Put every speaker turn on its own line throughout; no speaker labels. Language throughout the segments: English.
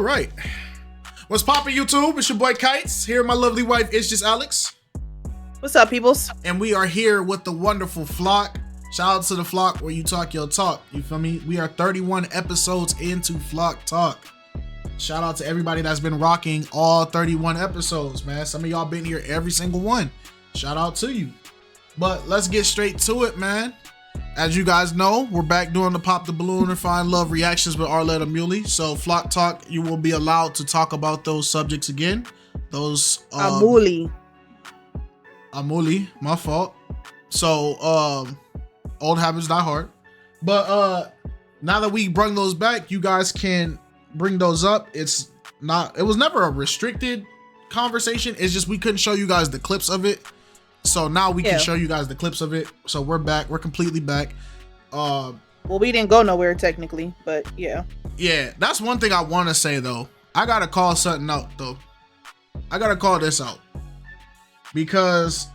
right. What's poppin', YouTube? It's your boy KiteZz. Here, my lovely wife, it's just Alex.
What's up, peoples?
And we are here with the wonderful Flock. Shout out to the Flock where you talk your talk. You feel me? We are 31 episodes into Flock Talk. Shout out to everybody that's been rocking all 31 episodes, man. Some of y'all been here every single one. Shout out to you. But let's get straight to it, man. As you guys know, we're back doing the Pop the Balloon and Find Love reactions with Arletta Muley. So Flock Talk, you will be allowed to talk about those subjects again. Those
Amuli,
my fault. So old habits die hard. But now that we bring those back, you guys can bring those up. It was never a restricted conversation. It's just we couldn't show you guys the clips of it. So now we can show you guys the clips of it. So we're back. We're completely back.
Well, we didn't go nowhere technically, but yeah. Yeah,
that's one thing I want to say though. I gotta call something out though. I gotta call this out because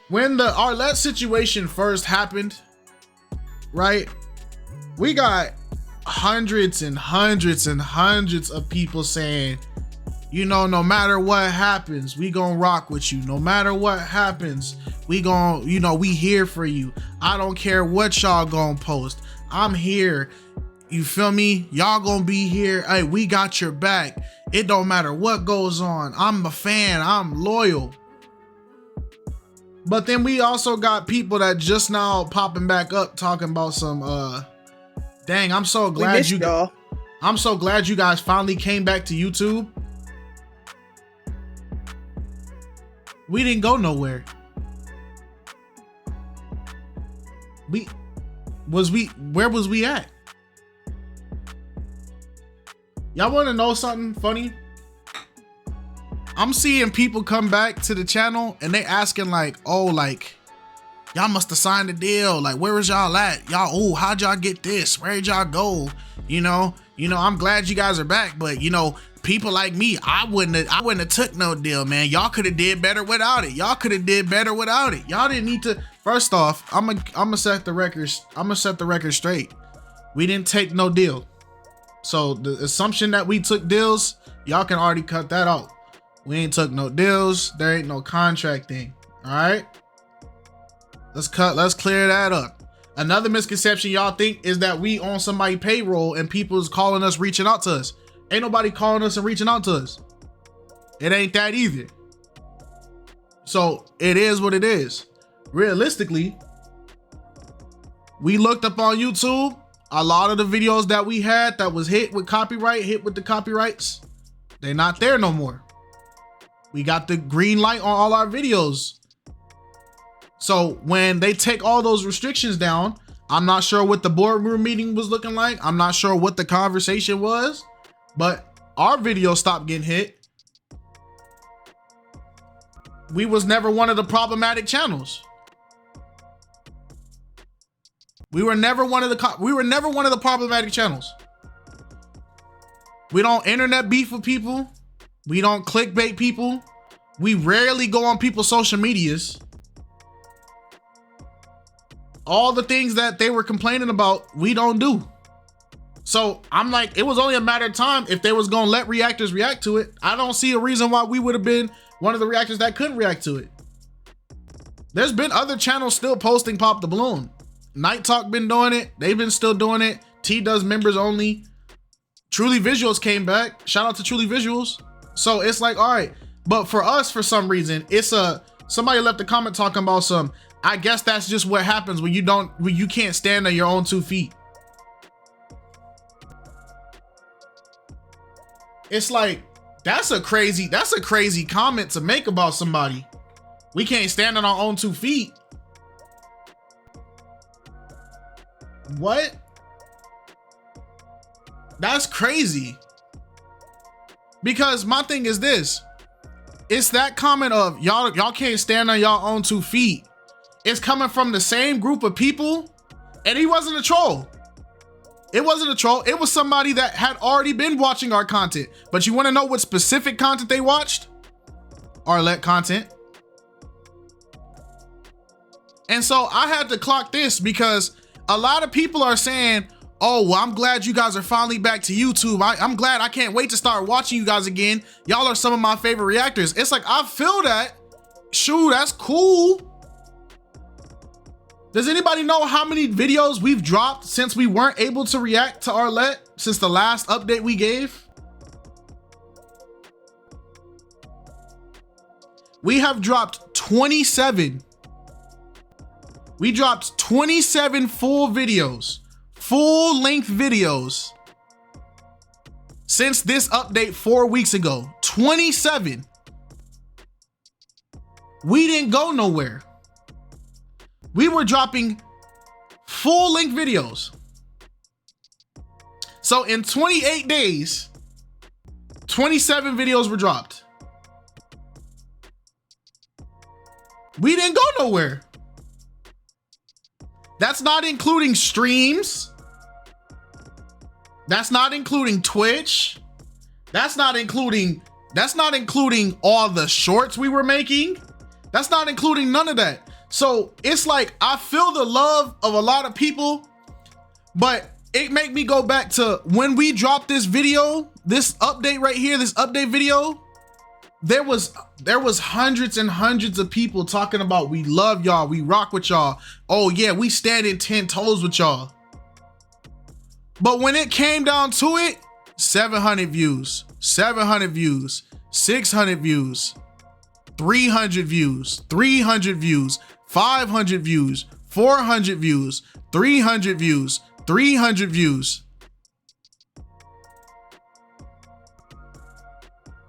when the Arlette situation first happened, right? We got hundreds and hundreds and hundreds of people saying, you know, no matter what happens, we gonna rock with you. No matter what happens, we gonna, you know, we here for you. I don't care what y'all gonna post. I'm here. You feel me? Y'all gonna be here. Hey, we got your back. It don't matter what goes on. I'm a fan. I'm loyal. But then we also got people that just now popping back up talking about some dang, I'm so glad I'm so glad you guys finally came back to YouTube. We didn't go nowhere. Where was we at? Y'all want to know something funny? I'm seeing people come back to the channel and they asking like, oh, like, y'all must have signed a deal. Like, where is y'all at? Y'all, oh, how'd y'all get this? Where'd y'all go? You know, I'm glad you guys are back, but you know, people like me, I wouldn't have took no deal, man. Y'all could have did better without it. Y'all could have did better without it. Y'all didn't need to. First off, I'm gonna set the record straight. We didn't take no deal. So the assumption that we took deals, y'all can already cut that out. We ain't took no deals. There ain't no contract thing. All right. Let's clear that up. Another misconception y'all think is that we on somebody's payroll and people's calling us, reaching out to us. Ain't nobody calling us and reaching out to us. It ain't that either. So it is what it is. Realistically, we looked up on YouTube. A lot of the videos that we had that was hit with the copyrights, they're not there no more. We got the green light on all our videos. So when they take all those restrictions down, I'm not sure what the boardroom meeting was looking like. I'm not sure what the conversation was. But our video stopped getting hit. We was never one of the problematic channels. We were never one of the problematic channels. We don't internet beef with people. We don't clickbait people. We rarely go on people's social medias. All the things that they were complaining about, we don't do. So I'm like, it was only a matter of time if they was gonna let reactors react to it. I don't see a reason why we would have been one of the reactors that couldn't react to it. There's been other channels still posting Pop the Balloon. Night Talk been doing it. They've been still doing it. T does members only. Truly Visuals came back. Shout out to Truly Visuals. So it's like, all right. But for us, for some reason, somebody left a comment talking about some, I guess that's just what happens when you can't stand on your own 2 feet. It's like, that's a crazy comment to make about somebody. We can't stand on our own 2 feet. What? That's crazy. Because my thing is this. It's that comment of y'all can't stand on y'all own 2 feet. It's coming from the same group of people. And he wasn't a troll. It wasn't a troll. It was somebody that had already been watching our content. But you want to know what specific content they watched? Arlette content. And so I had to clock this because a lot of people are saying, oh, well, I'm glad you guys are finally back to YouTube. I'm glad. I can't wait to start watching you guys again. Y'all are some of my favorite reactors. It's like, I feel that. Shoot, that's cool. Does anybody know how many videos we've dropped since we weren't able to react to Arlette since the last update we gave? We have dropped 27. We dropped 27 full videos, full length videos since this update 4 weeks ago. 27. We didn't go nowhere. We were dropping full length videos. So in 28 days, 27 videos were dropped. We didn't go nowhere. That's not including streams. That's not including Twitch. That's not including all the shorts we were making. That's not including none of that. So it's like, I feel the love of a lot of people, but it make me go back to when we dropped this video, this update right here, this update video, there was hundreds and hundreds of people talking about, we love y'all, we rock with y'all. Oh yeah, we standing 10 toes with y'all. But when it came down to it, 700 views, 700 views, 600 views, 300 views, 300 views, 500 views, 400 views, 300 views, 300 views.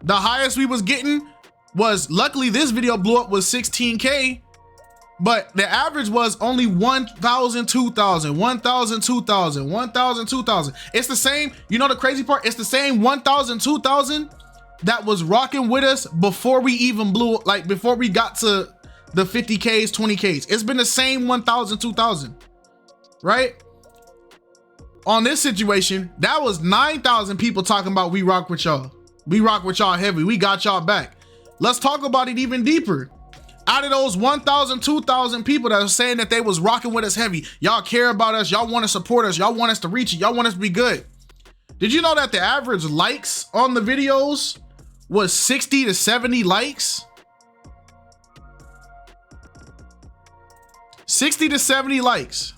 The highest we was getting was, luckily this video blew up, was 16K, but the average was only 1,000, 2,000, 1,000, 2,000, 1,000, 2,000. It's the same, you know the crazy part? It's the same 1,000, 2,000 that was rocking with us before we even blew, like before we got to the 50Ks, 20Ks. It's been the same 1,000, 2,000, right? On this situation, that was 9,000 people talking about, we rock with y'all. We rock with y'all heavy. We got y'all back. Let's talk about it even deeper. Out of those 1,000, 2,000 people that are saying that they was rocking with us heavy, y'all care about us, y'all want to support us, y'all want us to reach it, y'all want us to be good. Did you know that the average likes on the videos was 60 to 70 likes? 60 to 70 likes.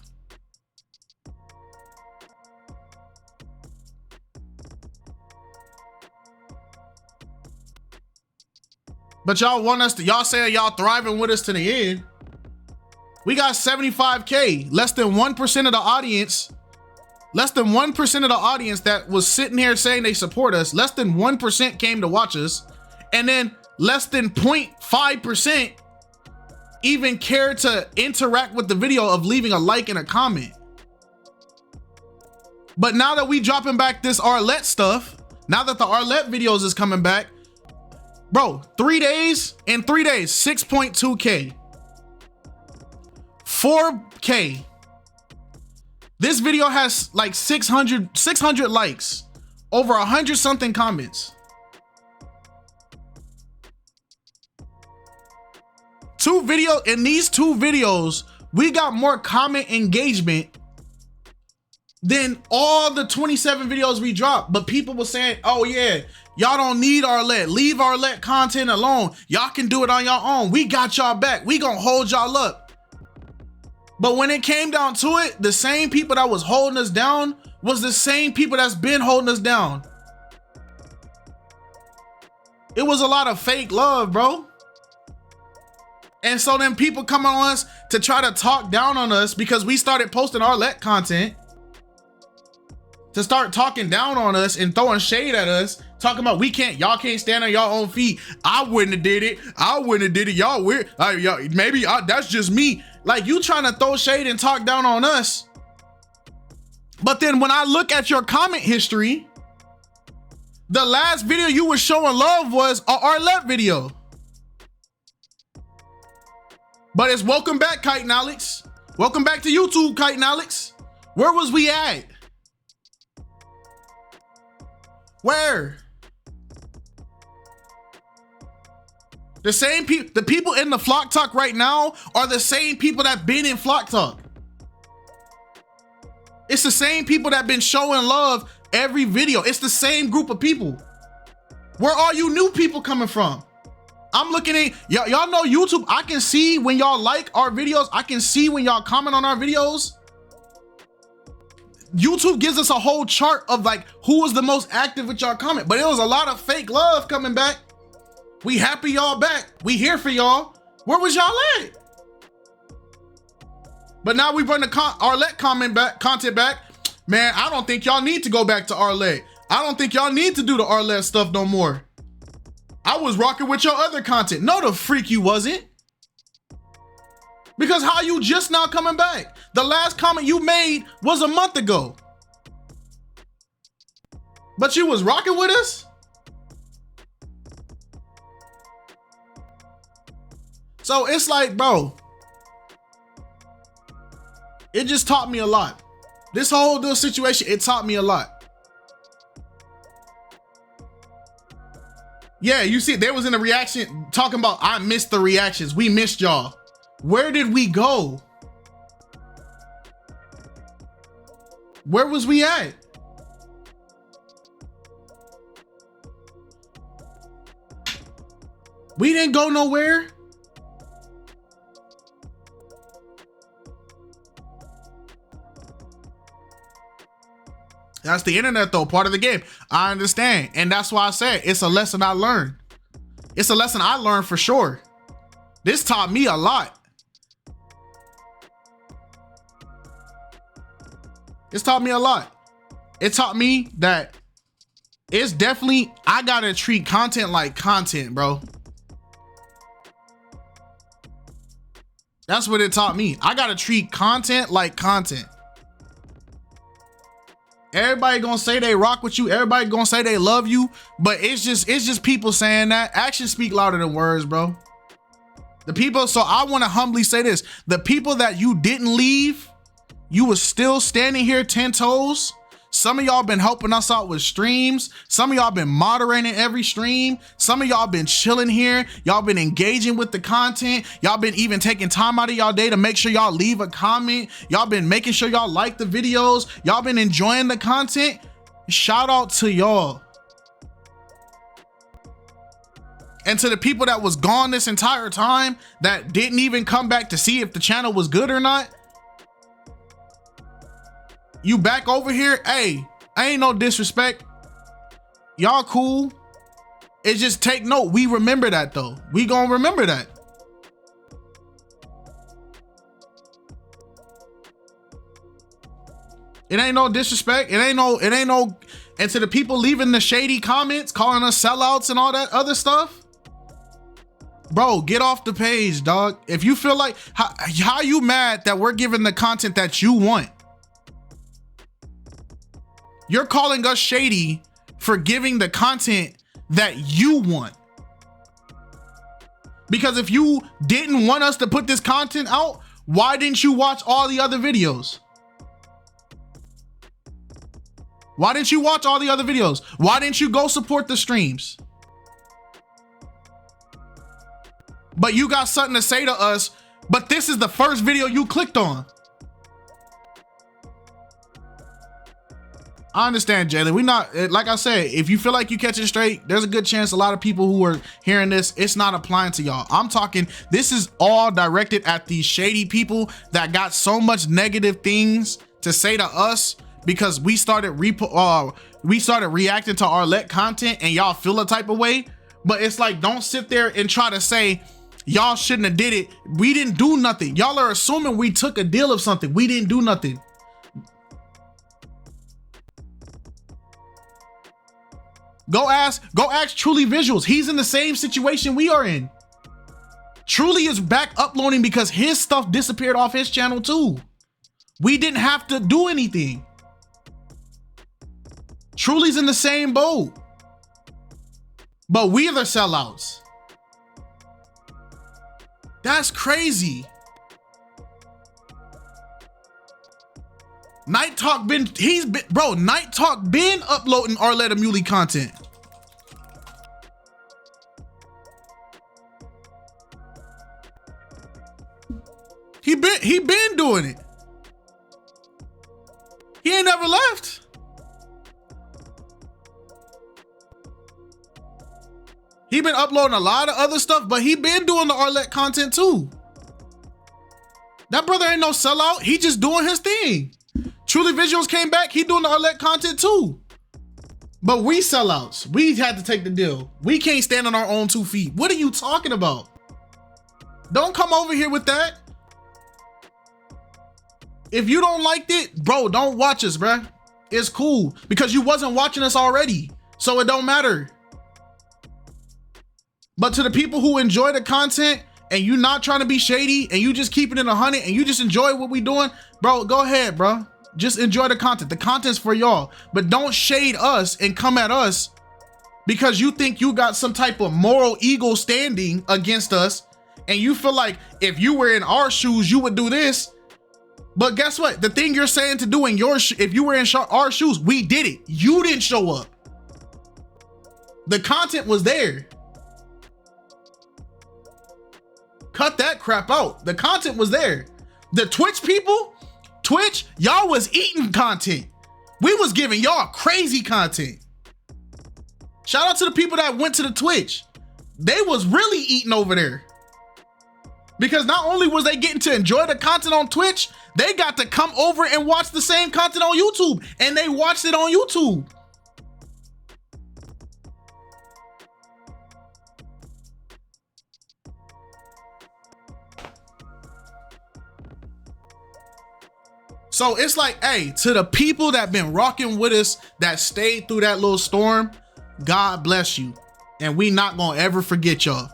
But y'all want us to, y'all saying y'all thriving with us to the end. We got 75K, less than 1% of the audience, less than 1% of the audience that was sitting here saying they support us, less than 1% came to watch us, and then less than 0.5% even cared to interact with the video of leaving a like and a comment. But now that we dropping back this Arlette stuff, now that the Arlette videos is coming back, bro, 3 days, in 3 days, 6.2K, 4K. This video has like 600 likes, over 100 something comments. In these two videos, we got more comment engagement than all the 27 videos we dropped. But people were saying, oh yeah, y'all don't need Arlette. Leave Arlette content alone. Y'all can do it on your own. We got y'all back. We gonna hold y'all up. But when it came down to it, the same people that was holding us down was the same people that's been holding us down. It was a lot of fake love, bro. And so then people come on us to try to talk down on us because we started posting Arlette content, to start talking down on us and throwing shade at us, talking about y'all can't stand on your own feet. I wouldn't have did it. I wouldn't have did it. Y'all weird. Maybe that's just me. Like, you trying to throw shade and talk down on us. But then when I look at your comment history, the last video you were showing love was a Arlette video. But it's welcome back, KiteZz. Welcome back to YouTube, KiteZz. Where was we at? Where? The same people, the people in the Flock Talk right now are the same people that been in Flock Talk. It's the same people that been showing love every video. It's the same group of people. Where are you new people coming from? I'm looking at y'all know YouTube. I can see when y'all like our videos. I can see when y'all comment on our videos. YouTube gives us a whole chart of like who was the most active with y'all comment, but it was a lot of fake love coming back. We happy y'all back. We here for y'all. Where was y'all at? But now we run the Arlette content back. Man, I don't think y'all need to go back to Arlette. I don't think y'all need to do the Arlette stuff no more. I was rocking with your other content. No, the freak you wasn't. Because how you just now coming back? The last comment you made was a month ago. But you was rocking with us? So it's like, bro, it just taught me a lot. This whole situation, it taught me a lot. Yeah, you see, there was in the reaction talking about, I missed the reactions. We missed y'all. Where did we go? Where was we at? We didn't go nowhere. That's the internet though, part of the game. I understand. And that's why I said it's a lesson I learned. It's a lesson I learned for sure. This taught me a lot. It's taught me a lot. It taught me that it's definitely, I gotta treat content like content, bro. That's what it taught me. I gotta treat content like content. Everybody gonna say they rock with you. Everybody gonna say they love you, but it's just people saying that. Actions speak louder than words, bro. The people, so I want to humbly say this. The people that you didn't leave, you was still standing here 10 toes. Some of y'all been helping us out with streams. Some of y'all been moderating every stream. Some of y'all been chilling here. Y'all been engaging with the content. Y'all been even taking time out of y'all day to make sure y'all leave a comment. Y'all been making sure y'all like the videos. Y'all been enjoying the content. Shout out to y'all. And to the people that was gone this entire time that didn't even come back to see if the channel was good or not. You back over here, hey, I ain't no disrespect. Y'all cool. It's just take note. We remember that though. We gonna remember that. It ain't no disrespect. It ain't no, and to the people leaving the shady comments, calling us sellouts and all that other stuff. Bro, get off the page, dog. If you feel like, how you mad that we're giving the content that you want? You're calling us shady for giving the content that you want. Because if you didn't want us to put this content out, why didn't you watch all the other videos? Why didn't you watch all the other videos? Why didn't you go support the streams? But you got something to say to us, but this is the first video you clicked on. I understand, Jalen. We not, like I said, if you feel like you catch it straight, there's a good chance a lot of people who are hearing this, it's not applying to y'all. I'm talking, this is all directed at these shady people that got so much negative things to say to us because we started reacting to Arlette content and y'all feel a type of way. But it's like, don't sit there and try to say y'all shouldn't have did it. We didn't do nothing. Y'all are assuming we took a deal of something. We didn't do nothing. Go ask Truly Visuals. He's in the same situation we are in. Truly is back uploading because his stuff disappeared off his channel too. We didn't have to do anything. Truly's in the same boat. But we are the sellouts. That's crazy. Night Talk Night Talk been uploading Arlette Muley content. He been doing it. ain't never left. He been uploading a lot of other stuff, but he been doing the Arlette content too. That brother ain't no sellout. He just doing his thing. Truly Visuals came back. He doing the Arlette content too. But we sellouts. We had to take the deal. We can't stand on our own 2 feet. What are you talking about? Don't come over here with that. If you don't like it, bro, don't watch us, bruh. It's cool because you wasn't watching us already. So it don't matter. But to the people who enjoy the content and you not trying to be shady and you just keeping it 100 and you just enjoy what we doing, bro, go ahead, bro. Just enjoy the content. The content's for y'all. But don't shade us and come at us because you think you got some type of moral ego standing against us and you feel like if you were in our shoes, you would do this. But guess what? The thing you're saying to do in your if you were in our shoes, we did it. You didn't show up. The content was there. Cut that crap out. The content was there. The Twitch people, Twitch, y'all was eating content. We was giving y'all crazy content. Shout out to the people that went to the Twitch. They was really eating over there. Because not only was they getting to enjoy the content on Twitch, they got to come over and watch the same content on YouTube. And they watched it on YouTube. So it's like, hey, to the people that been rocking with us, that stayed through that little storm, God bless you. And we not gonna ever forget y'all.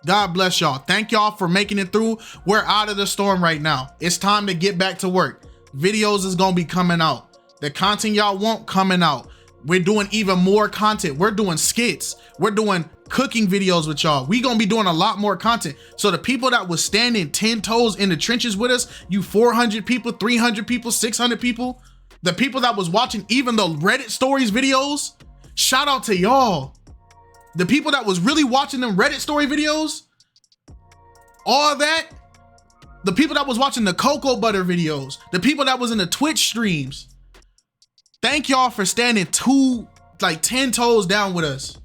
God bless y'all. Thank y'all for making it through. We're out of the storm right now. It's time to get back to work. Videos is gonna be coming out. The content y'all want coming out. We're doing even more content. We're doing skits. We're doing cooking videos with y'all. We gonna be doing a lot more content. So the people that was standing 10 toes in the trenches with us, you 400 people, 300 people, 600 people, the people that was watching even the Reddit stories videos, shout out to y'all. The people that was really watching them Reddit story videos, all that, the people that was watching the cocoa butter videos, the people that was in the Twitch streams, thank y'all for standing 10 toes down with us.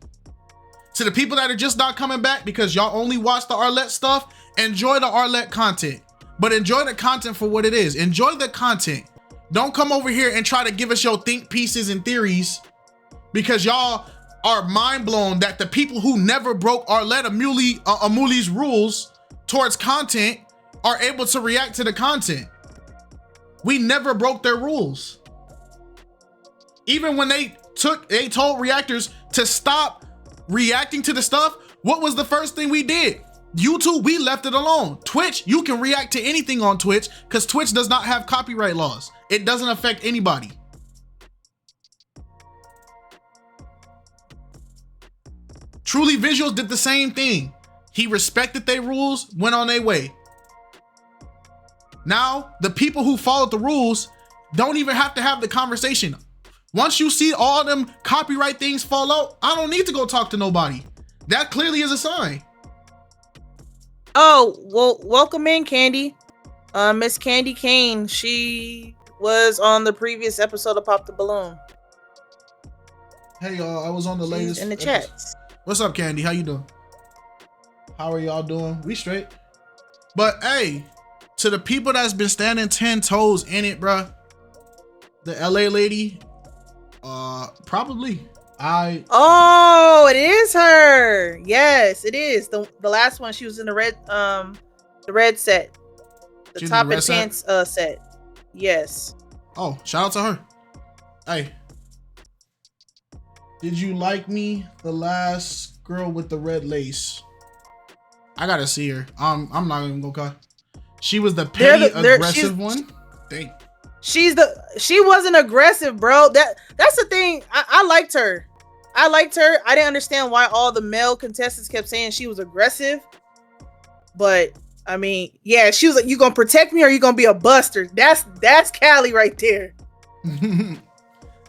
To the people that are just not coming back because y'all only watch the Arlette stuff, enjoy the Arlette content, but enjoy the content for what it is. Enjoy the content. Don't come over here and try to give us your think pieces and theories because y'all are mind blown that the people who never broke Arlette Amuli's rules towards content are able to react to the content. We never broke their rules. Even when they told reactors to stop reacting to the stuff, what was the first thing we did? YouTube, we left it alone. Twitch, you can react to anything on Twitch because Twitch does not have copyright laws. It doesn't affect anybody. Truly Visuals did the same thing. He respected their rules, went on their way. Now, the people who followed the rules don't even have to have the conversation. Once you see all them copyright things fall out, I don't need to go talk to nobody. That clearly is a sign.
Oh, well, welcome in, Candy. Miss Candy Kane. She was on the previous episode of Pop the Balloon.
Hey, y'all. I was on the latest
in the chats.
What's up, Candy? How you doing? How are y'all doing? We straight. But hey, to the people that's been standing 10 toes in it, bruh, the LA lady, probably.
Oh, it is her. Yes, it is. The last one, she was in the red set. The top and pants set. Yes.
Oh, shout out to her. Hey. Did you like me? The last girl with the red lace. I gotta see her. I'm not even gonna call. She was the petty aggressive one. Dang.
She wasn't aggressive, bro. That's the thing. I liked her. I didn't understand why all the male contestants kept saying she was aggressive. But I mean, yeah, she was like, "You gonna protect me or you gonna be a buster?" That's Callie right there.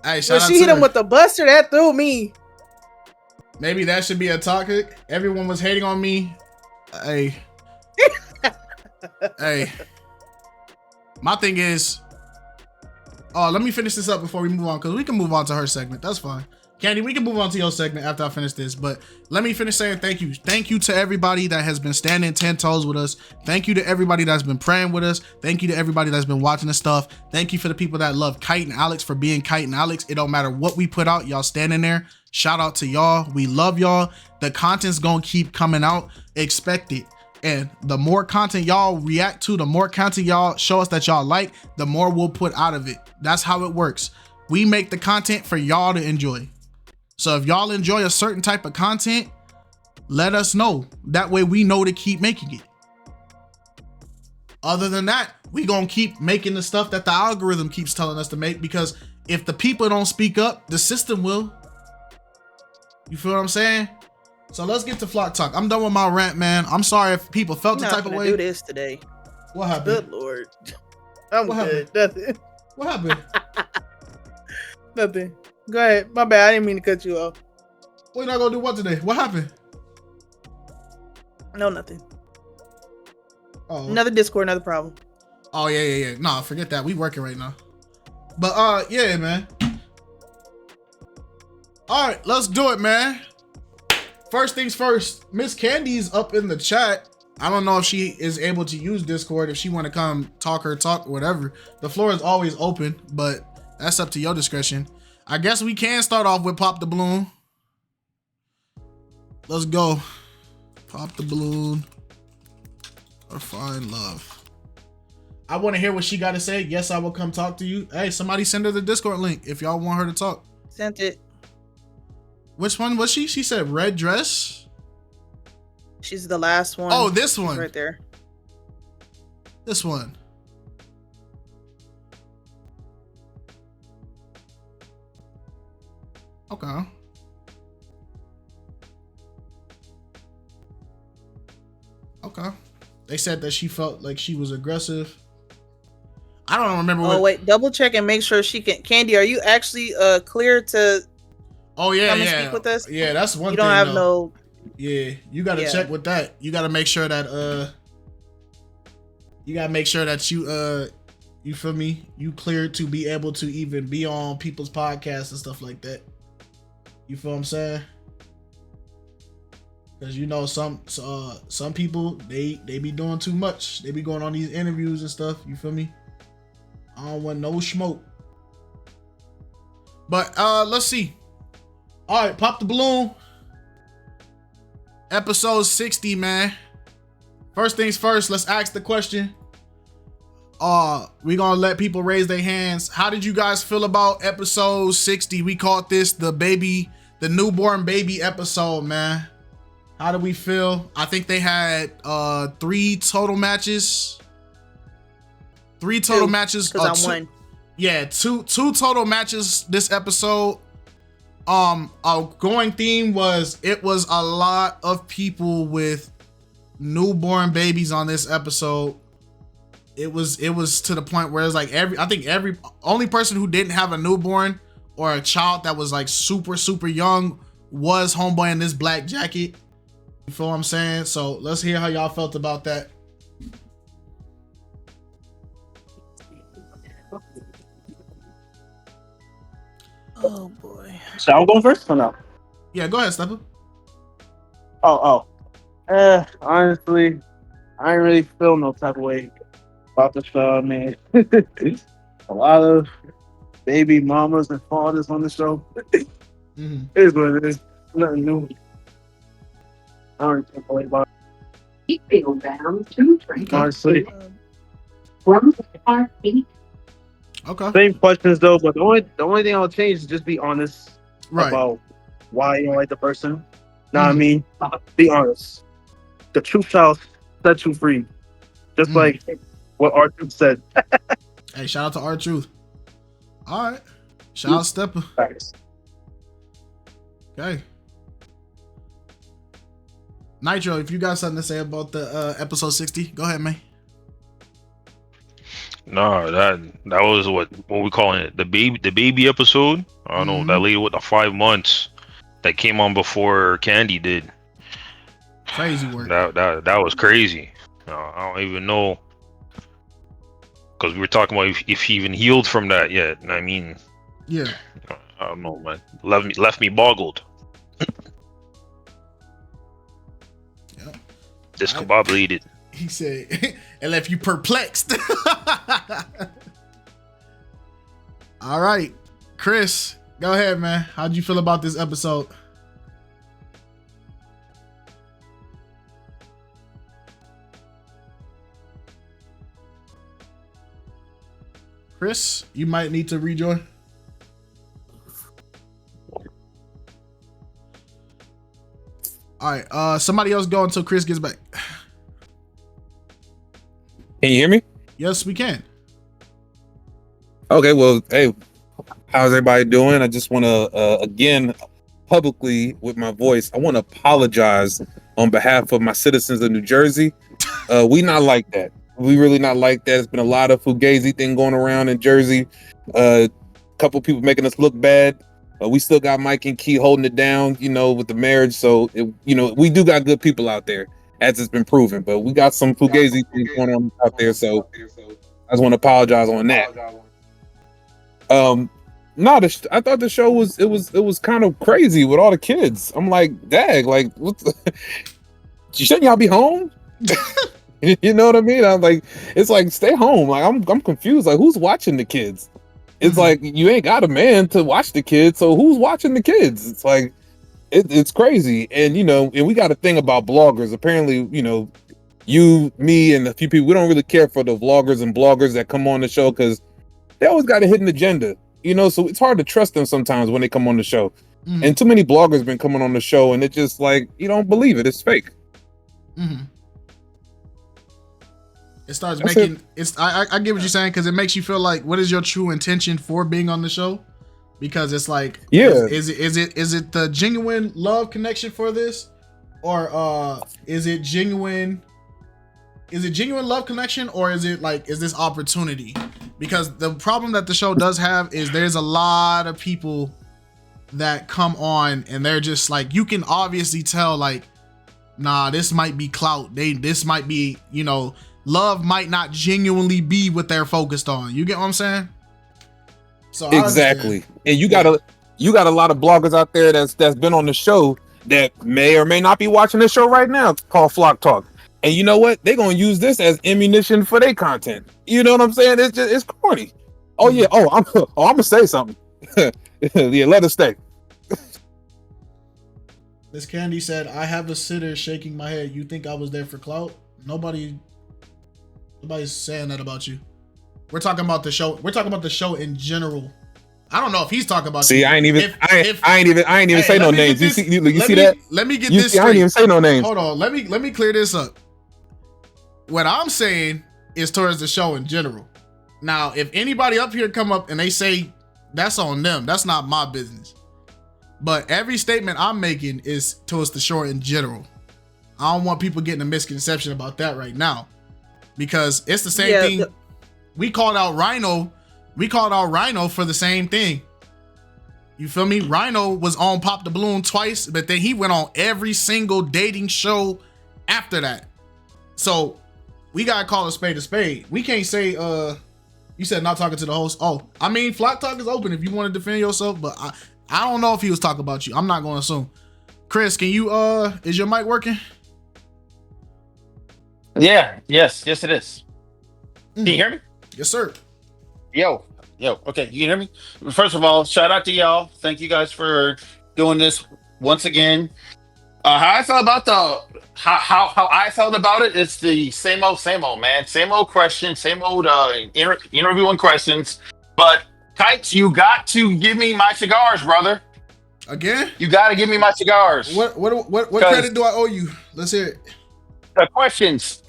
Hey,
when she hit him with the buster, that threw me.
Maybe that should be a topic. Everyone was hating on me. Hey. Hey. My thing is, Oh, let me finish this up before we move on, because we can move on to her segment. That's fine. Candy, we can move on to your segment after I finish this, but let me finish saying thank you. Thank you to everybody that has been standing 10 toes with us. Thank you to everybody that's been praying with us. Thank you to everybody that's been watching the stuff. Thank you for the people that love Kite and Alex for being Kite and Alex. It don't matter what we put out, y'all standing there. Shout out to y'all. We love y'all. The content's gonna keep coming out. Expect it. And the more content y'all react to, the more content y'all show us that y'all like, the more we'll put out of it. That's how it works. We make the content for y'all to enjoy. So if y'all enjoy a certain type of content, let us know. That way we know to keep making it. Other than that, we gonna keep making the stuff that the algorithm keeps telling us to make, because if the people don't speak up, the system will. You feel what I'm saying? So let's get to Flock Talk. I'm done with my rant, man. I'm sorry if people felt the type of way.
Do this today.
What happened?
Good Lord. I'm
what
good.
Happened?
Nothing.
What happened?
Nothing. Go ahead. My bad. I didn't mean to cut you off.
We're not gonna do what today? What happened?
No, nothing.
Oh.
Another Discord, another problem.
Oh yeah. Nah, forget that. We working right now. But yeah, man. All right, let's do it, man. First things first, Miss Candy's up in the chat. I don't know if she is able to use Discord, if she want to come talk or whatever. The floor is always open, but that's up to your discretion. I guess we can start off with Pop the Balloon. Let's go. Pop the balloon or find love. I want to hear what she got to say. Yes, I will come talk to you. Hey, somebody send her the Discord link if y'all want her to talk.
Sent it.
Which one was she? She said red dress.
She's the last one.
Oh, this one.
Right there.
This one. Okay. Okay. They said that she felt like she was aggressive. I don't remember.
Oh, wait. Double check and make sure she can. Candy, are you actually clear to
come and
speak with us?
Yeah, that's one thing.
You don't have no.
Yeah, you got to check with that. You got to make sure that you feel me? You cleared to be able to even be on people's podcasts and stuff like that. You feel what I'm saying? Because you know some people they be doing too much. They be going on these interviews and stuff. You feel me? I don't want no smoke. But let's see. All right, Pop the Balloon. Episode 60, man. First things first, let's ask the question. We gonna let people raise their hands. How did you guys feel about episode 60? We called this the newborn baby episode, man. How do we feel? I think they had 3 total matches. 3 total matches.
Because I won.
Yeah, two total matches this episode. A going theme was it was a lot of people with newborn babies on this episode. It was to the point where it's like every only person who didn't have a newborn or a child that was like super young was homeboy in this black jacket. You feel what I'm saying? So let's hear how y'all felt about that.
Oh boy.
So I'm going first or no?
Yeah, go ahead, Stepper.
Honestly, I ain't really feel no type of way about the show, man. A lot of baby mamas and fathers on the show.
Mm-hmm.
It is what it is. Nothing new. I don't think away about
Keep people down to drink.
honestly.
From our feet.
Okay.
Same questions though, but the only thing I'll change is just be honest about why you don't like the person. Know what I mean? Be honest. The truth shall set you free. Just like what R-Truth said.
Hey, shout out to R-Truth. All right. Shout out Stepper.
Thanks.
Okay. Nitro, if you got something to say about the episode 60, go ahead, man.
No, that was what we calling it, the baby episode. I don't know, that lady with the 5 months that came on before Candy did.
Crazy work.
That was crazy. I don't even know, because we were talking about if he even healed from that yet. And I mean,
Yeah.
I don't know, man. Left me boggled.
Yep.
Discombobulated.
He said, "It left you perplexed." All right, Chris, go ahead, man. How'd you feel about this episode? Chris, you might need to rejoin. All right, somebody else go until Chris gets back.
Can you hear me?
Yes, we can.
Okay, well, hey, how's everybody doing? I just want to, again, publicly with my voice, I want to apologize on behalf of my citizens of New Jersey. We not like that. We really not like that. There's been a lot of fugazi thing going around in Jersey. A couple people making us look bad. We still got Mike and Key holding it down, you know, with the marriage. So, we do got good people out there, as it's been proven. But we got some fugazi things going on out there. So I just want to apologize on that. I thought the show was kind of crazy with all the kids. I'm like, dag, like, shouldn't y'all be home? You know what I mean? I'm like, it's like, stay home. Like, I'm confused. Like, who's watching the kids? It's like, you ain't got a man to watch the kids, so who's watching the kids? It's like, it's crazy. And and we got a thing about bloggers. Apparently, you, me, and a few people, we don't really care for the vloggers and bloggers that come on the show because they always got a hidden agenda. So it's hard to trust them sometimes when they come on the show. Mm-hmm. And too many bloggers been coming on the show, and it's just like, you don't believe it. It's fake.
Mm-hmm. It starts making it's. I get what you're saying, because it makes you feel like, what is your true intention for being on the show? Because it's like, is it the genuine love connection for this, or is it genuine love connection, or is this opportunity? Because the problem that the show does have is there's a lot of people that come on and they're just like, you can obviously tell, like, nah, this might be clout. This might be, love might not genuinely be what they're focused on. You get what I'm saying? So
exactly. And you got a lot of bloggers out there that's been on the show that may or may not be watching the show right now, called Flock Talk. And you know what? They're gonna use this as ammunition for their content. You know what I'm saying? It's corny. Oh yeah. I'm gonna say something. Yeah, let us stay.
Miss Candy said, "I have a sitter shaking my head. You think I was there for clout?" Nobody's saying that about you. We're talking about the show. We're talking about the show in general. I don't know if he's talking about.
See, you. I ain't even say no names. You see that?
Let me get this straight.
I ain't even say no names.
Hold on. Let me clear this up. What I'm saying is towards the show in general. Now, if anybody up here come up and they say that's on them, that's not my business. But every statement I'm making is towards the show in general. I don't want people getting a misconception about that right now, because it's the same thing. We called out Rhino. We called out Rhino for the same thing. You feel me? Rhino was on Pop the Balloon twice, but then he went on every single dating show after that. So we gotta call a spade a spade. We can't say you said not talking to the host. Oh, I mean, Flock Talk is open if you want to defend yourself, but I don't know if he was talking about you. I'm not gonna assume. Chris, can you is your mic working?
Yeah, yes it is. Can you hear me?
Yes, sir.
Yo, okay, you can hear me? First of all, shout out to y'all. Thank you guys for doing this once again. How I felt about how I felt about it, it's the same old, man. Same old questions, same old interviewing questions. But KiteZz, you got to give me my cigars, brother.
Again?
You got to give me my cigars.
What credit do I owe you? Let's hear it.
The questions.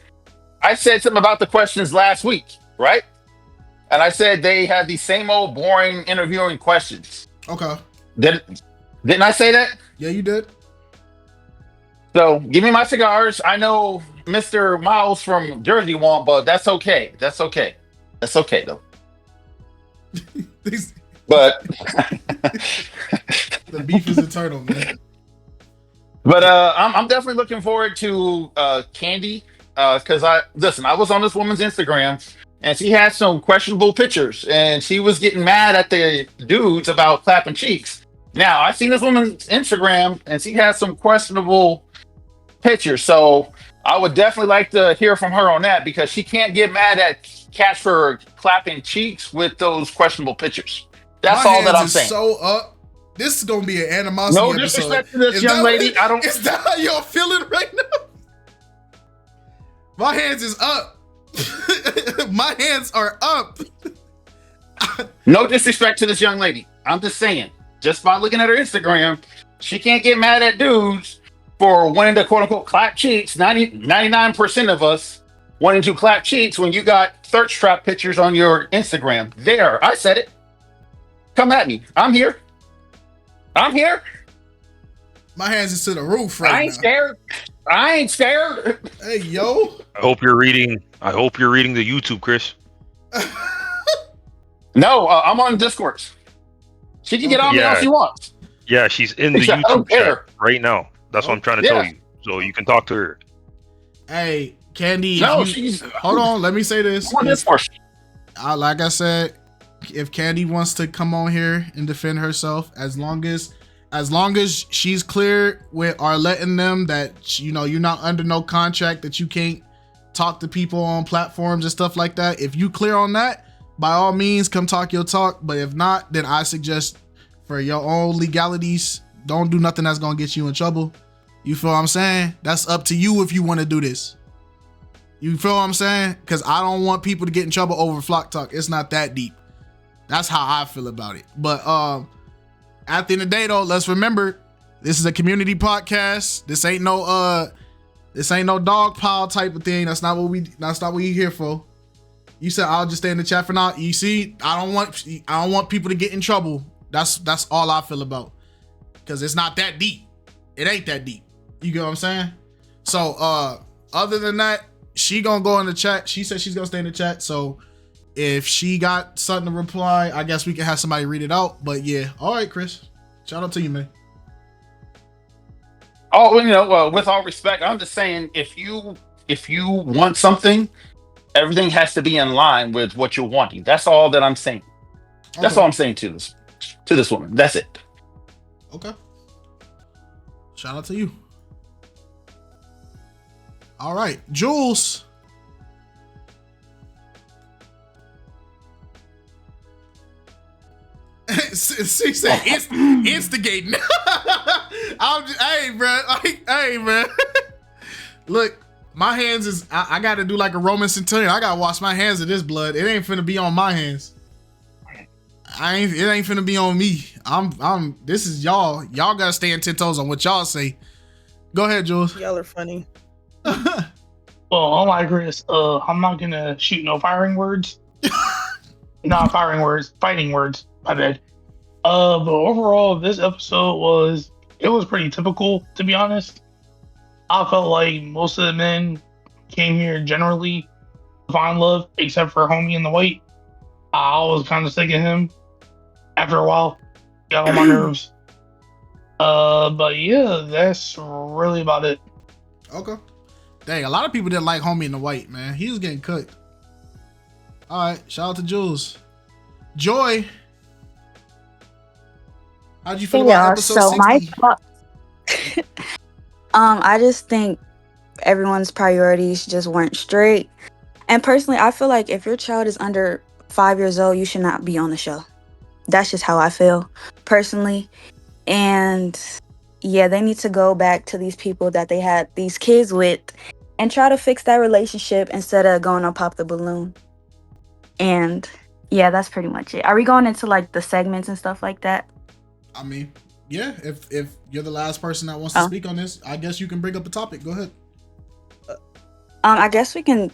I said something about the questions last week, right? And I said they had the same old boring interviewing questions.
Okay.
Didn't I say that?
Yeah, you did.
So give me my cigars. I know Mr. Miles from Jersey won't, but that's okay. That's okay though. But
the beef is eternal, man.
But I'm definitely looking forward to Candy, because I was on this woman's Instagram and she had some questionable pictures, and she was getting mad at the dudes about clapping cheeks. Now, I seen this woman's Instagram, and she has some questionable pictures. So I would definitely like to hear from her on that, because she can't get mad at cats for clapping cheeks with those questionable pictures. That's
My
all that
hands
I'm
is
saying.
so up. This is gonna be an animosity
No
episode.
disrespect to this young lady. I don't.
Is that how y'all feeling right now? My hands is up. My hands are up.
No disrespect to this young lady. I'm just saying, just by looking at her Instagram, she can't get mad at dudes for wanting to quote unquote clap cheeks. 99% of us wanting to clap cheeks when you got thirst trap pictures on your Instagram. There, I said it. Come at me. I'm here. I'm here.
My hands is to the roof right now.
I ain't scared. I ain't scared.
Hey, yo.
I hope you're reading the YouTube, Chris.
No, I'm on Discord. She can get on me all she wants.
Yeah, she's in the
I don't
YouTube chat
care.
right now. That's what I'm trying to tell you. So you can talk to her.
Hey, Candy.
No,
she's. Hold on. Let me say this.
I'm on Discord.
Like I said, if Candy wants to come on here and defend herself, as long as she's clear with our letting them that, you know, you're not under no contract, that you can't talk to people on platforms and stuff like that. If you clear on that, by all means, come talk your talk. But if not, then I suggest, for your own legalities, don't do nothing that's gonna get you in trouble. You feel what I'm saying? That's up to you if you want to do this. You feel what I'm saying? Because I don't want people to get in trouble over flock talk. It's not that deep. That's how I feel about it. But at the end of the day, though, let's remember, this is a community podcast. This ain't no dog pile type of thing. That's not what we here for. You said I'll just stay in the chat for now. You see, I don't want people to get in trouble. That's all I feel about. Because it's not that deep. It ain't that deep. You get what I'm saying? So other than that, she gonna go in the chat. She said she's gonna stay in the chat. So if she got something to reply, I guess we can have somebody read it out. But yeah, all right, Chris. Shout out to you, man.
Oh, well, you know, with all respect, I'm just saying, if you want something, everything has to be in line with what you're wanting. That's all that I'm saying. That's all I'm saying to this woman. That's it.
Okay. Shout out to you. All right, Jules. She said instigating. Hey, bro. Hey, man. Look, my hands is. I got to do like a Roman centurion. I got to wash my hands of this blood. It ain't finna be on my hands. It ain't finna be on me. This is y'all. Y'all gotta stay in 10 toes on what y'all say. Go ahead, Jules.
Y'all are funny.
Well, all I agree is, I'm not gonna shoot no firing words. Not firing words, fighting words. My bad. But overall, this episode was pretty typical, to be honest. I felt like most of the men came here generally to find love, except for Homie in the White. I was kind of sick of him after a while. Got on my nerves. But yeah, that's really about it.
Okay. Dang, a lot of people didn't like Homie in the White, man. He was getting cooked. All right, shout out to Jules. Joy, how'd you feel about episode 60?
My thoughts. I just think everyone's priorities just weren't straight. And personally, I feel like if your child is under 5 years old, you should not be on the show. That's just how I feel personally. And yeah, they need to go back to these people that they had these kids with and try to fix that relationship instead of going on Pop the Balloon. And yeah, that's pretty much it. Are we going into like the segments and stuff like that?
I mean, yeah, if you're the last person that wants to speak on this, I guess you can bring up a topic. Go ahead.
I guess we can,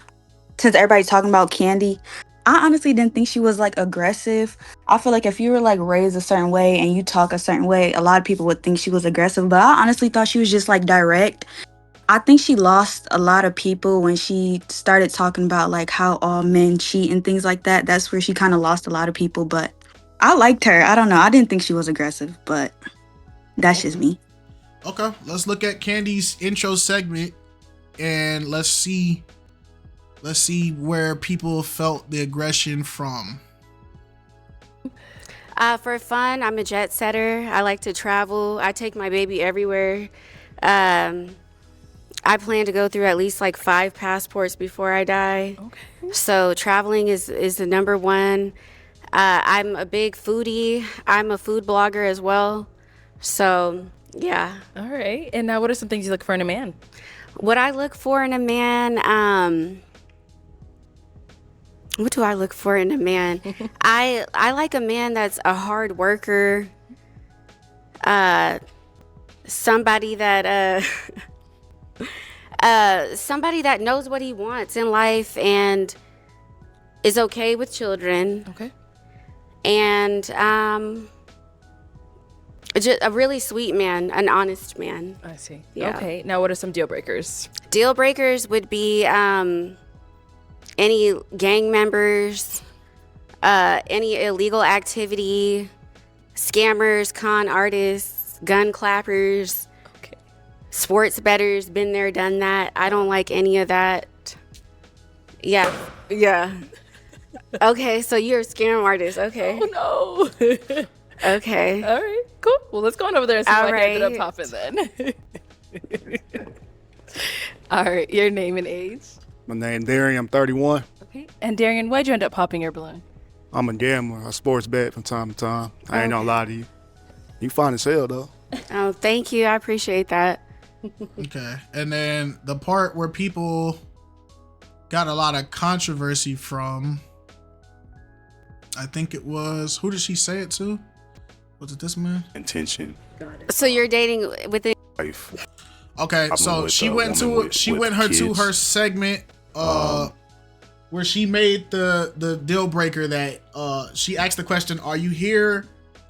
since everybody's talking about Candy, I honestly didn't think she was like aggressive. I feel like if you were like raised a certain way and you talk a certain way, a lot of people would think she was aggressive, but I honestly thought she was just like direct. I think she lost a lot of people when she started talking about like how all men cheat and things like that. That's where she kind of lost a lot of people, but I liked her. I don't know. I didn't think she was aggressive, but that's just me.
Okay, let's look at Candy's intro segment and let's see Let's see where people felt the aggression from.
For fun, I'm a jet setter. I like to travel. I take my baby everywhere. I plan to go through at least like 5 passports before I die. Okay. So traveling is the number one. I'm a big foodie. I'm a food blogger as well. So yeah.
All right. And now, what are some things you look for in a man?
What I look for in a man, what do I look for in a man? I like a man that's a hard worker. Somebody that somebody that knows what he wants in life and is okay with children.
Okay.
And just a really sweet man, an honest man.
I see.
Yeah.
Okay. Now, what are some deal breakers?
Deal breakers would be any gang members, any illegal activity, scammers, con artists, gun clappers,
Okay.
sports bettors, been there, done that. I don't like any of that. Yeah. Yeah. Okay, so you're a scam artist. Okay.
Oh, no.
Okay.
All right. Cool. Well, let's go on over there and see
All
what I ended up
right.
popping then. All right. Your name and age.
My name Darian. I'm 31.
Okay. And Darian, why'd you end up popping your balloon?
I'm a gambler. I sports bet from time to time. I ain't gonna lie to you. You fine as hell though.
Oh, thank you. I appreciate that.
Okay. And then the part where people got a lot of controversy from, I think it was, who did she say it to? Was it this man?
Intention.
So you're dating within.
Life.
Okay,
I'm
so
with
she
a
went
woman
to
with-
she
with
went her to
kids.
her segment where she made the deal breaker that she asked the question, are you here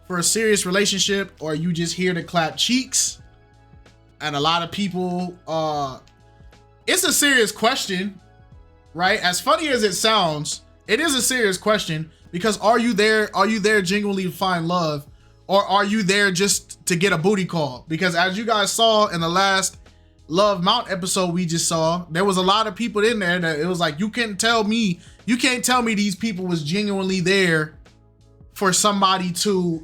for a serious relationship or are you just here to clap cheeks? And a lot of people it's a serious question, right? As funny as it sounds, it is a serious question because are you there genuinely to find love or are you there just to get a booty call? Because as you guys saw in the last Love Mount episode we just saw, there was a lot of people in there that it was like, you can't tell me these people was genuinely there for somebody to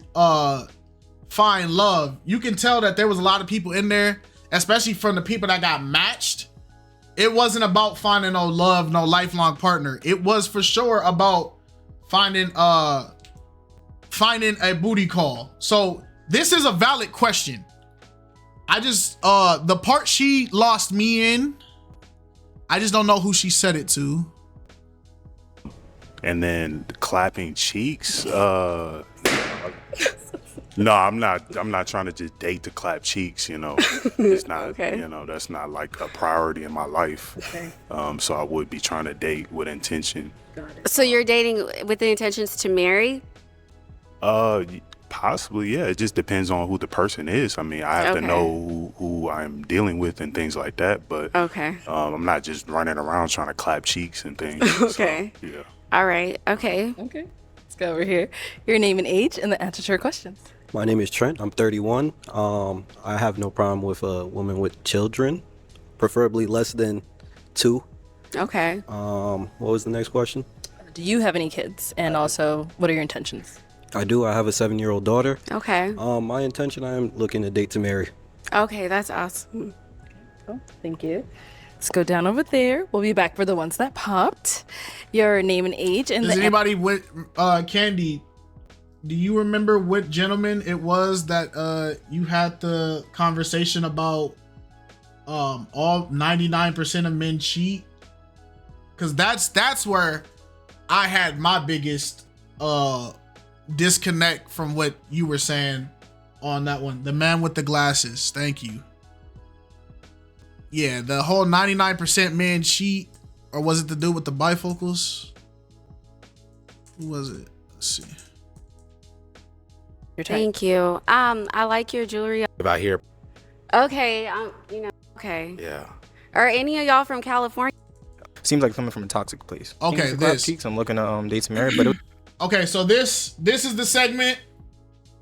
find love. You can tell that there was a lot of people in there, especially from the people that got matched. It wasn't about finding no love, no lifelong partner. It was for sure about finding a booty call. So this is a valid question. I just the part she lost me in, I just don't know who she said it to.
And then the clapping cheeks. No, I'm not trying to just date to clap cheeks, you know. It's not
Okay.
you know, that's not like a priority in my life.
Okay.
So I would be trying to date with intention.
So you're dating with the intentions to marry?
Possibly, yeah. It just depends on who the person is. I mean, I have to
Okay.
know who I'm dealing with and things like that. But
Okay.
I'm not just running around trying to clap cheeks and things.
Okay.
So, yeah.
All right. Okay.
Okay. Let's go over here. Your name and age and the answer to your questions.
My name is Trent. I'm 31. I have no problem with a woman with children, preferably less than 2.
Okay.
What was the next question?
Do you have any kids? And also, what are your intentions?
I do. I have a 7-year-old daughter.
Okay.
My intention, I am looking to date to marry.
Okay, that's awesome.
Cool. Thank you. Let's go down over there. We'll be back for the ones that popped. Your name and age and
Does
the
anybody with Candy, do you remember what gentleman it was that you had the conversation about all 99% of men cheat? Because that's where I had my biggest disconnect from what you were saying on that one. The man with the glasses. Thank you. Yeah, the whole 99% men cheat, or was it the dude with the bifocals? Who was it? Let's see.
Thank you. I like your jewelry.
About here.
Okay. Okay.
Yeah.
Are any of y'all from California?
Seems like coming from a toxic place.
Okay,
Clap
this.
cheeks. I'm looking to date to marry, but
Okay, so this is the segment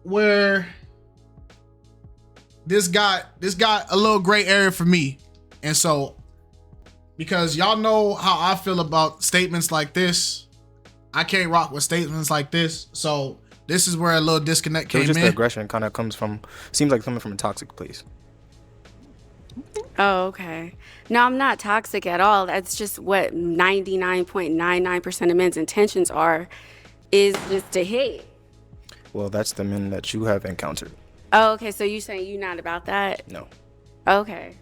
where this got a little gray area for me. And so because y'all know how I feel about statements like this. I can't rock with statements like this. So this is where a little disconnect came
Just
in.
the aggression kind of seems like coming from a toxic place.
Oh, okay. No, I'm not toxic at all. That's just what 99.99% of men's intentions are, is just to hate.
Well, that's the men that you have encountered.
Oh, okay. So you saying you not about that?
No.
Okay.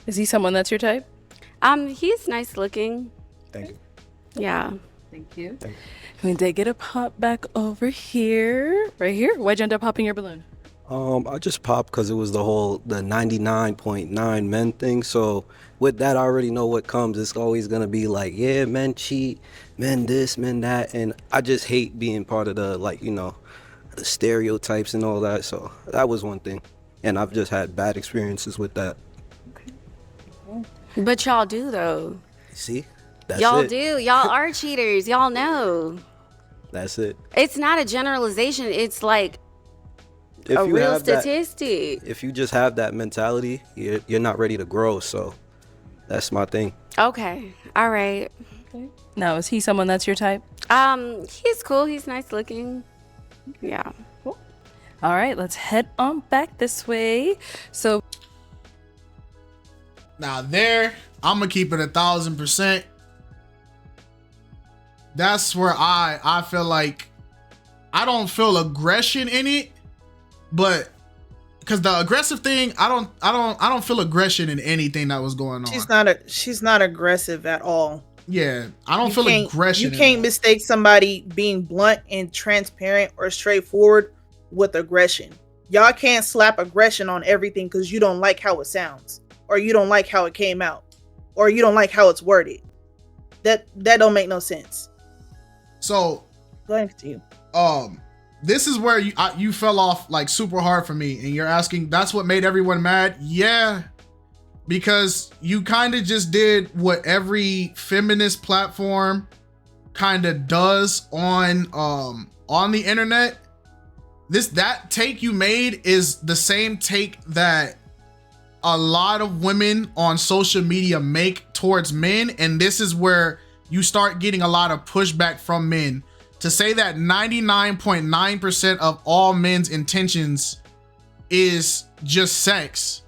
Is he someone that's your type?
He's nice looking.
Thank you.
Yeah.
Thank you. When they get a pop back over here, right here. Why'd you end up popping your balloon?
I just popped because it was the 99.9 men thing. So with that, I already know what comes. It's always gonna be like, yeah, men cheat, men this, men that, and I just hate being part of the the stereotypes and all that. So that was one thing, and I've just had bad experiences with that.
But y'all do though.
See, that's
y'all
it.
do. Y'all are cheaters. Y'all know.
That's it.
It's not a generalization. It's like
If
a
you
real
have that-
statistic.
If you just have that mentality, you're not ready to grow. So that's my thing.
Okay. All right.
Okay. Now, is he someone that's your type?
He's cool. He's nice looking. Yeah.
Cool. All right, let's head on back this way. So
Now there, I'm gonna keep it 1,000%. That's where I feel like I don't feel aggression in it, but because the aggressive thing, I don't feel aggression in anything that was going on.
She's not aggressive at all.
Yeah, I don't feel aggression.
You can't mistake somebody being blunt and transparent or straightforward with aggression. Y'all can't slap aggression on everything because you don't like how it sounds, or you don't like how it came out, or you don't like how it's worded. That don't make no sense.
So,
go ahead to you.
This is where you fell off like super hard for me, and you're asking that's what made everyone mad. Yeah, because you kind of just did what every feminist platform kind of does on the internet. That take you made is the same take that a lot of women on social media make towards men, and this is where you start getting a lot of pushback from men. To say that 99.9% of all men's intentions is just sex,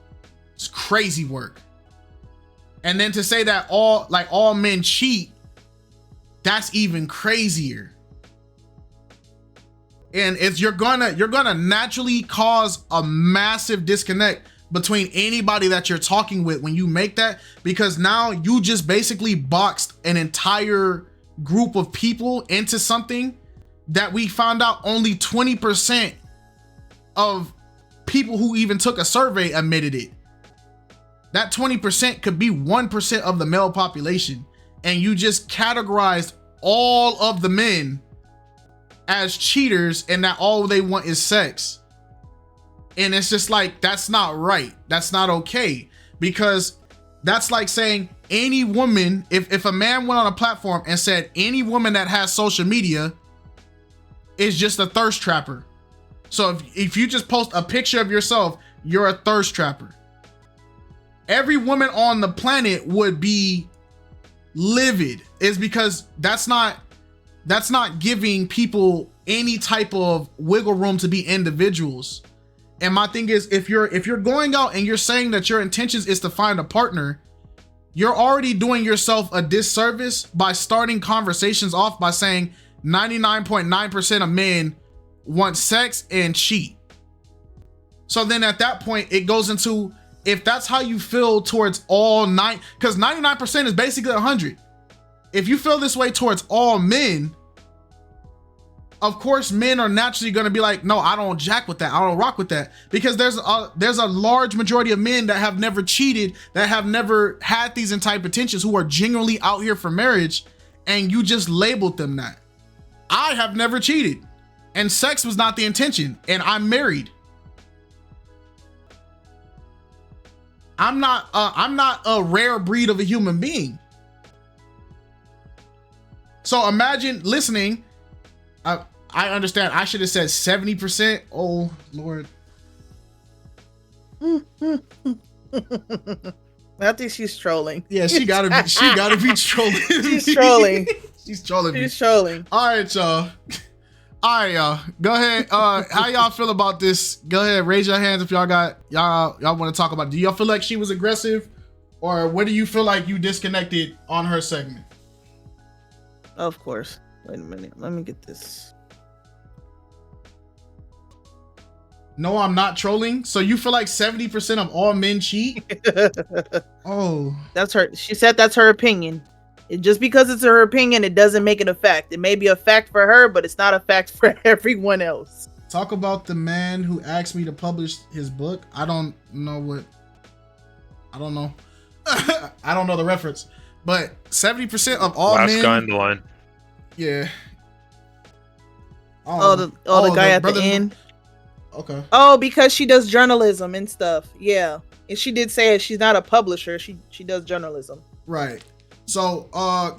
it's crazy work. And then to say that all men cheat, that's even crazier. And you're gonna naturally cause a massive disconnect between anybody that you're talking with when you make that, because now you just basically boxed an entire group of people into something that we found out only 20% of people who even took a survey admitted it. That 20% could be 1% of the male population, and you just categorized all of the men as cheaters and that all they want is sex. And it's just like, that's not right. That's not okay, because that's like saying any woman, if a man went on a platform and said any woman that has social media is just a thirst trapper. So if you just post a picture of yourself, you're a thirst trapper. Every woman on the planet would be livid, is because that's not giving people any type of wiggle room to be individuals. And my thing is, if you're going out and you're saying that your intentions is to find a partner, you're already doing yourself a disservice by starting conversations off by saying 99.9% of men want sex and cheat. So then at that point, it goes into, if that's how you feel towards all because 99% is basically 100. If you feel this way towards all men, of course, men are naturally going to be like, no, I don't jack with that. I don't rock with that. Because there's a large majority of men that have never cheated, that have never had these type of intentions, who are genuinely out here for marriage, and you just labeled them that. I have never cheated, and sex was not the intention, and I'm married. I'm not a rare breed of a human being. So imagine listening. I understand. I should have said 70%. Oh, Lord.
I think she's trolling.
Yeah, she gotta be. She gotta be trolling.
She's trolling.
She's trolling me.
She's trolling.
All right, y'all. All right, y'all. Go ahead. How y'all feel about this? Go ahead. Raise your hands if y'all want to talk about it. Do y'all feel like she was aggressive, or what do you feel like you disconnected on her segment?
Of course. Wait a minute. Let me get this.
No, I'm not trolling. So you feel like 70% of all men cheat? Oh,
that's her. She said that's her opinion. Just because it's her opinion, it doesn't make it a fact. It may be a fact for her, but it's not a fact for everyone else.
Talk about the man who asked me to publish his book. I don't know. I don't know the reference. But 70% of all
Last
men.
guy in the line.
Yeah.
The guy at the end.
Okay.
Oh, because she does journalism and stuff. Yeah. And she did say she's not a publisher. She does journalism.
Right. So,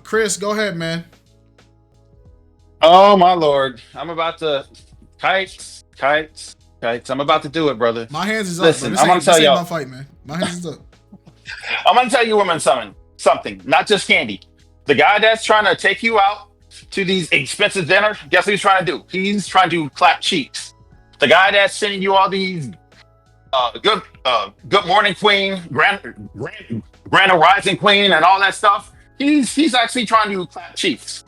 Chris, go ahead, man.
Oh my lord. I'm about to kites. I'm about to do it, brother.
My hands is up.
Listen,
Bro.
I'm gonna tell y'all.
My fight, man. My hands is up.
I'm gonna tell you women something, not just candy. The guy that's trying to take you out to these expensive dinners, guess what he's trying to do? He's trying to clap cheeks. The guy that's sending you all these good morning queen, grand rising queen, and all that stuff, he's actually trying to clap cheeks.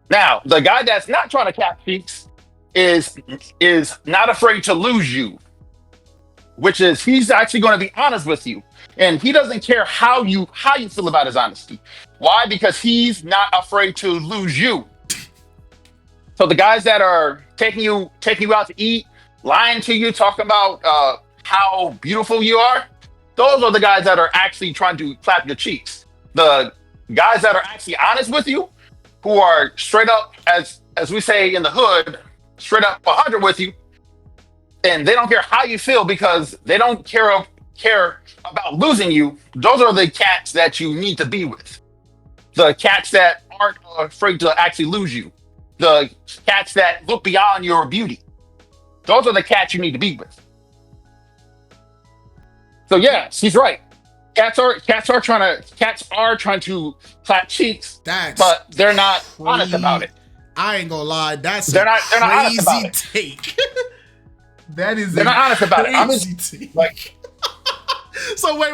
Now, the guy that's not trying to clap cheeks is not afraid to lose you, which is he's actually going to be honest with you, and he doesn't care how you feel about his honesty. Why? Because he's not afraid to lose you. So the guys that are taking you out to eat, lying to you, talking about how beautiful you are, those are the guys that are actually trying to clap your cheeks. The guys that are actually honest with you, who are straight up, as we say in the hood, straight up 100 with you, and they don't care how you feel because they don't care about losing you. Those are the cats that you need to be with. The cats that aren't afraid to actually lose you. The cats that look beyond your beauty. Those are the cats you need to be with. So yeah, she's right. Cats are trying to clap cheeks, but they're not honest about it.
I ain't gonna lie,
they're not honest about it.
Take. That is
they're not honest about it. I'm
just like. So wait,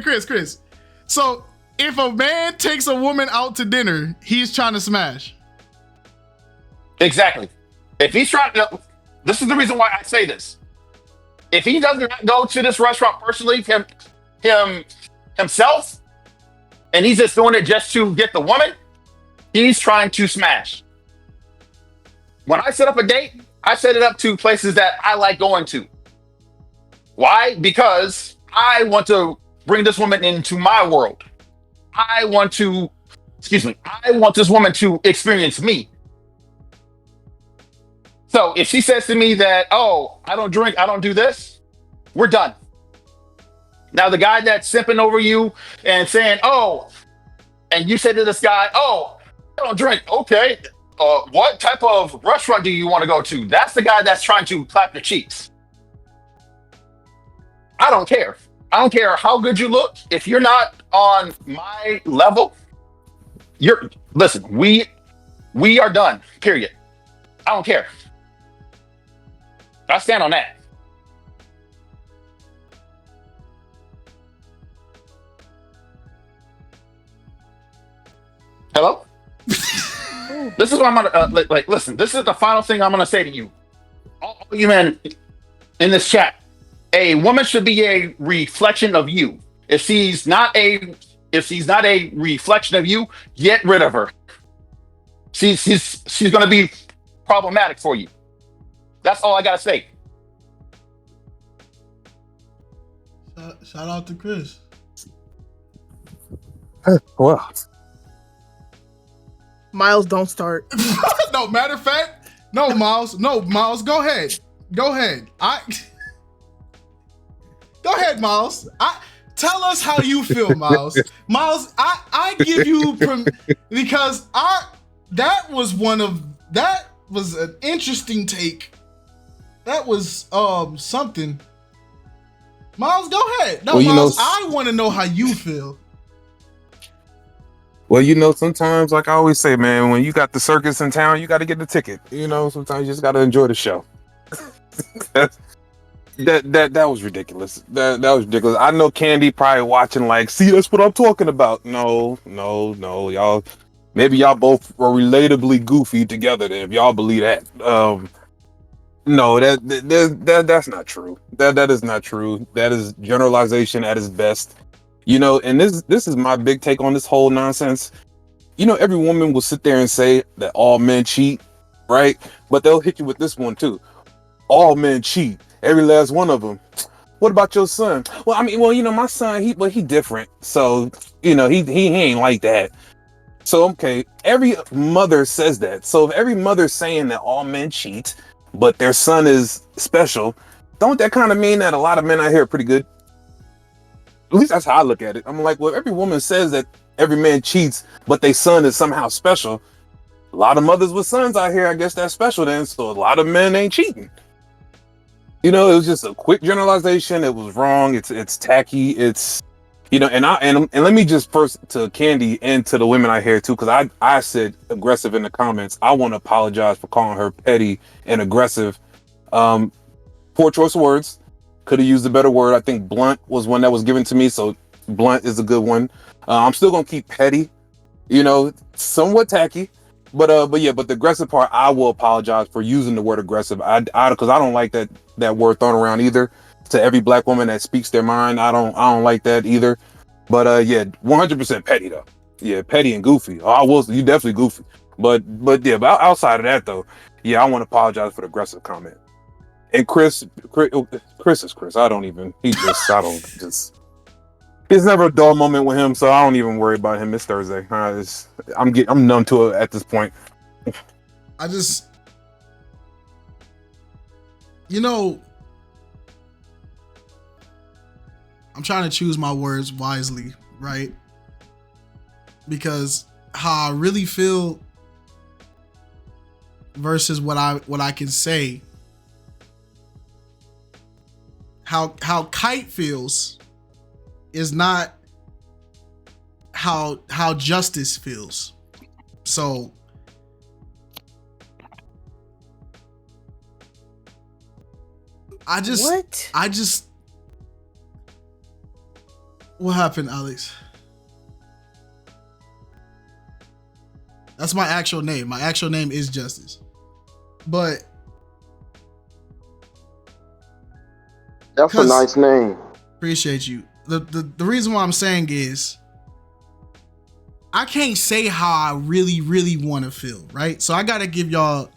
Chris. So if a man takes a woman out to dinner, he's trying to smash.
Exactly. If he's trying to, this is the reason why I say this. If he doesn't go to this restaurant personally, himself, and he's just doing it just to get the woman, he's trying to smash. When I set up a date, I set it up to places that I like going to. Why? Because I want to bring this woman into my world. I want this woman to experience me. So if she says to me that, oh, I don't drink, I don't do this, we're done. Now the guy that's simping over you and saying, oh, and you say to this guy, oh, I don't drink, okay. What type of restaurant do you want to go to? That's the guy that's trying to clap your cheeks. I don't care. I don't care how good you look. If you're not on my level, listen, we are done, period. I don't care. I stand on that. Hello? This is what I'm gonna listen. This is the final thing I'm gonna say to you, all you men in this chat. A woman should be a reflection of you. If she's not a reflection of you, get rid of her. She's gonna be problematic for you. That's all I gotta say.
Shout out to Chris.
Well,
Miles, don't start.
No, matter of fact, no, Miles, go ahead. Go ahead, Miles. Tell us how you feel, Miles. Miles, I give you because that was an interesting take. That was something. Miles, go ahead. No,
Well,
Miles, I want to know how you feel.
Well, sometimes, like I always say, man, when you got the circus in town, you got to get the ticket. Sometimes you just got to enjoy the show. that was ridiculous. That was ridiculous. I know Candy probably watching like, see, that's what I'm talking about. No, y'all. Maybe y'all both are relatably goofy together. Then, if y'all believe that, no, that's not true. That is not true. That is generalization at its best. And this is my big take on this whole nonsense. Every woman will sit there and say that all men cheat, right? But they'll hit you with this one too. All men cheat. Every last one of them. What about your son? Well, my son, he different. So, he ain't like that. So, okay, every mother says that. So if every mother's saying that all men cheat, but their son is special, don't that kind of mean that a lot of men out here are pretty good? At least that's how I look at it. I'm like, well, every woman says that every man cheats, but their son is somehow special. A lot of mothers with sons out here, I guess that's special then. So a lot of men ain't cheating. It was just a quick generalization. It was wrong. It's tacky. It's and let me just first to Candy and to the women out here too, because I said aggressive in the comments. I want to apologize for calling her petty and aggressive. Poor choice of words. Could have used a better word. I think blunt was one that was given to me, so blunt is a good one. I'm still gonna keep petty, somewhat tacky, but the aggressive part, I will apologize for using the word aggressive. Because I don't like that word thrown around either. To every black woman that speaks their mind, I don't like that either. But 100% petty though. Yeah, petty and goofy. Oh, you definitely goofy. But outside of that though, yeah, I want to apologize for the aggressive comment. And Chris is Chris. I don't it's never a dull moment with him, so I don't even worry about him. It's Thursday. I'm numb to it at this point.
I'm trying to choose my words wisely, right? Because how I really feel versus what I can say. How Kite feels is not how Justice feels. So what happened, Alex? That's my actual name. My actual name is Justice. But
that's a nice name.
Appreciate you. The reason why I'm saying is I can't say how I really, really want to feel, right? So I got to give y'all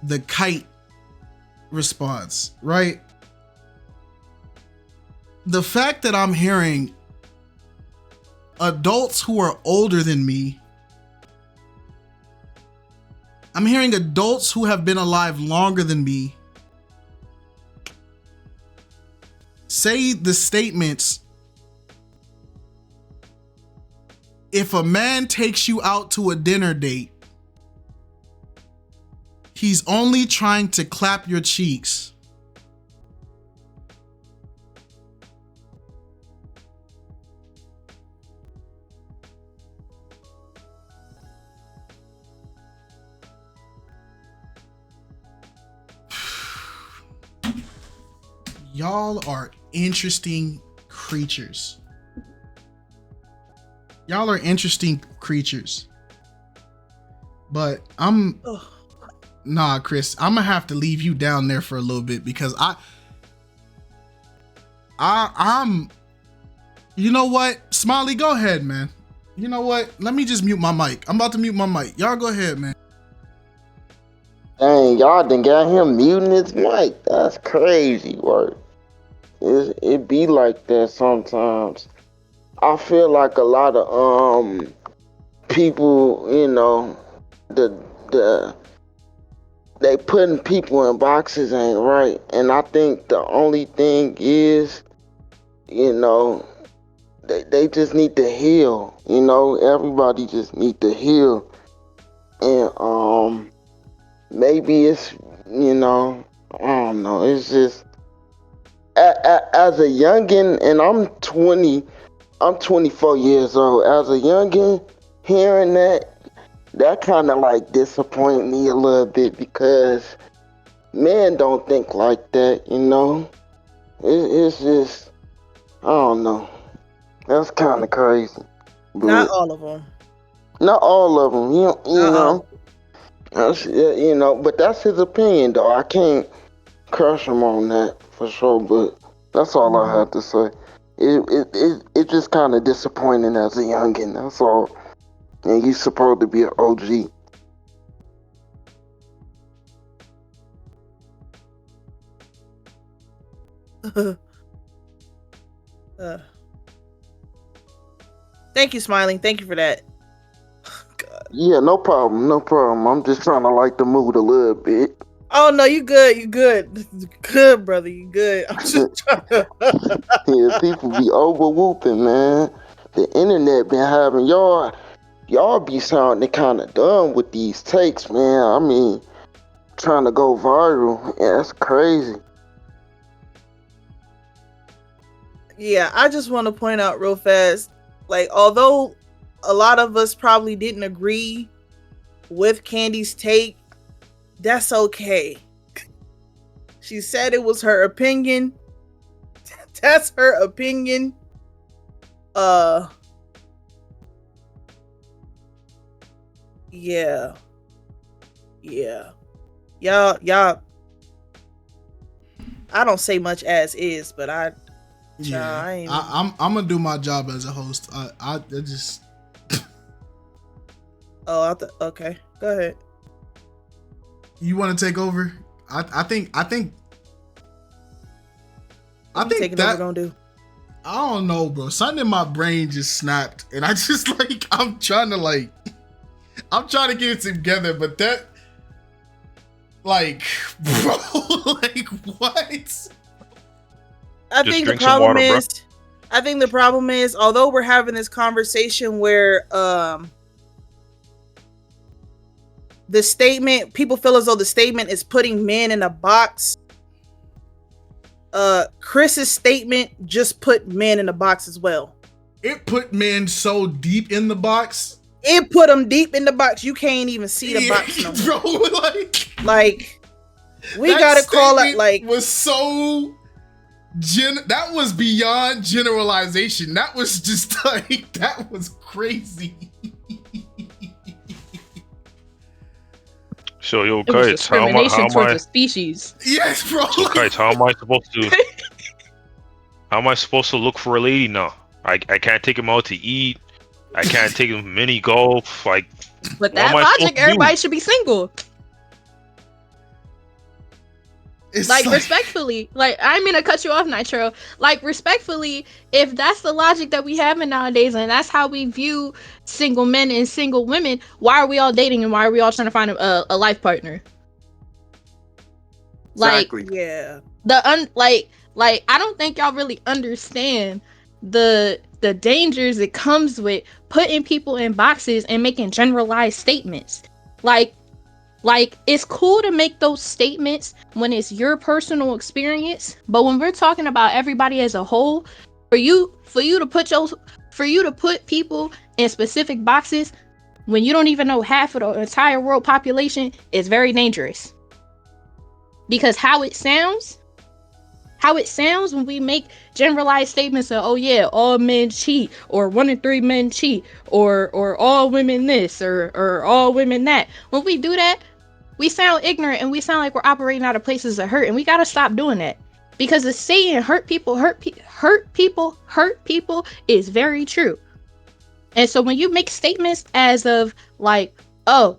the Kite response, right? The fact that I'm hearing adults who are older than me, I'm hearing adults who have been alive longer than me say the statements, if a man takes you out to a dinner date, he's only trying to clap your cheeks. Y'all are interesting creatures. Y'all are interesting creatures. But nah, Chris, I'm gonna have to leave you down there for a little bit because I'm you know what? Smiley, go ahead, man. You know what? Let me just mute my mic. I'm about to mute my mic. Y'all go ahead, man.
Dang, y'all done got him muting his mic. That's crazy work. It be like that sometimes. I feel like a lot of people, they putting people in boxes ain't right. And I think the only thing is, they just need to heal. Everybody just need to heal. And maybe it's, I don't know. It's just as a youngin, and I'm 24 years old. As a youngin, hearing that kind of like disappoint me a little bit because men don't think like that, you know. It's just, I don't know. That's kind of crazy,
Not
but
all of them.
not all of them. You
Not all.
know, you know. But that's his opinion, though. I can't crush him on that for sure. But that's all I have to say. It just kind of disappointing as a youngin. That's all. And you supposed to be an OG.
Thank you, Smiling. Thank you for that.
Yeah, no problem, no problem. I'm just trying to light the mood a little bit.
Oh no, you good. You good. Good, brother. You good. I'm just trying to.
Yeah, people be over whooping, man. The internet been having y'all be sounding kind of dumb with these takes, man. I mean, trying to go viral. Yeah, that's crazy.
Yeah, I just want to point out real fast, like, although a lot of us probably didn't agree with Candy's take, that's okay. She said it was her opinion. That's her opinion. Yeah. Y'all. I don't say much as is, but
I'm gonna do my job as a host. I just.
Oh, okay. Go ahead.
You want to take over? I think
taking
that
over gonna do.
I don't know, bro. Something in my brain just snapped, and I just like I'm trying to get it together, but that like, bro, like what?
I think the problem is, although we're having this conversation where the statement, people feel as though the statement is putting men in a box. Chris's statement just put men in a box as well.
It put men so deep in the box.
It put them deep in the box. You can't even see the box no more.
Bro,
like we gotta call it like
was so that was beyond generalization. That was just like that was crazy.
So yo,
It was
KiteZz,
discrimination towards a species.
Yes, bro.
So KiteZz, how am I supposed to look for a lady now? I can't take him out to eat. I can't take him mini golf. Like,
with that logic, everybody should be single. Like respectfully, like I didn't mean to cut you off, Nitro. Like respectfully, if that's the logic that we have in nowadays, and that's how we view single men and single women, why are we all dating and why are we all trying to find a life partner?
Exactly.
Like,
yeah,
like I don't think y'all really understand the dangers it comes with putting people in boxes and making generalized statements. Like it's cool to make those statements when it's your personal experience, but when we're talking about everybody as a whole, for you to put people in specific boxes when you don't even know half of the entire world population is very dangerous. Because how it sounds when we make generalized statements of, oh yeah, all men cheat, or 1 in 3 men cheat, or all women this, or all women that. When we do that, we sound ignorant and we sound like we're operating out of places of hurt, and we gotta stop doing that. Because the saying hurt people is very true. And so when you make statements as of like, oh,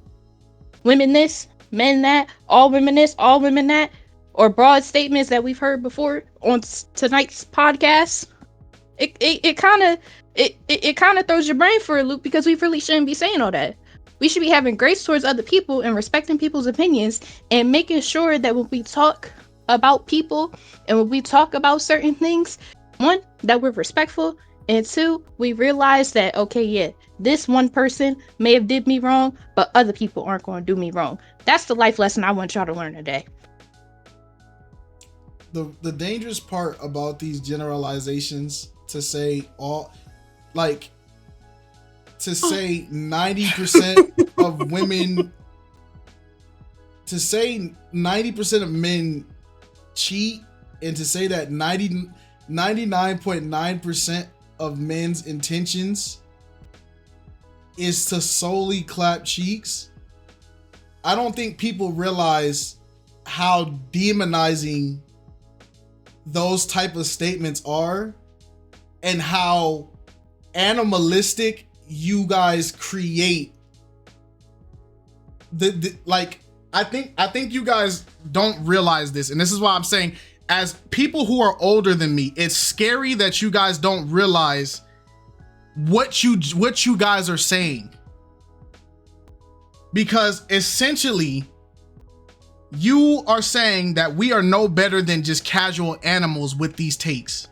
women this, men that, all women this, all women that, or broad statements that we've heard before on tonight's podcast, it kind of throws your brain for a loop, because we really shouldn't be saying all that. We should be having grace towards other people and respecting people's opinions and making sure that when we talk about people and when we talk about certain things, 1, that we're respectful, and 2, we realize that, okay, yeah, this one person may have did me wrong, but other people aren't going to do me wrong. That's the life lesson I want y'all to learn today.
the dangerous part about these generalizations to say all like to say 90% of women to say 90% of men cheat and to say that 99.9% of men's intentions is to solely clap cheeks. I don't think people realize how demonizing those type of statements are and how animalistic you guys create the like I think you guys don't realize this, and this is why I'm saying as people who are older than me, it's scary that you guys don't realize what you guys are saying, because essentially you are saying that we are no better than just casual animals with these takes.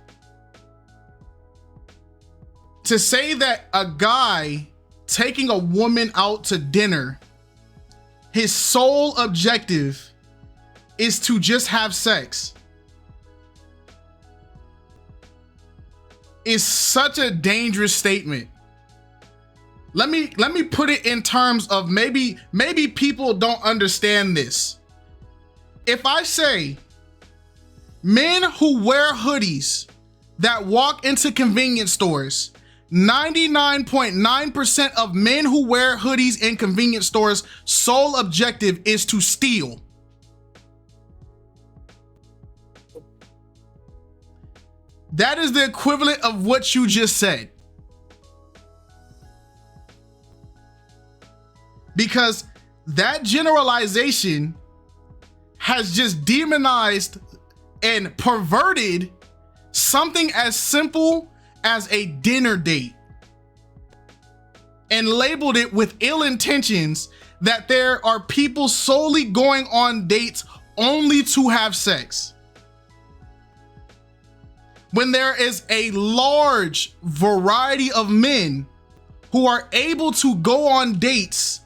To say that a guy taking a woman out to dinner, his sole objective is to just have sex, is such a dangerous statement. Let me put it in terms of maybe people don't understand this. If I say men who wear hoodies that walk into convenience stores, 99.9% of men who wear hoodies in convenience stores' sole objective is to steal. That is the equivalent of what you just said. Because that generalization has just demonized and perverted something as simple as a dinner date and labeled it with ill intentions that there are people solely going on dates only to have sex, when there is a large variety of men who are able to go on dates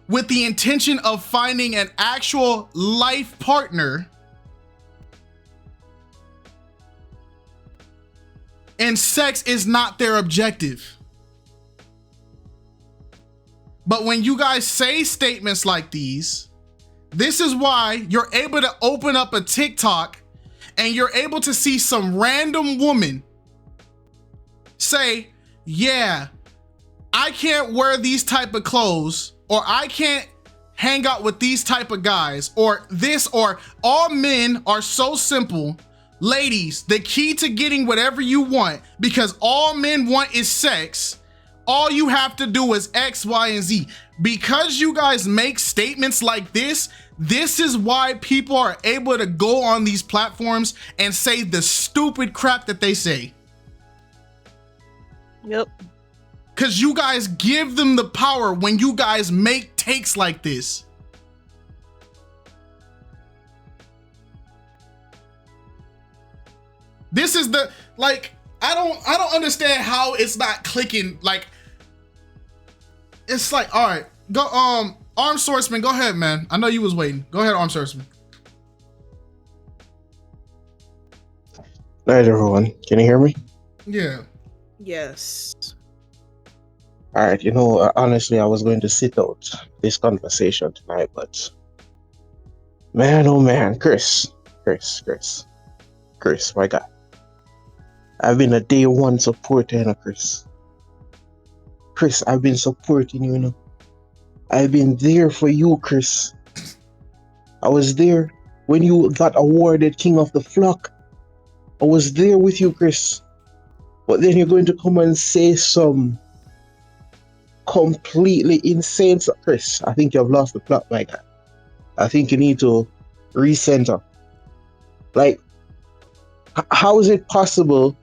with the intention of finding an actual life partner, and sex is not their objective. But when you guys say statements like these, this is why you're able to open up a TikTok and you're able to see some random woman say, yeah, I can't wear these type of clothes, or I can't hang out with these type of guys, or this, or all men are so simple. Ladies, the key to getting whatever you want, because all men want is sex, all you have to do is X, Y, and Z. Because you guys make statements like this is why people are able to go on these platforms and say the stupid crap that they say.
Yep.
Because you guys give them the power when you guys make takes like this. This is the, like, I don't understand how it's not clicking. Like, it's like, all right, go, Armed Swordsman, go ahead, man. I know you was waiting. Go ahead, Armed Swordsman.
Night, everyone. Can you hear me?
Yeah.
Yes.
All right. Honestly, I was going to sit out this conversation tonight, but man, oh man, Chris, my God. I've been a day one supporter, Chris. Chris, I've been supporting you, I've been there for you, Chris. I was there when you got awarded King of the Flock. I was there with you, Chris. But then you're going to come and say some completely insane stuff. Chris, I think you've lost the plot, my guy. I think you need to recenter. Like, how is it possible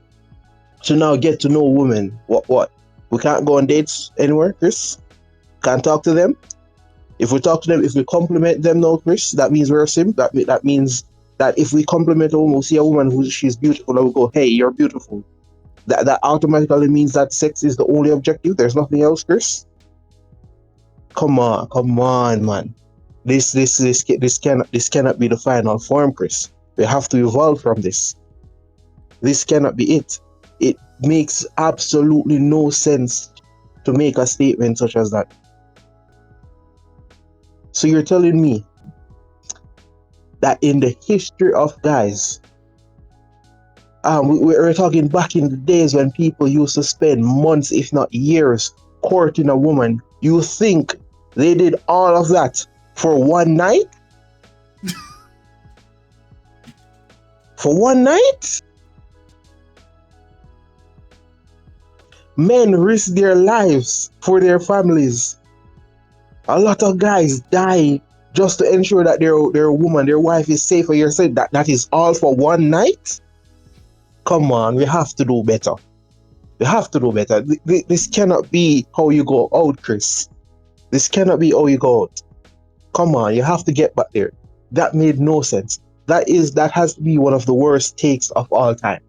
to now get to know women? What? We can't go on dates anywhere, Chris? Can't talk to them? If we talk to them, if we compliment them now, Chris, that means we're a sim. That means that if we compliment a woman, we see a woman who she's beautiful, and we go, hey, you're beautiful. That automatically means that sex is the only objective. There's nothing else, Chris. Come on, man. This cannot be the final form, Chris. We have to evolve from this. This cannot be it. It makes absolutely no sense to make a statement such as that. So you're telling me that in the history of guys, we're talking back in the days when people used to spend months, if not years, courting a woman. You think they did all of that for one night? For one night? Men risk their lives for their families. A lot of guys die just to ensure that their woman, their wife is safe. And you're saying that is all for one night? Come on, we have to do better. We have to do better. This cannot be how you go out, Chris. This cannot be how you go out. Come on, you have to get back there. That made no sense. That has to be one of the worst takes of all time.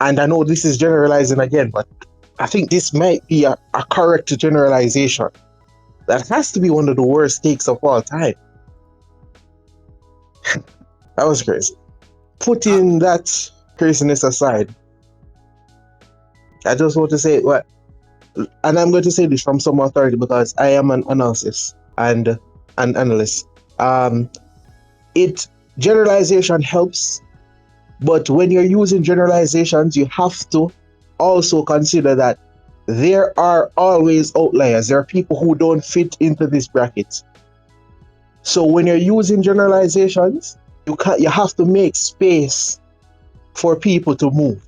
And I know this is generalizing again, but I think this might be a correct generalization. That has to be one of the worst takes of all time. That was crazy. Putting that craziness aside, I just want to say what, and I'm going to say this from some authority because I am an analyst and an analyst. Generalization helps, but when you're using generalizations, you have to also consider that there are always outliers. There are people who don't fit into this bracket. So when you're using generalizations, you have to make space for people to move,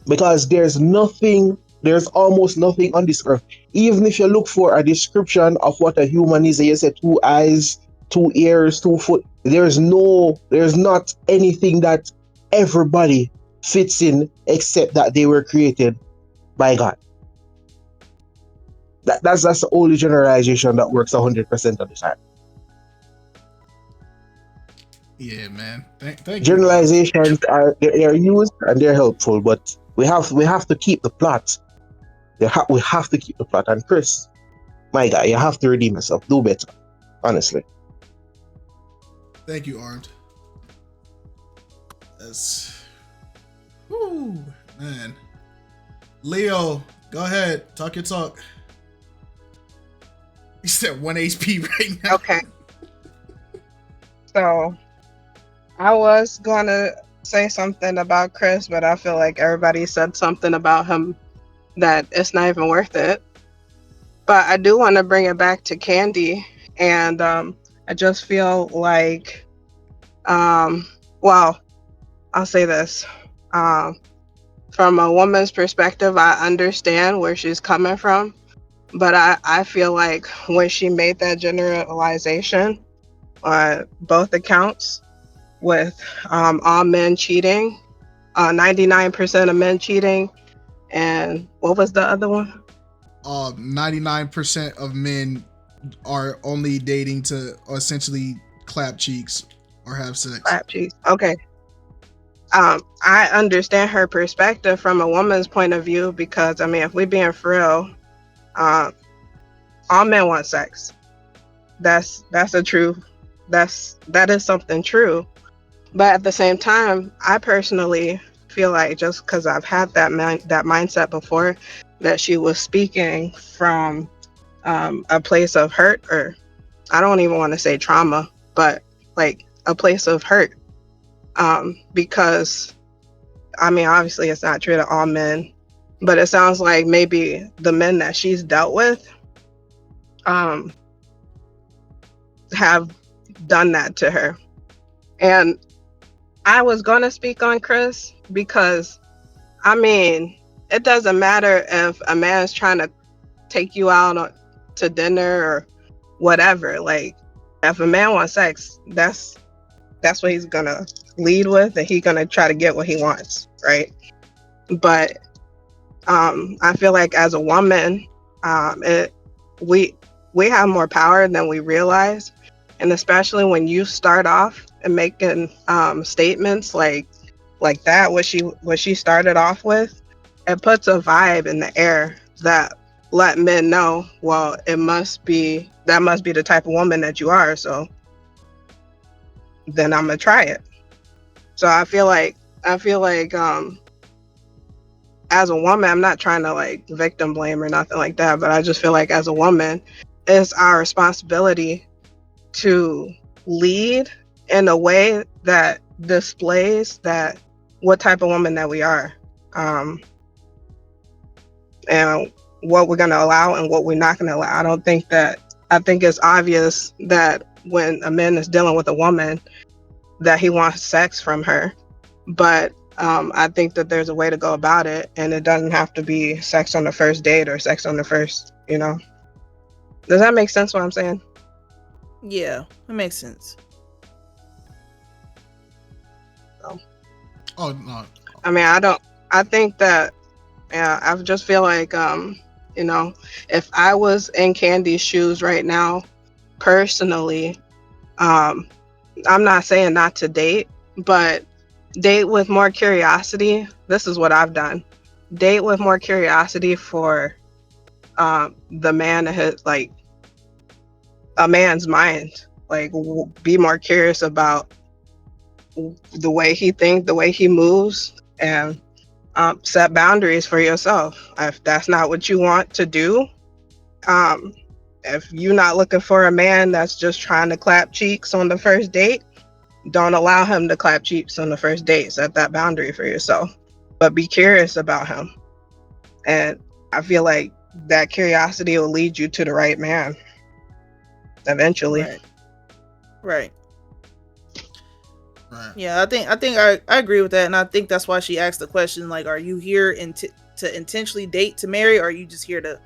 because there's almost nothing on this earth. Even if you look for a description of what a human is, you say 2 eyes, 2 ears, 2 foot, there's not anything that everybody fits in except that they were created by God. That's the only generalization that works 100% of the time.
Yeah, man. Thank you.
Generalizations they're used and they're helpful, but we have to keep the plot. We have to keep the plot. And Chris, my guy, you have to redeem yourself. Do better, honestly.
Thank you, Armed. That's, whoo, man. Leo, go ahead, talk your talk. He said 1 HP right now.
Okay. So I was gonna say something about Chris, but I feel like everybody said something about him that it's not even worth it. But I do want to bring it back to Candy, and I just feel like, well, I'll say this. From a woman's perspective, I understand where she's coming from, but I feel like when she made that generalization on both accounts with all men cheating, 99% of men cheating, and what was the other one?
99% of men are only dating to essentially clap cheeks or have sex.
Clap cheeks. Okay. I understand her perspective from a woman's point of view, because I mean, if we're being for real, all men want sex. That is something true. But at the same time, I personally feel like, just because I've had that mindset before, that she was speaking from a place of hurt, or I don't even want to say trauma, but like a place of hurt. Because I mean, obviously it's not true to all men, but it sounds like maybe the men that she's dealt with have done that to her. And I was going to speak on Chris because, I mean, it doesn't matter if a man's trying to take you out to dinner or whatever. Like, if a man wants sex, that's what he's going to lead with, and he's going to try to get what he wants, right? But I feel like as a woman, we have more power than we realize. And especially when you start off and making statements like that, what she started off with, it puts a vibe in the air that let men know, well, that must be the type of woman that you are. So then I'm gonna try it. So I feel like as a woman, I'm not trying to like victim blame or nothing like that, but I just feel like as a woman, it's our responsibility to lead in a way that displays that what type of woman that we are, and what we're going to allow and what we're not going to allow. I think it's obvious that when a man is dealing with a woman that he wants sex from her, but I think that there's a way to go about it, and it doesn't have to be sex on the first date or sex on the first, Does that make sense what I'm saying?
Yeah, it makes sense.
Oh no.
I mean, I think that, yeah, I just feel like, if I was in Candy's shoes right now, personally, I'm not saying not to date, but date with more curiosity. This is what I've done. Date with more curiosity for the man that has, like, a man's mind. Like, be more curious about the way he thinks, the way he moves, and set boundaries for yourself. If that's not what you want to do, if you're not looking for a man that's just trying to clap cheeks on the first date, don't allow him to clap cheeks on the first date. Set that boundary for yourself, but be curious about him. And I feel like that curiosity will lead you to the right man eventually.
Right. Yeah, I think I agree with that, and I think that's why she asked the question, like, are you here to intentionally date to marry, or are you just here to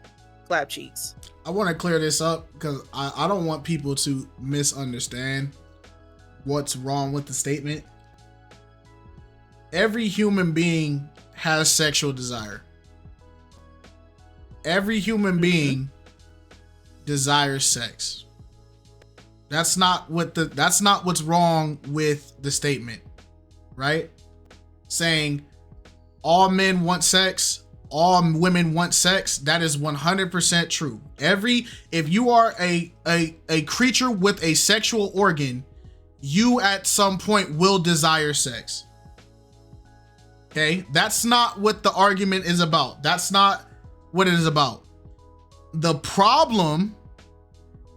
clap cheeks?
I want to clear this up because I don't want people to misunderstand what's wrong with the statement. Every human being has sexual desire. Every human being desires sex. That's not what's wrong with the statement, right? Saying all men want sex, all women want sex, that is 100% true. If you are a creature with a sexual organ, you at some point will desire sex. Okay? That's not what the argument is about. That's not what it is about. The problem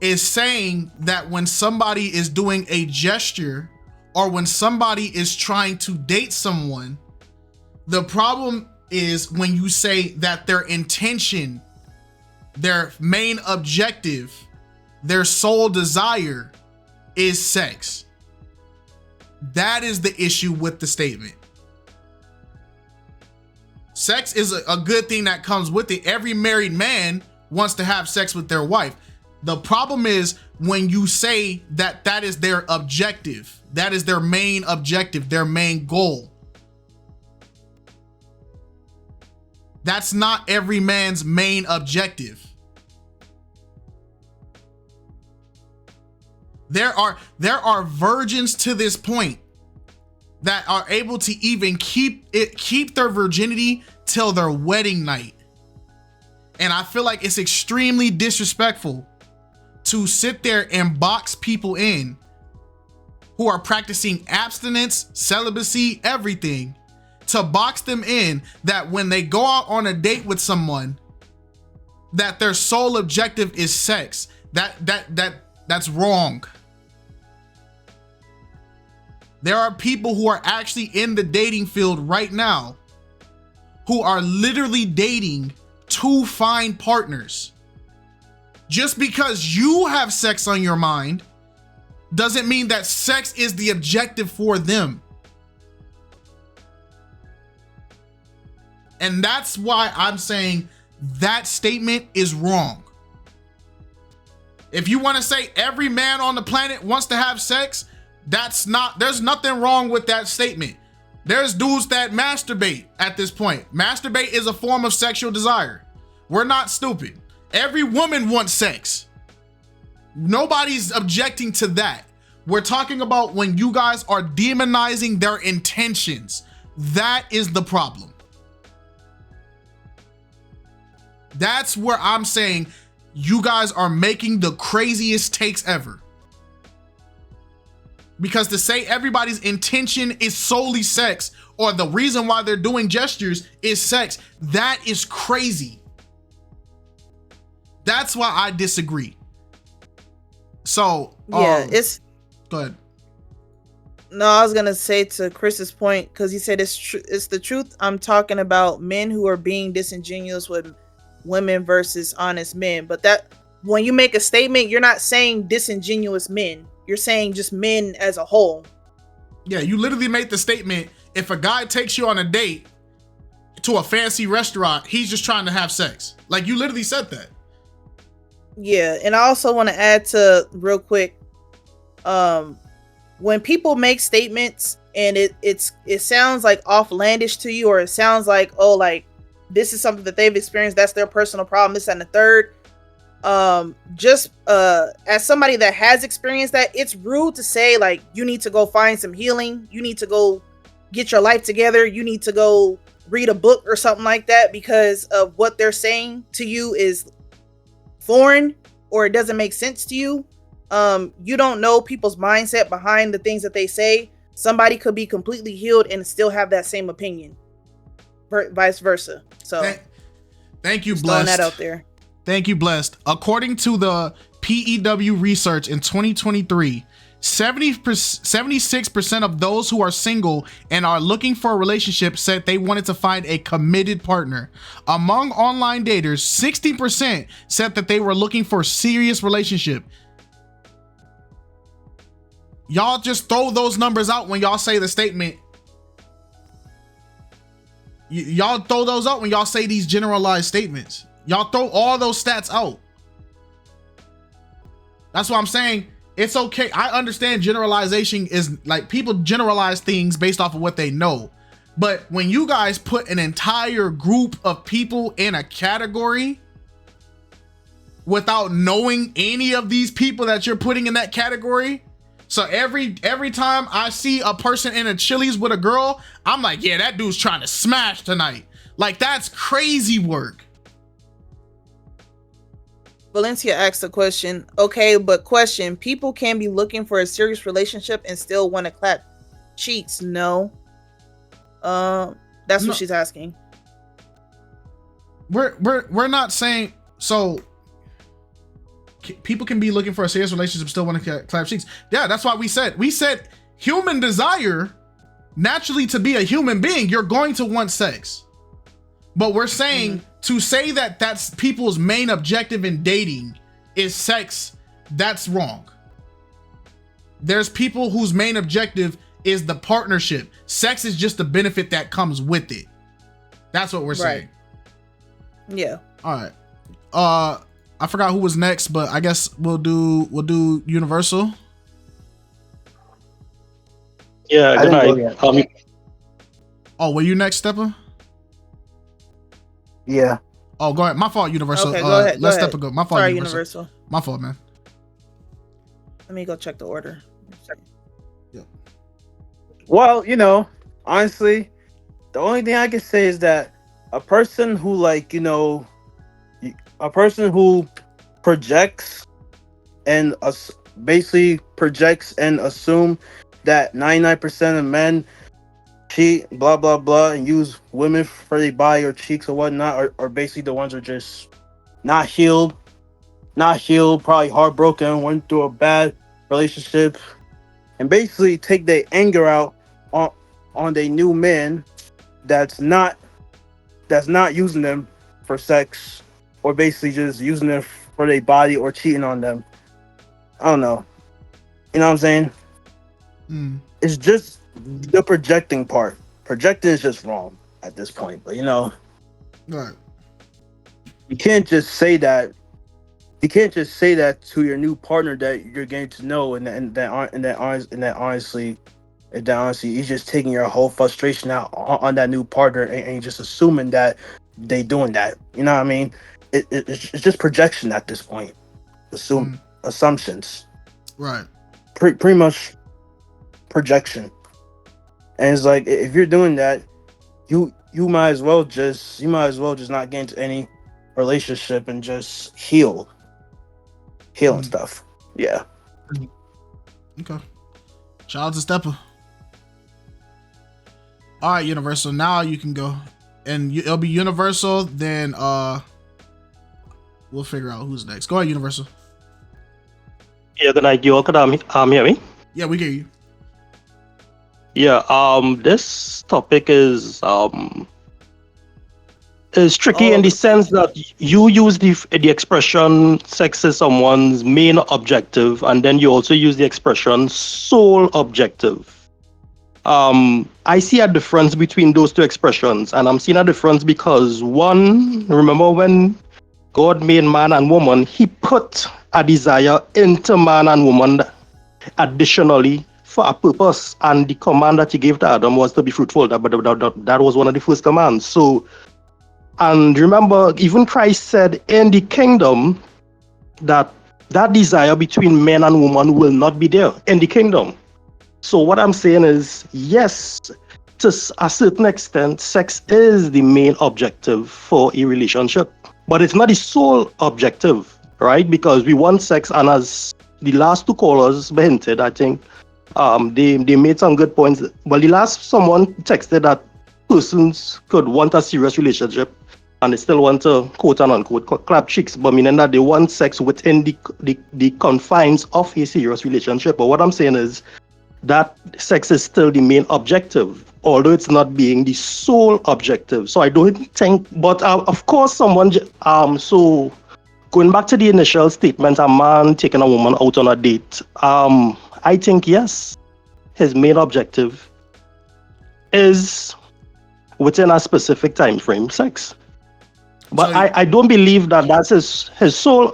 is saying that when somebody is doing a gesture or when somebody is trying to date someone, the problem is when you say that their intention, their main objective, their sole desire is sex. That is the issue with the statement. Sex is a good thing that comes with it. Every married man wants to have sex with their wife. The problem is when you say that that is their objective, that is their main objective, their main goal. That's not every man's main objective. There are virgins to this point that are able to even keep their virginity till their wedding night. And I feel like it's extremely disrespectful to sit there and box people in who are practicing abstinence, celibacy, everything, to box them in that when they go out on a date with someone, that their sole objective is sex. That's wrong. There are people who are actually in the dating field right now who are literally dating to find partners. Just because you have sex on your mind doesn't mean that sex is the objective for them. And that's why I'm saying that statement is wrong. If you want to say every man on the planet wants to have sex, there's nothing wrong with that statement. There's dudes that masturbate at this point. Masturbate is a form of sexual desire. We're not stupid. Every woman wants sex. Nobody's objecting to that. We're talking about when you guys are demonizing their intentions. That is the problem. That's where I'm saying you guys are making the craziest takes ever. Because to say everybody's intention is solely sex, or the reason why they're doing gestures is sex, that is crazy. That's why I disagree. So
yeah, it's
go ahead.
No, I was gonna say to Chris's point, because he said it's the truth. I'm talking about men who are being disingenuous with women versus honest men. But that when you make a statement, you're not saying disingenuous men. You're saying just men as a whole.
Yeah, you literally made the statement, if a guy takes you on a date to a fancy restaurant, he's just trying to have sex. Like, you literally said that.
Yeah, and I also want to add to real quick, when people make statements and it sounds like offlandish to you, or it sounds like, oh, like this is something that they've experienced, that's their personal problem, this and the third. Just as somebody that has experienced that, it's rude to say like you need to go find some healing, you need to go get your life together, you need to go read a book or something like that, because of what they're saying to you is foreign or it doesn't make sense to you. You don't know people's mindset behind the things that they say. Somebody could be completely healed and still have that same opinion, vice versa. So
thank you,
just throwing
Blessed.
that out there.
Thank you, Blessed. According to the PEW research in 2023, 76% of those who are single and are looking for a relationship said they wanted to find a committed partner. Among online daters, 60% said that they were looking for a serious relationship. Y'all just throw those numbers out when y'all say the statement. Y'all throw those out when y'all say these generalized statements. Y'all throw all those stats out. That's what I'm saying. It's okay. I understand generalization is like, people generalize things based off of what they know. But when you guys put an entire group of people in a category without knowing any of these people that you're putting in that category, so every time I see a person in a Chili's with a girl, I'm like, yeah, that dude's trying to smash tonight. Like, that's crazy work.
Valencia asked a question. Okay, but question, people can be looking for a serious relationship and still want to clap cheeks. No. That's what she's asking.
We're not saying, so people can be looking for a serious relationship, still want to clap cheeks. Yeah, that's why we said human desire, naturally, to be a human being, you're going to want sex. But we're saying to say that that's people's main objective in dating is sex, that's wrong. There's people whose main objective is the partnership. Sex is just the benefit that comes with it. That's what we're saying.
Yeah.
All right. I forgot who was next, but I guess we'll do Universal.
Yeah, good night.
Oh, were you next, Stepper?
Yeah.
Oh, go ahead. My fault, Universal.
Okay, go ahead.
Let Stepper go. My fault,
Sorry,
Universal. My fault, man.
Let me go check the order.
Yeah.
Well, honestly, the only thing I can say is that a person who a person who projects and basically projects and assume that 99% of men cheat, blah blah blah, and use women for their body or cheeks or whatnot, are basically the ones who are just not healed, probably heartbroken, went through a bad relationship, and basically take their anger out on their new man that's not using them for sex, or basically just using them for their body or cheating on them. I don't know. You know what I'm saying? It's just the projecting part. Projecting is just wrong at this point. But
right.
You can't just say that. You can't just say that to your new partner that you're getting to know, and that honestly, he's just taking your whole frustration out on that new partner, and just assuming that they doing that. You know what I mean? It's just projection at this point. Assumptions.
Right.
Pretty much projection. And it's like, if you're doing that, you might as well just not get into any relationship and just heal and stuff. Yeah.
Okay. Shout out to Stepper. All right, Universal. Now you can go, and it'll be Universal. Then we'll figure out who's next. Go ahead, Universal.
Yeah, good night. You all could hear me?
Yeah, we hear you.
Yeah. This topic is tricky in the sense that you use the expression sex is someone's main objective, and then you also use the expression sole objective. I see a difference between those two expressions, and I'm seeing a difference because one, remember when God made man and woman, he put a desire into man and woman additionally for a purpose, and the command that he gave to Adam was to be fruitful. That was one of the first commands. So, and remember, even Christ said in the kingdom that desire between man and woman will not be there in the kingdom. So what I'm saying is, yes, to a certain extent, sex is the main objective for a relationship, but it's not the sole objective, right? Because we want sex, and as the last two callers hinted, I think they made some good points. Well, the last someone texted that persons could want a serious relationship, and they still want to quote and unquote clap cheeks, but meaning that they want sex within the confines of a serious relationship. But what I'm saying is, that sex is still the main objective, although it's not being the sole objective. So I don't think, but of course, so going back to the initial statement, a man taking a woman out on a date, I think, yes, his main objective is within a specific time frame, sex. But I don't believe that that's his sole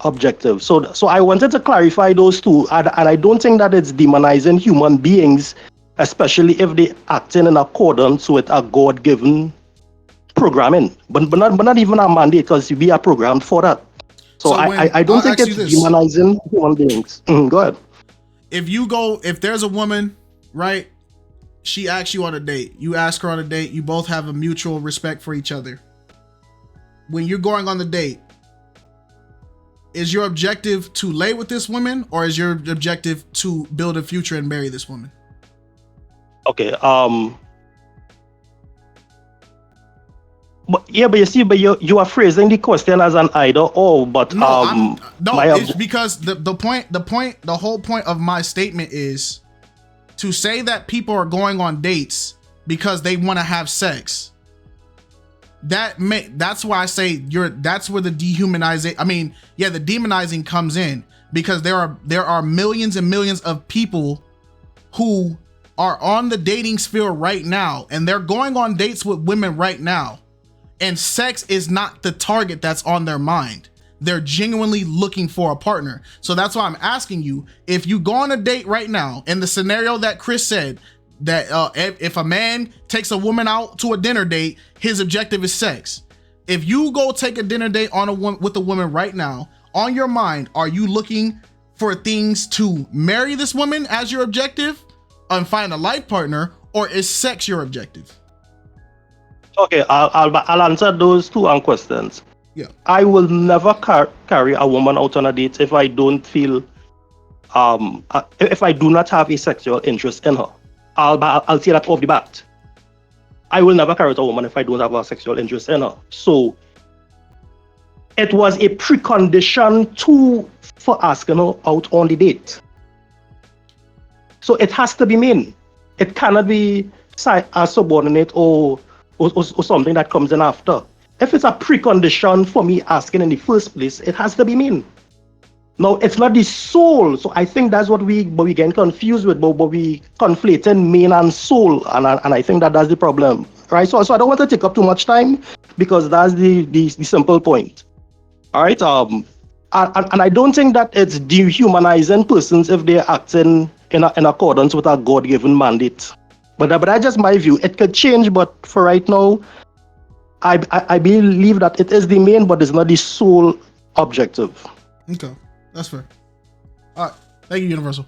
objective. So I wanted to clarify those two, and I don't think that it's demonizing human beings, especially if they acting in accordance with a God-given programming, but not even a mandate, because we are programmed for that. So I don't think it's demonizing human beings. Go ahead.
If there's a woman, right, she asks you on a date, you ask her on a date, you both have a mutual respect for each other. When you're going on the date, is your objective to lay with this woman, or is your objective to build a future and marry this woman?
Okay. But you see, you are phrasing the question as an either or. But
it's because the whole point of my statement is to say that people are going on dates because they want to have sex. That's why I say that's where the dehumanizing, the demonizing comes in, because there are millions and millions of people who are on the dating sphere right now, and they're going on dates with women right now, and sex is not the target that's on their mind. They're genuinely looking for a partner. So that's why I'm asking you, if you go on a date right now, in the scenario that Chris said, that if a man takes a woman out to a dinner date, his objective is sex. If you go take a dinner date with a woman right now, on your mind, are you looking for things to marry this woman as your objective and find a life partner, or is sex your objective?
Okay, I'll answer those two questions.
Yeah,
I will never carry a woman out on a date if I don't feel, if I do not have a sexual interest in her. I'll say that off the bat. I will never carry out a woman if I don't have a sexual interest in her. So it was a precondition for asking her out on the date. So it has to be mean. It cannot be a subordinate or something that comes in after. If it's a precondition for me asking in the first place, it has to be mean. No, it's not the soul. So I think that's what we get confused with, but we conflating mean and soul, and I think that's the problem, right? So I don't want to take up too much time, because that's the simple point. All right. And I don't think that it's dehumanizing persons if they're acting in accordance with a God-given mandate. But that's just my view. It could change, but for right now, I believe that it is the main, but it's not the sole objective.
Okay. That's fair. All right. Thank you, Universal.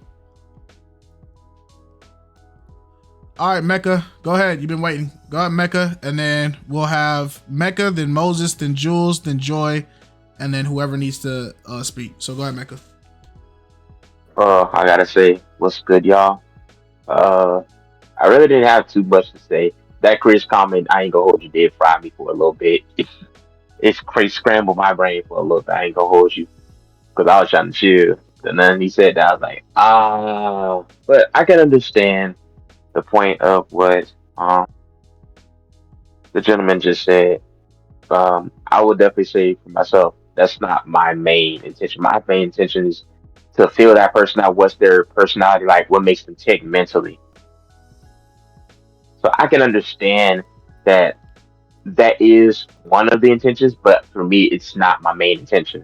All right, Mecca, go ahead. You've been waiting. Go ahead, Mecca, and then we'll have Mecca, then Moses, then Jules, then Joy, and then whoever needs to speak. So go ahead, Mecca.
I gotta say, what's good, y'all? I really didn't have too much to say. That Chris comment, I ain't gonna hold you, did fry me for a little bit. It's crazy, scrambled my brain for a little bit. I ain't gonna hold you because I was trying to chill. And then he said that I was like, but I can understand the point of what the gentleman just said. I would definitely say for myself, that's not my main intention. My main intention is to feel that person out. What's their personality like? What makes them tick mentally? So I can understand that that is one of the intentions, but for me, it's not my main intention.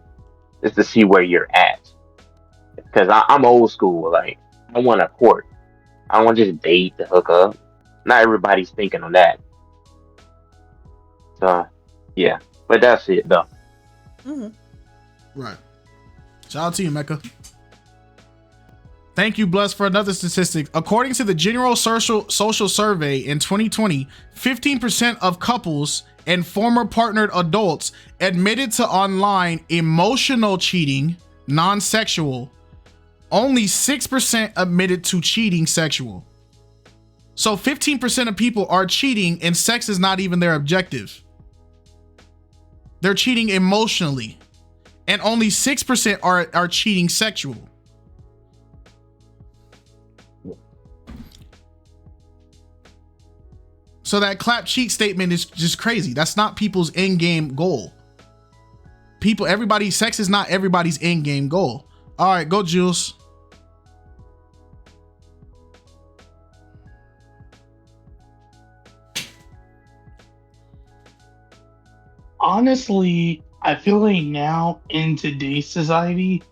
It's to see where you're at. Because I'm old school. Like, I want to court. I don't want to just date to hook up. Not everybody's thinking on that. So, yeah. But that's it, though.
Right. Shout out to you, Mecca. Thank you, Bless, for another statistic. According to the General Social Survey in 2020, 15% of couples and former partnered adults admitted to online emotional cheating, non-sexual. Only 6% admitted to cheating sexual. So 15% of people are cheating and sex is not even their objective. They're cheating emotionally. And only 6% are cheating sexual. So that clap cheat statement is just crazy. That's not people's end game goal. Sex is not everybody's end game goal. All right, go Jules.
Honestly, I feel like now in today's society,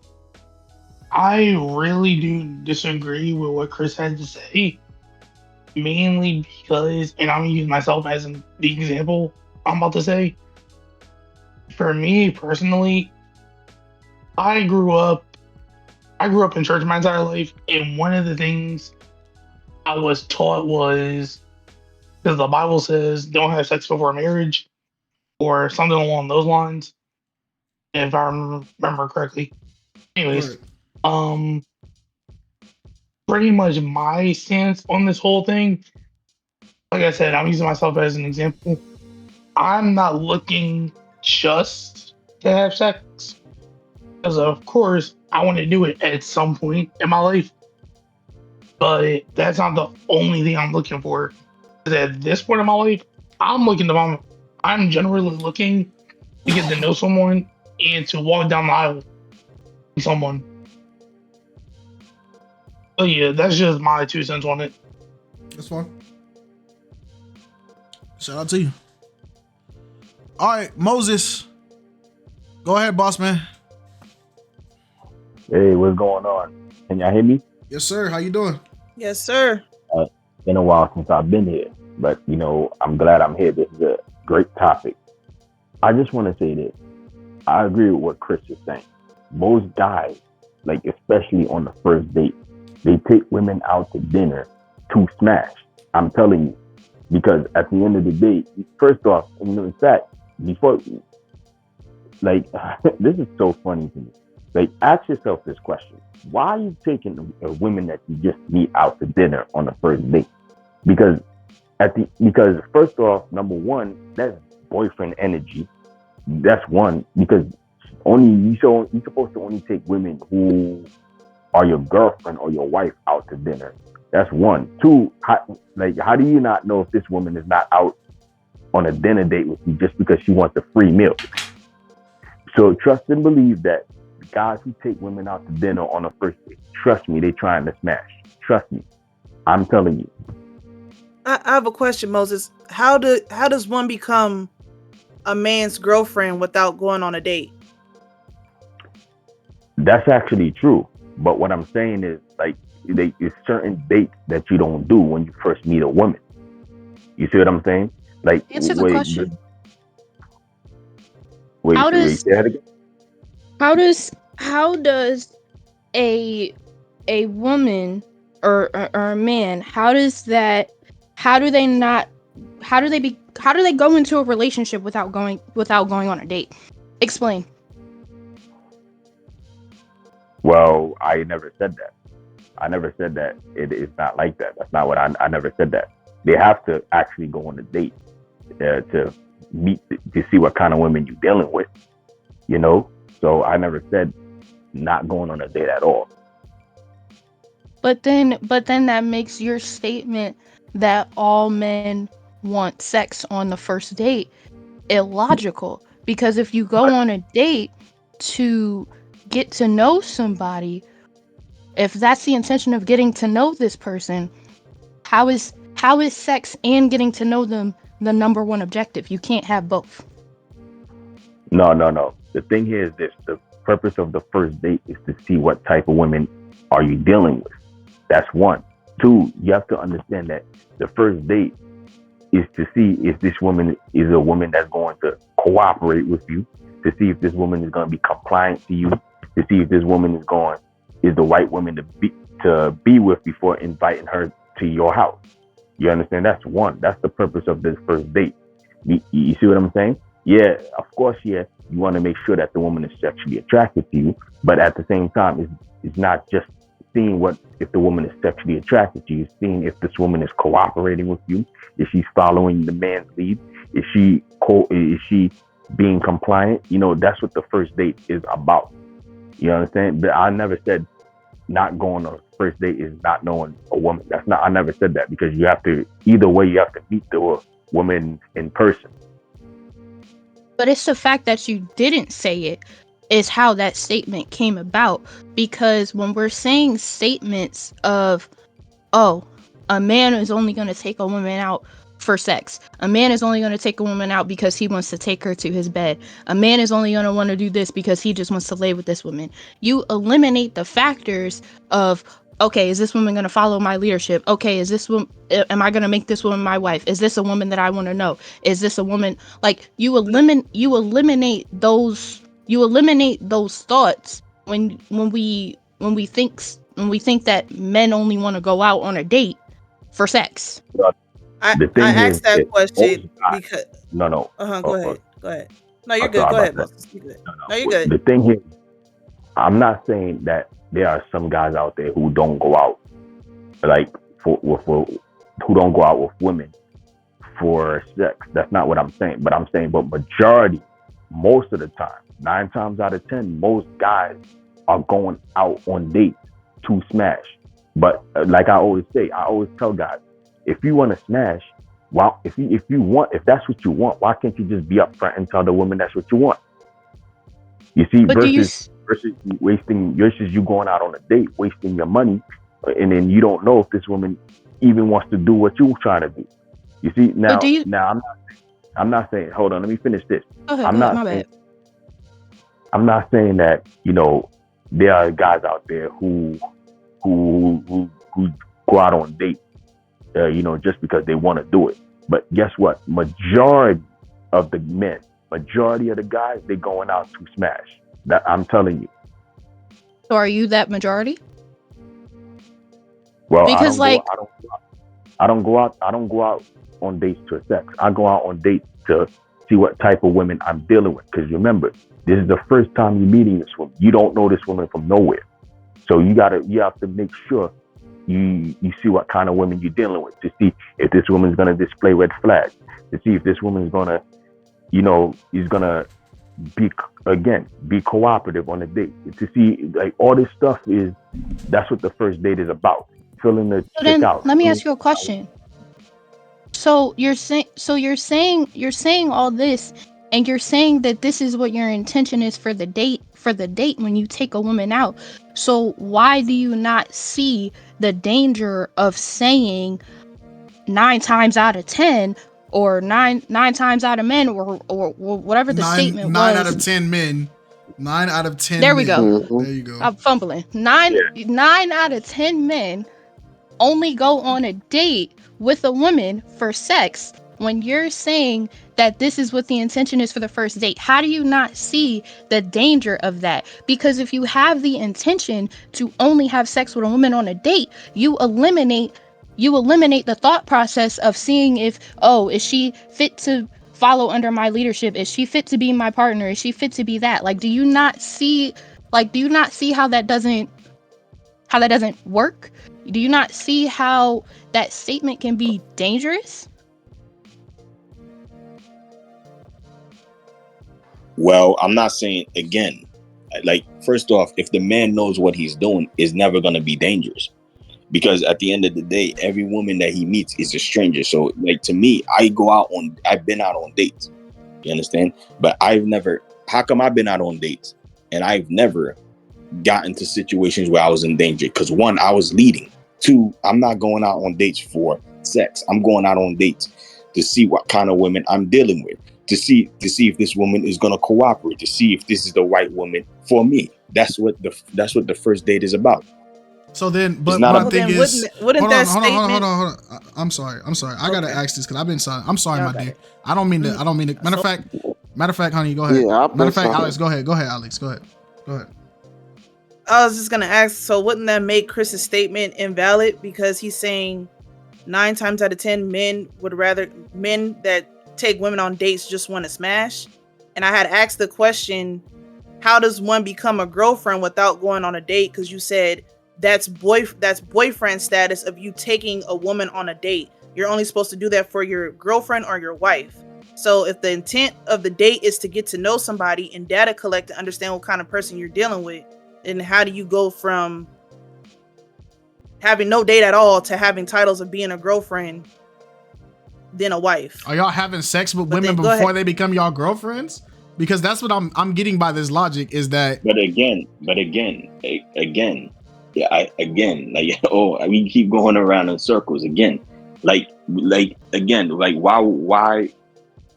I really do disagree with what Chris had to say. Mainly because, and I'm gonna use myself as the example I'm about to say. For me personally, I grew up in church my entire life, and one of the things I was taught was because the Bible says don't have sex before marriage or something along those lines, if I remember correctly. Anyways, pretty much my stance on this whole thing, like I said, I'm using myself as an example. I'm not looking just to have sex, because of course I want to do it at some point in my life, but that's not the only thing I'm looking for. 'Cause at this point in my life, I'm generally looking to get to know someone and to walk down the aisle with someone. So yeah, that's just my 2 cents on it.
That's fine. Shout out to you. All right, Moses. Go ahead, boss man.
Hey, what's going on? Can y'all hear me?
Yes, sir. How you doing?
Yes, sir.
Been a while since I've been here, but I'm glad I'm here. This is a great topic. I just want to say this. I agree with what Chris is saying. Most guys, like especially on the first date, they take women out to dinner to smash. I'm telling you, because at the end of the day, first off, in fact, before, like, this is so funny to me. Like, ask yourself this question: why are you taking a women that you just meet out to dinner on the first date? Because first off, number one, that's boyfriend energy. That's one. Because you're supposed to only take women who are your girlfriend or your wife out to dinner. That's one. Two, how do you not know if this woman is not out on a dinner date with you just because she wants a free meal? So trust and believe that guys who take women out to dinner on a first date, trust me, they trying to smash. Trust me. I'm telling you.
I have a question, Moses. How does one become a man's girlfriend without going on a date?
That's actually true. But what I'm saying is, like, it's certain dates that you don't do when you first meet a woman. You see what I'm saying? Like,
Answer the question.
Wait,
How
say that again?
How does a woman or a man, how do they go into a relationship without going on a date? Explain.
Well, I never said that. I never said that it's not like that. That's not what I never said that. They have to actually go on a date to meet to see what kind of women you're dealing with. You know, so I never said not going on a date at all.
But then that makes your statement that all men want sex on the first date illogical. Because if you go on a date to get to know somebody, if that's the intention of getting to know this person, how is sex and getting to know them the number one objective? You can't have both.
No. The thing here is this: the purpose of the first date is to see what type of women are you dealing with. That's one. Two, you have to understand that the first date is to see if this woman is a woman that's going to cooperate with you, to see if this woman is going to be compliant to you, to see if this woman is the right woman to be with before inviting her to your house. You understand? That's one. That's the purpose of this first date. You see what I'm saying? Yeah, of course, yeah. You want to make sure that the woman is sexually attracted to you, but at the same time, it's not just seeing if the woman is sexually attracted to you. It's seeing if this woman is cooperating with you. Is she following the man's lead? Is she being compliant? You know, that's what the first date is about. You understand? But I never said not going on a first date is not knowing a woman. I never said that, because you have to, either way, you have to meet the woman in person.
But it's the fact that you didn't say it is how that statement came about. Because when we're saying statements of, oh, a man is only going to take a woman out for sex. A man is only going to take a woman out because he wants to take her to his bed. A man is only going to want to do this because he just wants to lay with this woman. You eliminate the factors of, okay, is this woman going to follow my leadership? Okay, is this woman, am I going to make this woman my wife? Is this a woman that I want to know? Is this a woman, like, you eliminate those thoughts when we think that men only want to go out on a date for sex.
I asked that question because
no.
Go ahead. No, you're good. Go ahead, boss. You're good. No, you're good.
The thing here, I'm not saying that there are some guys out there who don't go out, like who don't go out with women for sex. That's not what I'm saying. But I'm saying, majority, most of the time, 9 times out of 10, most guys are going out on dates to smash. But like I always say, I always tell guys, if you want to smash, well, if that's what you want, why can't you just be upfront and tell the woman that's what you want? You see, versus you going out on a date, wasting your money, and then you don't know if this woman even wants to do what you're trying to do. You see, now I'm not saying, hold on, let me finish this. I'm not saying that, there are guys out there who go out on dates, just because they want to do it. But guess what? Majority of the guys, they going out to smash. That I'm telling you.
So are you that majority?
Well, because I don't go out on dates to sex. I go out on dates to see what type of women I'm dealing with. Because remember, this is the first time you're meeting this woman. You don't know this woman from nowhere. So you have to make sure you see what kind of women you're dealing with, to see if this woman's gonna display red flags, to see if this woman's gonna, is gonna be cooperative on a date, to see, like, all this stuff that's what the first date is about. Filling the chick out.
Let me ask you a question. So you're saying all this, and you're saying that this is what your intention is for the date when you take a woman out. So why do you not see the danger of saying 9 times out of 10 or nine times out of men or whatever the statement was?
9 out of 10 men. 9 out of 10
There we
men.
go.
There you go.
I'm fumbling. 9 out of 10 men only go on a date with a woman for sex, when you're saying that this is what the intention is for the first date. How do you not see the danger of that? Because if you have the intention to only have sex with a woman on a date, you eliminate the thought process of seeing if, is she fit to follow under my leadership? Is she fit to be my partner? Is she fit to be that? Like, do you not see how how that doesn't work? Do you not see how that statement can be dangerous?
Well, I'm not saying, again, like, first off, if the man knows what he's doing, it's never going to be dangerous. Because at the end of the day, every woman that he meets is a stranger. So, like, to me, I've been out on dates. You understand? But how come I've been out on dates and I've never got into situations where I was in danger? Because one, I was leading. Two, I'm not going out on dates for sex. I'm going out on dates to see what kind of women I'm dealing with, to see if this woman is going to cooperate, to see if this is the right woman for me. That's what the first date is about.
So then, but
not
my
a-
thing is,
wouldn't that
hold
statement?
on. I'm sorry. I gotta ask this because I've been silent. I'm sorry,
Y'all
my
got
dear.
it.
I don't mean to. Matter of fact, honey, go ahead.
Yeah, I've been
Matter of fact,
silent.
Alex, go ahead. Go ahead, Alex. Go ahead.
I was just gonna ask. So wouldn't that make Chris's statement invalid because he's saying 9 times out of 10 men that take women on dates just want to smash? And I had asked the question, how does one become a girlfriend without going on a date? Because you said that's boyfriend status of you taking a woman on a date. You're only supposed to do that for your girlfriend or your wife. So if the intent of the date is to get to know somebody and data collect to understand what kind of person you're dealing with, then how do you go from having no date at all to having titles of being a girlfriend then a wife?
Are y'all having sex with women before they become y'all girlfriends? Because that's what I'm getting by this logic is that.
But again, yeah, we keep going around in circles again. Like why?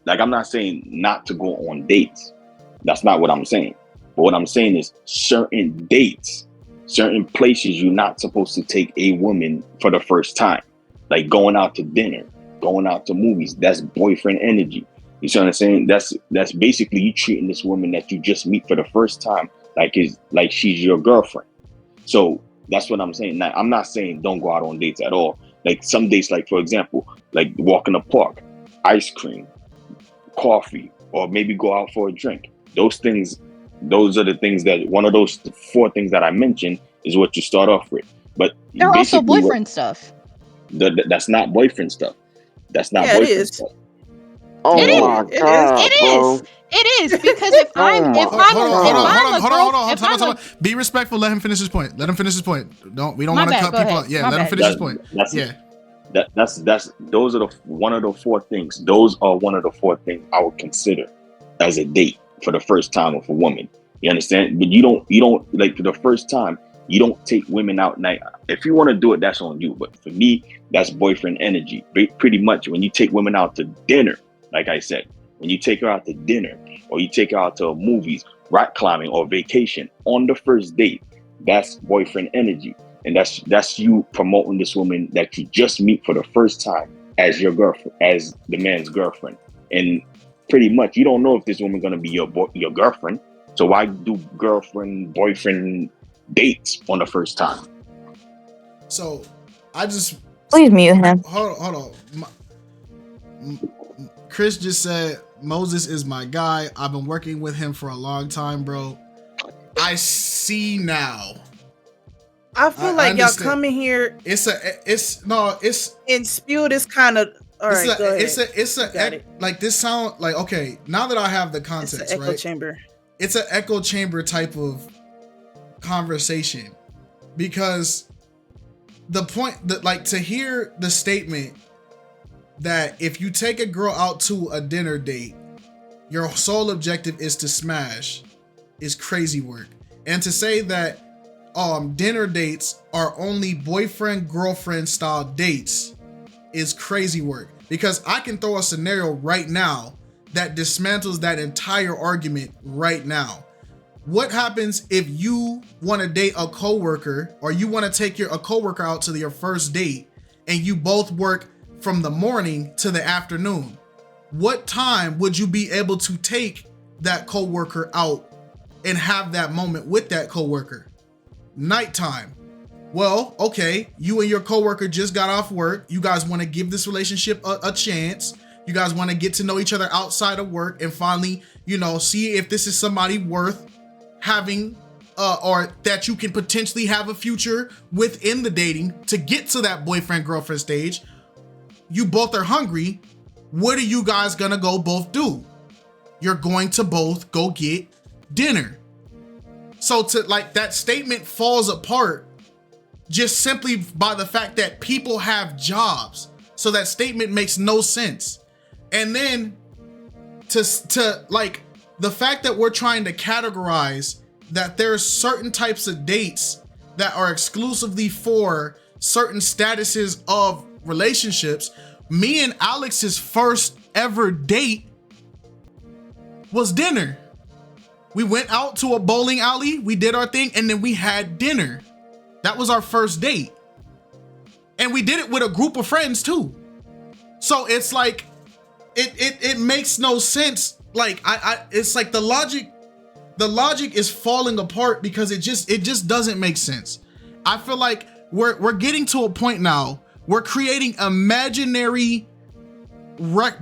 Like, I'm not saying not to go on dates. That's not what I'm saying. But what I'm saying is certain dates, certain places you're not supposed to take a woman for the first time. Like going out to dinner, going out to movies. That's boyfriend energy. You see what I'm saying? That's basically you treating this woman that you just meet for the first time like she's your girlfriend. So that's what I'm saying. Now, I'm not saying don't go out on dates at all. Like some dates, like for example, like walk in the park, ice cream, coffee, or maybe go out for a drink. Those are the things that one of those 4 things that I mentioned is what you start off with. But
They're also boyfriend stuff.
That's not boyfriend stuff. That's not boyfriend stuff.
Oh my God,
It is because if I'm
Hold on. Be respectful. Let him finish his point. We don't want to cut people out. Yeah, let him finish his point.
Those are one of the 4 things. Those are one of the 4 things I would consider as a date for the first time with a woman. You understand? But you don't like for the first time. You don't take women out night. If you want to do it, that's on you. But for me, that's boyfriend energy. Pretty much when you take women out to dinner, like I said, when you take her out to dinner or you take her out to movies, rock climbing or vacation on the first date, that's boyfriend energy. And that's you promoting this woman that you just meet for the first time as your girlfriend, as the man's girlfriend. And pretty much you don't know if this woman's going to be your girlfriend. So why do girlfriend, boyfriend dates on the first time?
So I just
please mute him.
Hold on. Chris just said Moses is my guy. I've been working with him for a long time, bro. I see now.
I feel like y'all coming here.
It's
and spew this kind of. All right, go ahead.
Like this sound like okay. Now that I have the context,
it's an echo chamber.
It's an echo chamber type of conversation because the point that like to hear the statement that if you take a girl out to a dinner date, your sole objective is to smash is crazy work. And to say that dinner dates are only boyfriend girlfriend style dates is crazy work, because I can throw a scenario right now that dismantles that entire argument right now. What happens if you want to date a coworker or you want to take a coworker out to your first date and you both work from the morning to the afternoon? What time would you be able to take that coworker out and have that moment with that coworker? Nighttime. Well, okay, you and your coworker just got off work. You guys want to give this relationship a chance. You guys want to get to know each other outside of work and finally, see if this is somebody worth having or that you can potentially have a future within the dating to get to that boyfriend girlfriend stage, you both are hungry. What are you guys gonna go both do? You're going to both go get dinner. So to like that statement falls apart just simply by the fact that people have jobs. So that statement makes no sense. And then to like the fact that we're trying to categorize that there's certain types of dates that are exclusively for certain statuses of relationships. Me and Alex's first ever date was dinner. We went out to a bowling alley, we did our thing, and then we had dinner. That was our first date. And we did it with a group of friends too. So it's like, it makes no sense. Like it's like the logic is falling apart because it just doesn't make sense. I feel like we're getting to a point now, we're creating imaginary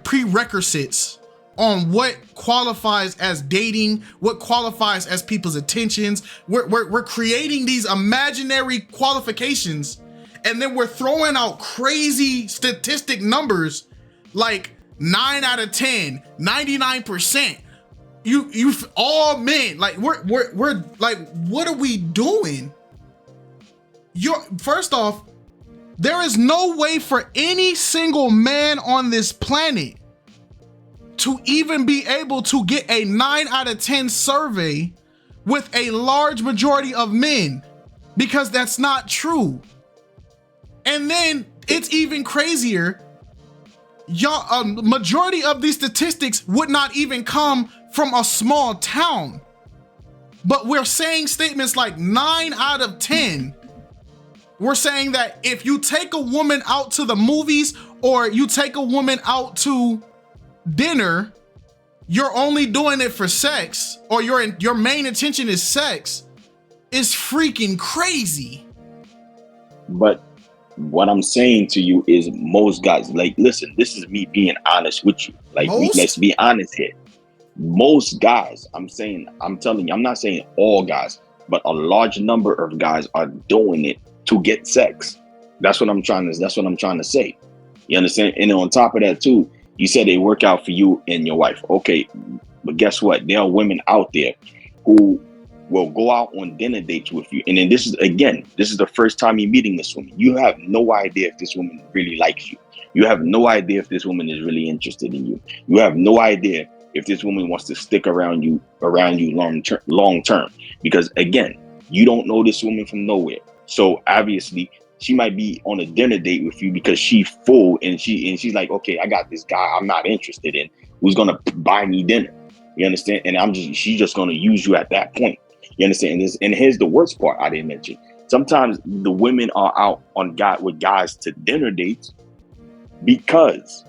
prerequisites on what qualifies as dating, what qualifies as people's attentions. We're creating these imaginary qualifications, and then we're throwing out crazy statistic numbers like 9 out of 10, 99%. You all men, like we're like, what are we doing? First off, there is no way for any single man on this planet to even be able to get a 9 out of 10 survey with a large majority of men, because that's not true. And then it's even crazier. Majority of these statistics would not even come from a small town, but we're saying statements like 9 out of 10. We're saying that if you take a woman out to the movies or you take a woman out to dinner, you're only doing it for sex, or your main intention is sex, is freaking crazy.
But what I'm saying to you is most guys, like, listen, this is me being honest with you. Like, let's be honest here. Most guys, I'm telling you, I'm not saying all guys, but a large number of guys are doing it to get sex. That's what I'm trying to say. You understand? And on top of that too, you said they work out for you and your wife. Okay, but guess what? There are women out there who will go out on dinner dates with you. And then this is the first time you're meeting this woman. You have no idea if this woman really likes you. You have no idea if this woman is really interested in you. You have no idea if this woman wants to stick around you long term. Because again, you don't know this woman from nowhere. So obviously she might be on a dinner date with you because she's full and she's like, okay, I got this guy I'm not interested in who's gonna buy me dinner. You understand? And she's just gonna use you at that point. You understand? And here's the worst part I didn't mention. Sometimes the women are out with guys to dinner dates because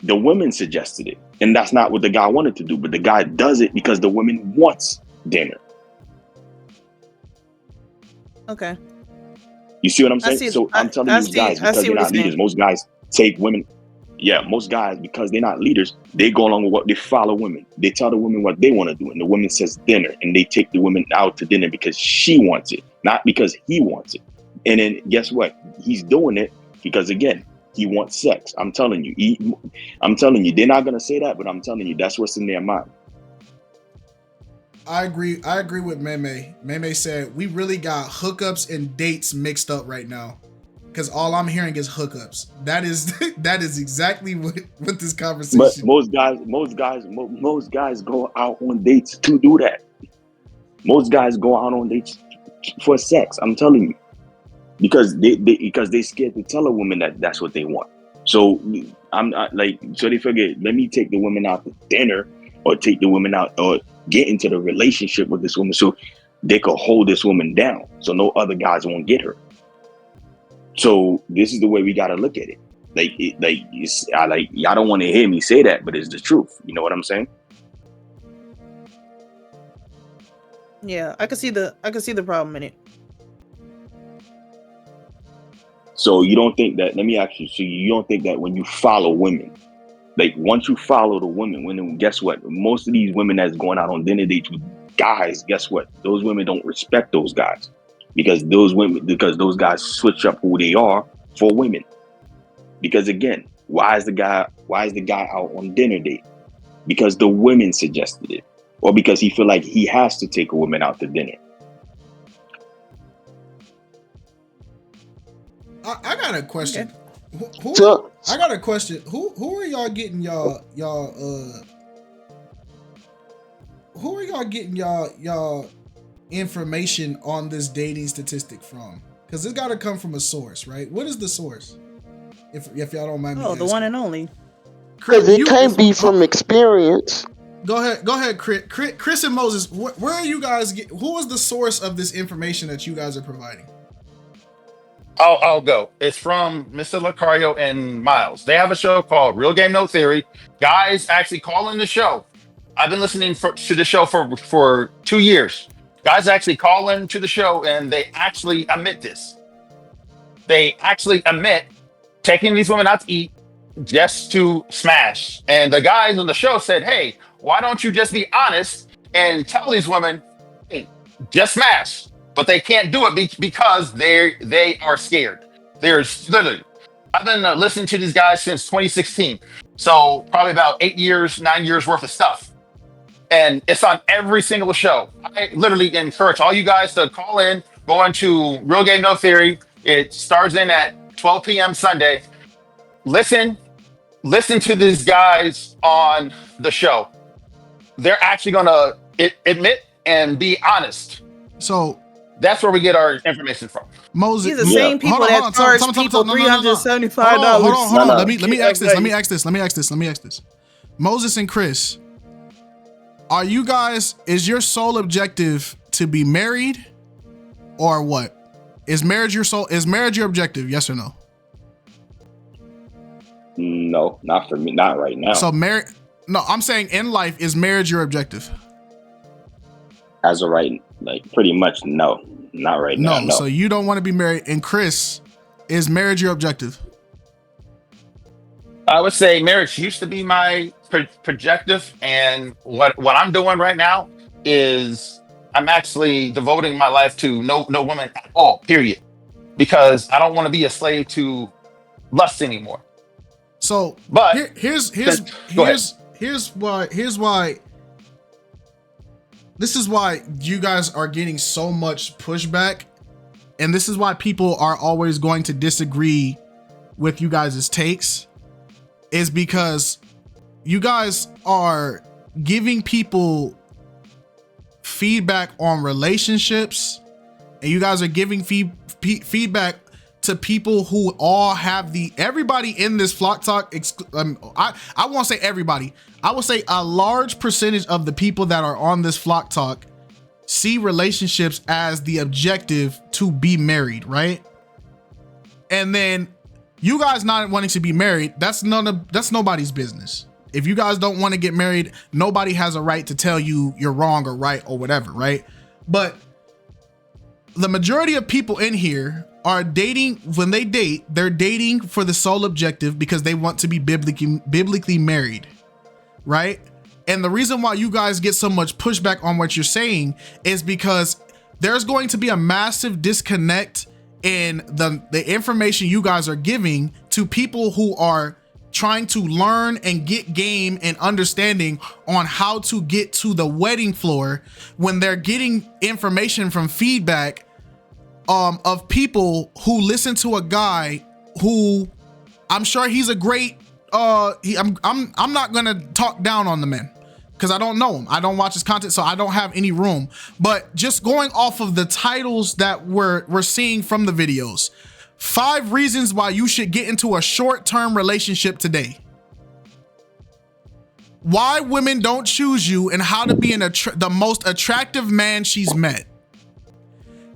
the women suggested it. And that's not what the guy wanted to do, but the guy does it because the woman wants dinner.
Okay.
You see what I'm saying? I'm telling you guys, because they're not leaders, most guys take women. Yeah, most guys, because they're not leaders, they go along with what they follow women. They tell the women what they want to do, and the woman says dinner, and they take the woman out to dinner because she wants it, not because he wants it. And then guess what? He's doing it because, again, he wants sex. I'm telling you. They're not gonna say that, but I'm telling you, that's what's in their mind.
I agree with Meme. Meme said we really got hookups and dates mixed up right now, because all I'm hearing is hookups. That is exactly what this conversation.
But most guys go out on dates to do that. Most guys go out on dates for sex. I'm telling you, because they're scared to tell a woman that that's what they want. So so they figure, let me take the women out to dinner, or take the women out, or get into the relationship with this woman so they could hold this woman down so no other guys won't get her. So this is the way we got to look at it. Y'all don't want to hear me say that, but it's the truth. You know what I'm saying?
Yeah, I can see the problem in it.
So you don't think that, let me ask you, so you don't think that when you follow women, like once you follow the women, guess what? Most of these women that's going out on dinner dates with guys, guess what? Those women don't respect those guys because those guys switch up who they are for women. Because again, why is the guy out on dinner date? Because the women suggested it, or because he feel like he has to take a woman out to dinner.
I got a question. I got a question. Who are y'all getting y'all information on this dating statistic from? Because it's got to come from a source, right? What is the source? If y'all don't mind me asking.
The one and only.
Because it can't be from experience.
Go ahead, Chris and Moses. Where are you guys? Who is the source of this information that you guys are providing?
I'll go. It's from Mr. Lucario and Miles. They have a show called Real Game No Theory. Guys actually call in the show. I've been listening to the show for 2 years. Guys actually call in to the show and they actually admit this. They actually admit taking these women out to eat just to smash. And the guys on the show said, hey, why don't you just be honest and tell these women, hey, just smash. But they can't do it because they are scared. There's literally, I've been listening to these guys since 2016. So probably about 9 years worth of stuff. And it's on every single show. I literally encourage all you guys to call in, go into Real Game No Theory. It starts in at 12 p.m. Sunday. Listen to these guys on the show. They're actually going to admit and be honest.
So
that's where we get our information from.
Moses,
these are the same people that charge people $375.
Hold on. Let me ask this. Moses and Chris, is your sole objective to be married or what? Is marriage your objective? Yes or no?
No, not for me. Not right now.
So I'm saying in life, is marriage your objective?
As of right, pretty much no. Not right now. No.
So you don't want to be married. And Chris, is marriage your objective?
I would say marriage used to be my projective, and what I'm doing right now is I'm actually devoting my life to no woman at all, period, because I don't want to be a slave to lust anymore.
So,
but
here's why. This is why you guys are getting so much pushback, and this is why people are always going to disagree with you guys' takes, is because you guys are giving people feedback on relationships, and you guys are giving feedback to people who all have everybody in this Flock Talk. I won't say everybody. I will say a large percentage of the people that are on this Flock Talk see relationships as the objective to be married, right? And then you guys not wanting to be married, that's nobody's business. If you guys don't want to get married, nobody has a right to tell you you're wrong or right or whatever, right? But the majority of people in here are dating. When they date, they're dating for the sole objective because they want to be biblically married, right? And the reason why you guys get so much pushback on what you're saying is because there's going to be a massive disconnect in the information you guys are giving to people who are trying to learn and get game and understanding on how to get to the wedding floor, when they're getting information from feedback of people who listen to a guy who, I'm sure he's a great I'm not gonna talk down on the man because I don't know him. I don't watch his content, so I don't have any room. But just going off of the titles that we're seeing from the videos, 5 reasons why you should get into a short-term relationship today. Why women don't choose you and how to be the most attractive man she's met.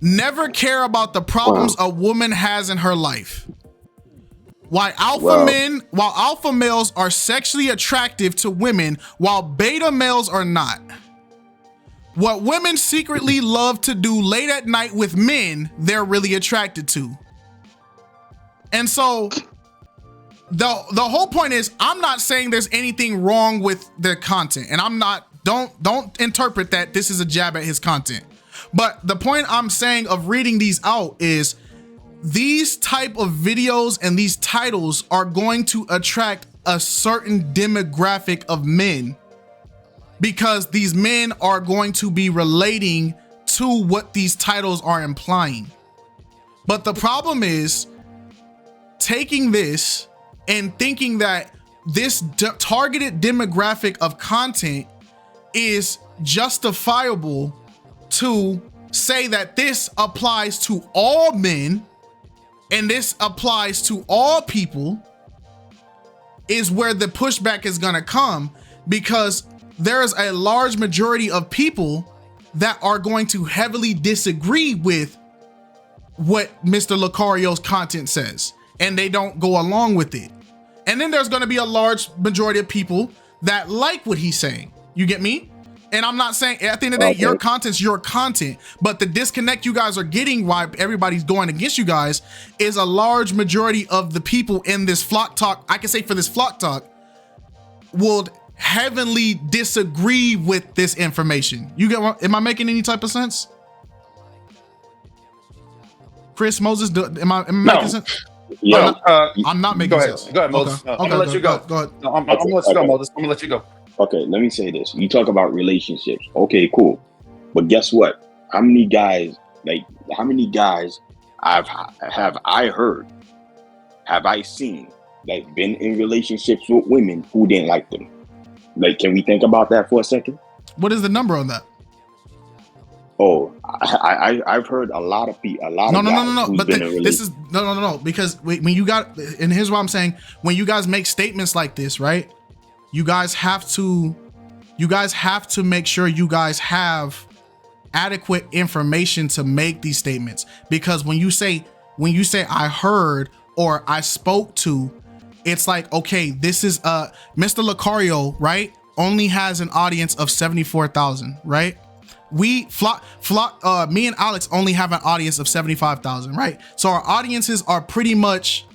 Never care about the problems a woman has in her life. Why alpha males are sexually attractive to women while beta males are not. What women secretly love to do late at night with men they're really attracted to. And so the whole point is, I'm not saying there's anything wrong with their content, and I'm not don't interpret that this is a jab at his content. But the point I'm saying of reading these out is these type of videos and these titles are going to attract a certain demographic of men, because these men are going to be relating to what these titles are implying. But the problem is taking this and thinking that this targeted demographic of content is justifiable to say that this applies to all men and this applies to all people is where the pushback is going to come, because there's a large majority of people that are going to heavily disagree with what Mr. Lucario's content says, and they don't go along with it. And then there's going to be a large majority of people that like what he's saying. You get me? And I'm not saying, at the end of the day, your content's your content, but the disconnect you guys are getting, why everybody's going against you guys, is a large majority of the people in this flock talk, I can say for this flock talk, will heavily disagree with this information. You get what, am I making any type of sense? Chris, Moses, am I making sense?
Yeah.
I'm not making sense.
Go ahead, Moses.
Okay.
I'm gonna let you go.
Go ahead.
No, I'm gonna let you go, Moses. I'm gonna let you go.
Okay, let me say this. You talk about relationships. Okay, cool. But guess what? How many guys have I heard, have I seen, like, been in relationships with women who didn't like them? Like, can we think about that for a second?
What is the number on that?
Oh, I've heard a lot of people,
No. But this is no. Because when you got, and here's what I'm saying: when you guys make statements like this, right? You guys have to make sure you guys have adequate information to make these statements. Because when you say I heard or I spoke to, it's like, okay, this is Mr. Lucario, right? Only has an audience of 74,000, right? Me and Alex only have an audience of 75,000, right? So our audiences are pretty much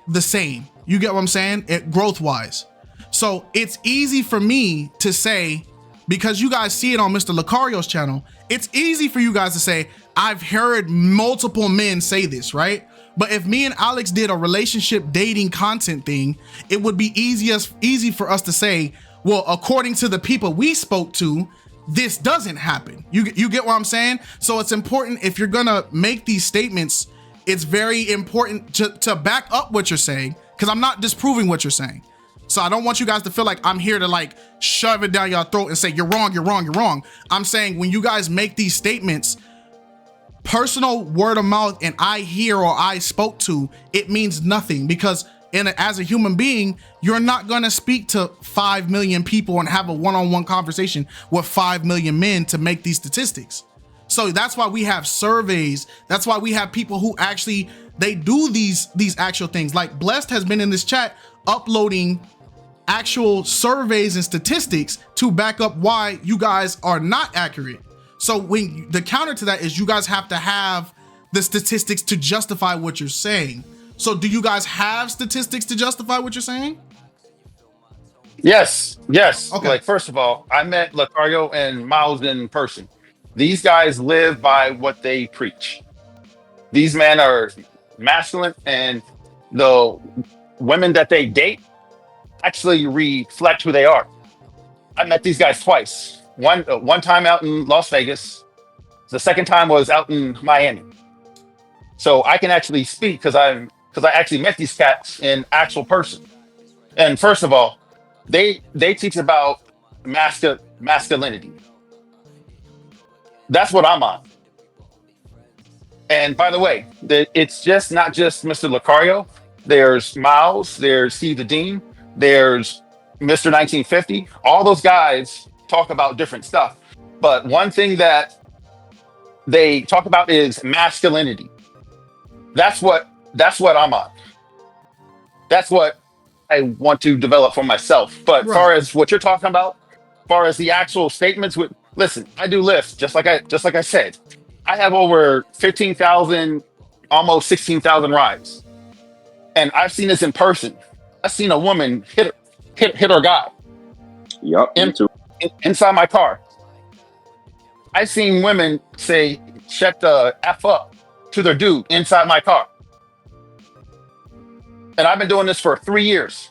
the same. You get what I'm saying? Growth wise. So it's easy for me to say, because you guys see it on Mr. Lucario's channel, it's easy for you guys to say, I've heard multiple men say this, right? But if me and Alex did a relationship dating content thing, it would be easy for us to say, well, according to the people we spoke to, this doesn't happen. You get what I'm saying? So it's important, if you're gonna make these statements, it's very important to back up what you're saying, because I'm not disproving what you're saying. So I don't want you guys to feel like I'm here to like shove it down your throat and say, you're wrong, you're wrong, you're wrong. I'm saying when you guys make these statements, personal word of mouth and I hear or I spoke to, it means nothing, because as a human being, you're not going to speak to 5 million people and have a one-on-one conversation with 5 million men to make these statistics. So that's why we have surveys. That's why we have people who actually, they do these actual things. Like Blessed has been in this chat uploading actual surveys and statistics to back up why you guys are not accurate. So when the counter to that is you guys have to have the statistics to justify what you're saying. So do you guys have statistics to justify what you're saying?
Yes.
Okay.
Like, first of all, I met Lucario and Miles in person. These guys live by what they preach. These men are masculine, and the women that they date actually reflect who they are. I met these guys twice. One time out in Las Vegas. The second time was out in Miami. So I can actually speak because I actually met these cats in actual person. And first of all, they teach about masculinity. That's what I'm on. And by the way, it's just not just Mr. Lucario. There's Miles, there's Steve the Dean, there's Mr. 1950. All those guys talk about different stuff. But one thing that they talk about is masculinity. That's what I'm on. That's what I want to develop for myself. But as far as what you're talking about, as far as the actual statements, listen, I do lists just like I said. I have over 15,000, almost 16,000 rides, and I've seen this in person. I've seen a woman hit her guy.
Yup, me too.
inside my car. I've seen women say, shut the F up to their dude inside my car. And I've been doing this for 3 years.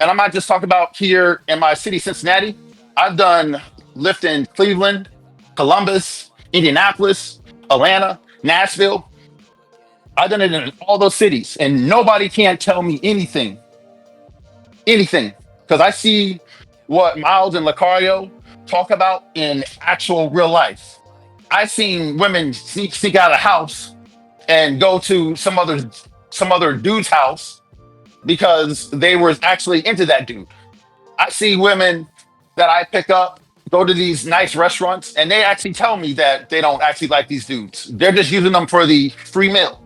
And I'm not just talking about here in my city, Cincinnati. I've done lift in Cleveland, Columbus, Indianapolis, Atlanta, Nashville. I've done it in all those cities, and nobody can't tell me anything. Anything. Because I see what Miles and Lucario talk about in actual real life. I've seen women sneak out of the house and go to some other dude's house because they were actually into that dude. I see women that I pick up go to these nice restaurants and they actually tell me that they don't actually like these dudes. They're just using them for the free meal.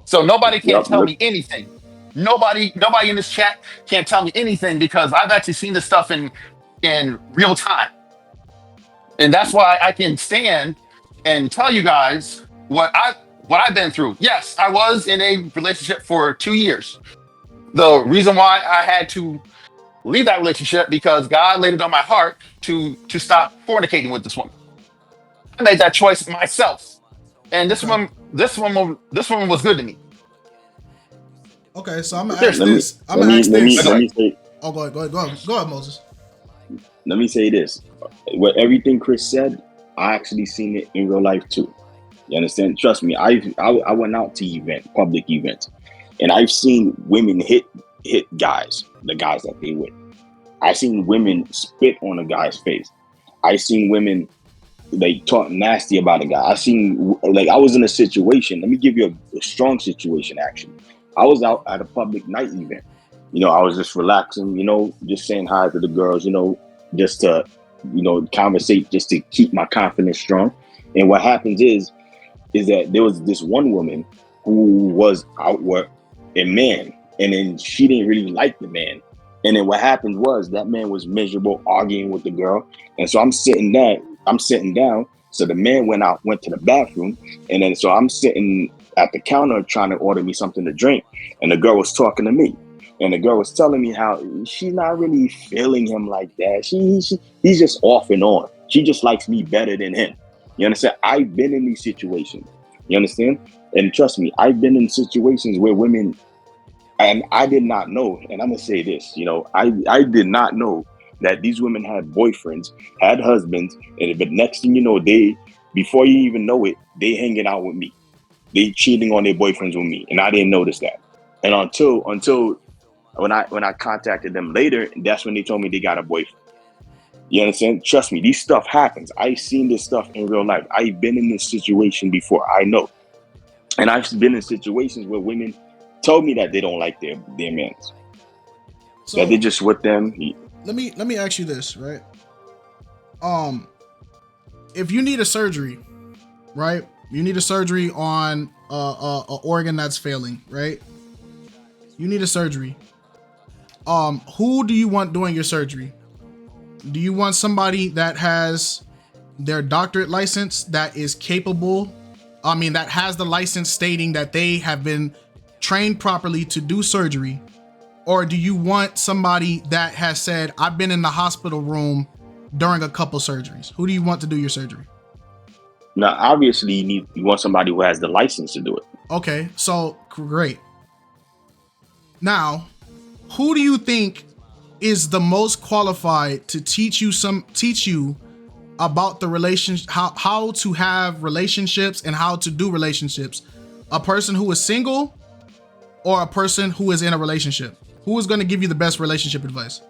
So nobody can tell me anything. Nobody in this chat can't tell me anything because I've actually seen this stuff in real time. And that's why I can stand and tell you guys what I've been through. Yes, I was in a relationship for 2 years. The reason why I had to leave that relationship because God laid it on my heart to stop fornicating with this woman. I made that choice myself, and this woman was good to me.
Okay, so I'm gonna ask this. I'm gonna ask this.
Let me say.
Oh, go ahead, Moses.
Let me say this. What everything Chris said, I actually seen it in real life too. You understand? Trust me. I went out to public events, and I've seen women hit guys, the guys that they with. I've seen women spit on a guy's face. I've seen women talk nasty about a guy. I was in a situation. Let me give you a strong situation. Actually, I was out at a public night event. I was just relaxing. Just saying hi to the girls. Just to conversate, just to keep my confidence strong. And what happens is that there was this one woman who was out with a man, and then she didn't really like the man. And then what happened was that man was miserable, arguing with the girl. And so I'm sitting down. So the man went to the bathroom. And then so I'm sitting at the counter trying to order me something to drink. And the girl was talking to me. And the girl was telling me how she's not really feeling him like that. He's just off and on. She just likes me better than him. You understand? I've been in these situations. You understand? And trust me, I've been in situations where women, and I did not know, and I'm going to say this, I did not know that these women had boyfriends, had husbands, but next thing you know, before you even know it, they hanging out with me. They cheating on their boyfriends with me. And I didn't notice that. And until when I contacted them later, that's when they told me they got a boyfriend. You understand? Trust me, these stuff happens. I've seen this stuff in real life. I've been in this situation before. I know. And I've been in situations where women told me that they don't like their men. So that they're just with them.
Let me ask you this, right? If you need a surgery, right? You need a surgery on a organ that's failing, right? You need a surgery. Who do you want doing your surgery? Do you want somebody that has their doctorate license, that is capable? That has the license stating that they have been trained properly to do surgery? Or do you want somebody that has said, I've been in the hospital room during a couple surgeries? Who do you want to do your surgery?
Now, obviously, you want somebody who has the license to do it.
Okay, so great. Now, who do you think is the most qualified to teach you about the relationship, how to have relationships and how to do relationships? A person who is single or a person who is in a relationship? Who is going to give you the best relationship advice?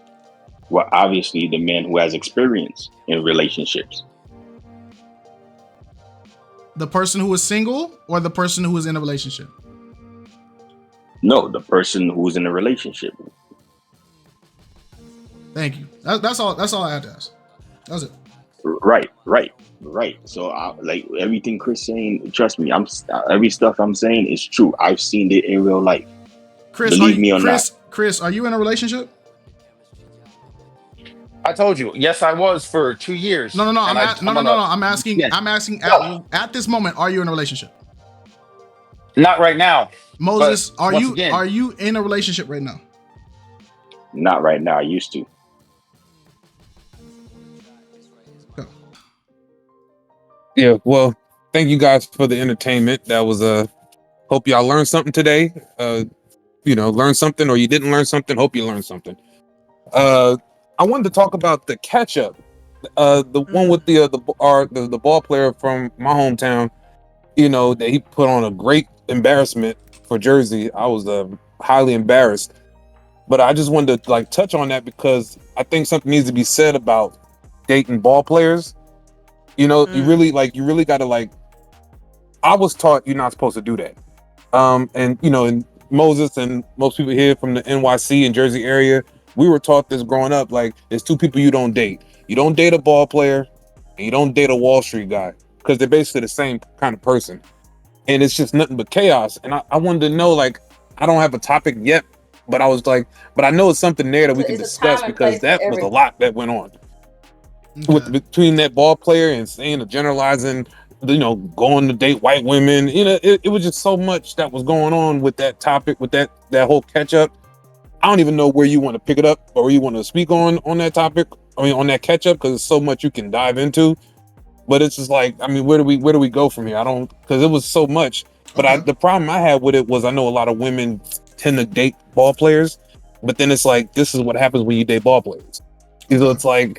Well, obviously, the man who has experience in relationships.
The person who is single or the person who is in a relationship?
No, the person who's in a relationship.
Thank you. That's all I had to ask. That's it.
Right. So, everything Chris saying, trust me, every stuff I'm saying is true. I've seen it in real life.
Chris,
believe me or not.
Chris, are you in a relationship?
I told you, yes, I was for 2 years.
No. I'm asking. Yes. I'm asking at this moment, are you in a relationship?
Not right now.
Moses, are you in a relationship right now?
Not right now. I used to.
Yeah, well, thank you guys for the entertainment. That was hope y'all learned something today. Learn something, or you didn't learn something. Hope you learned something. I wanted to talk about the catch up. The one with the ball player from my hometown. That he put on a great embarrassment for Jersey. I was highly embarrassed, but I just wanted to touch on that because I think something needs to be said about dating ball players. You really got to I was taught you're not supposed to do that. And Moses and most people here from the NYC and Jersey area, we were taught this growing up. There's two people you don't date. You don't date a ball player, and you don't date a Wall Street guy because they're basically the same kind of person. And it's just nothing but chaos. And I wanted to know, I don't have a topic yet, but I know it's something there that we can discuss because that was a lot that went on between that ball player and saying generalizing, going to date white women. It was just so much that was going on with that topic, with that whole catch up. I don't even know where you want to pick it up or where you want to speak on that topic. On that catch up, because there's so much you can dive into. But it's just where do we go from here? Because it was so much. But the problem I had with it was I know a lot of women tend to date ball players, but then it's this is what happens when you date ball players. So it's I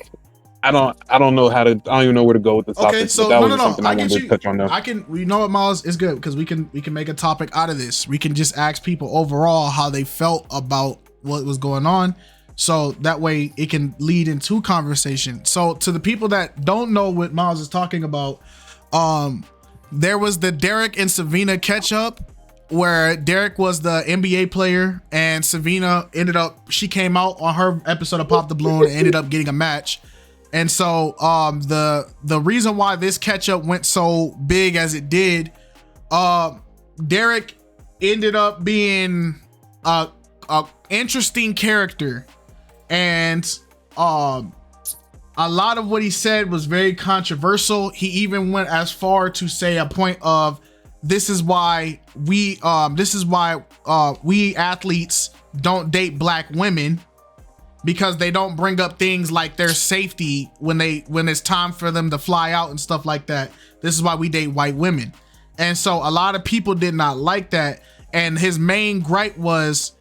don't know how to. I don't even know where to go with this topic.
Okay, so
that was
no.
something I wanted to touch on. Now
we know what, Miles, is good because we can make a topic out of this. We can just ask people overall how they felt about what was going on. So that way it can lead into conversation. So to the people that don't know what Miles is talking about, there was the Derek and Savina catch up where Derek was the NBA player and Savina she came out on her episode of Pop the Balloon and ended up getting a match. And so the reason why this catch up went so big as it did, Derek ended up being a interesting character. And a lot of what he said was very controversial. He even went as far to say a point of this is why we athletes don't date black women, because they don't bring up things like their safety when it's time for them to fly out and stuff like that. This is why we date white women. And so a lot of people did not like that. And his main gripe was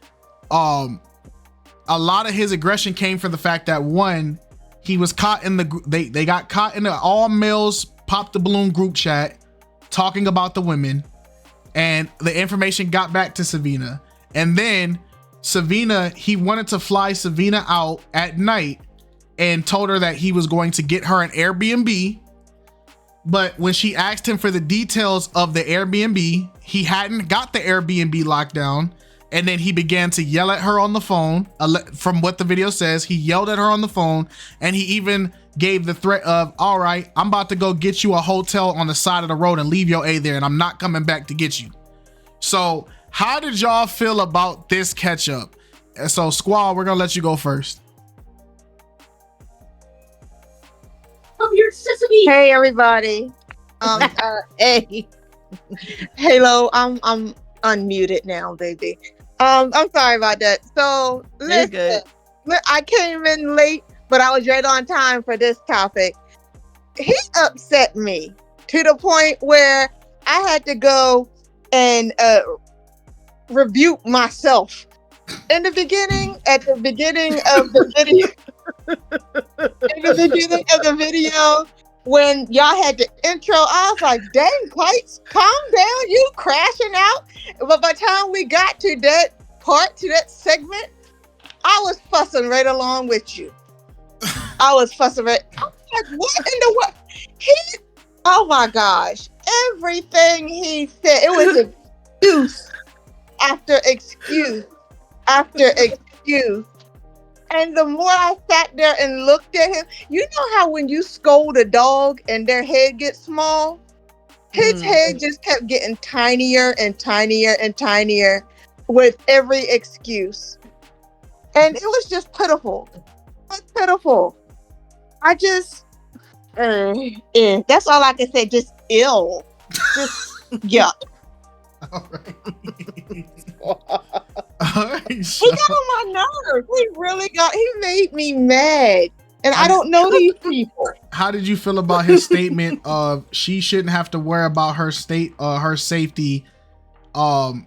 a lot of his aggression came from the fact that one, he was caught in they got caught in the all males Pop the Balloon group chat talking about the women, and the information got back to Savina. And then Savina, he wanted to fly Savina out at night and told her that he was going to get her an Airbnb. But when she asked him for the details of the Airbnb, he hadn't got the Airbnb locked down. And then he began to yell at her on the phone. From what the video says, he yelled at her on the phone, and he even gave the threat of, all right, I'm about to go get you a hotel on the side of the road and leave your A there, and I'm not coming back to get you. So how did y'all feel about this catch up? And so Squall, we're gonna let you go first.
Hey everybody. Hey. Halo, I'm unmuted now, baby. I'm sorry about that. So listen, I came in late, but I was right on time for this topic. He upset me to the point where I had to go and rebuke myself. At the beginning of the video, when y'all had the intro, I was like, dang, Kites, calm down, you crashing out. But by the time we got to that part, to that segment, I was fussing right along with you. I was fussing right. I'm like, what in the world? Oh my gosh. Everything he said, it was excuse after excuse after excuse. And the more I sat there and looked at him, you know how when you scold a dog and their head gets small? His head just kept getting tinier and tinier and tinier with every excuse. And it was just pitiful. It's pitiful. I just, that's all I can say. Just ill. Just yuck. He got on my nerves. He made me mad. And I don't know these people.
How did you feel about his statement of she shouldn't have to worry about her safety?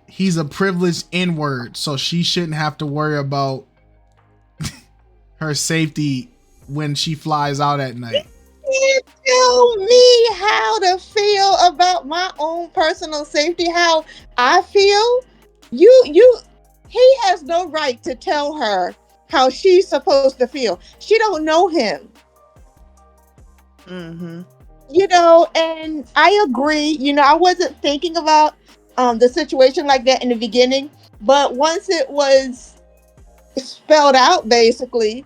He's a privileged N-word, so she shouldn't have to worry about her safety when she flies out at night.
You tell me how to feel about my own personal safety, how I feel. He has no right to tell her how she's supposed to feel. She don't know him. You know, and I agree. You know, I wasn't thinking about the situation like that in the beginning, but once it was spelled out, basically,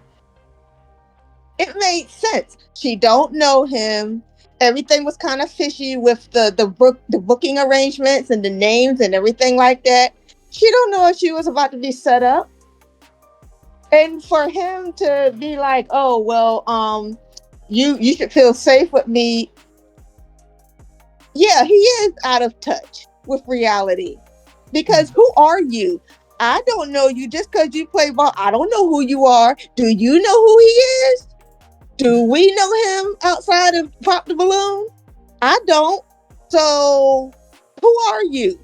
it made sense. She don't know him. Everything was kind of fishy with the booking arrangements and the names and everything like that. She don't know if she was about to be set up. And for him to be like, "Oh, well, you should feel safe with me." Yeah, he is out of touch with reality. Because who are you? I don't know you just because you play ball. I don't know who you are. Do you know who he is? Do we know him outside of Pop the Balloon? I don't. So, who are you?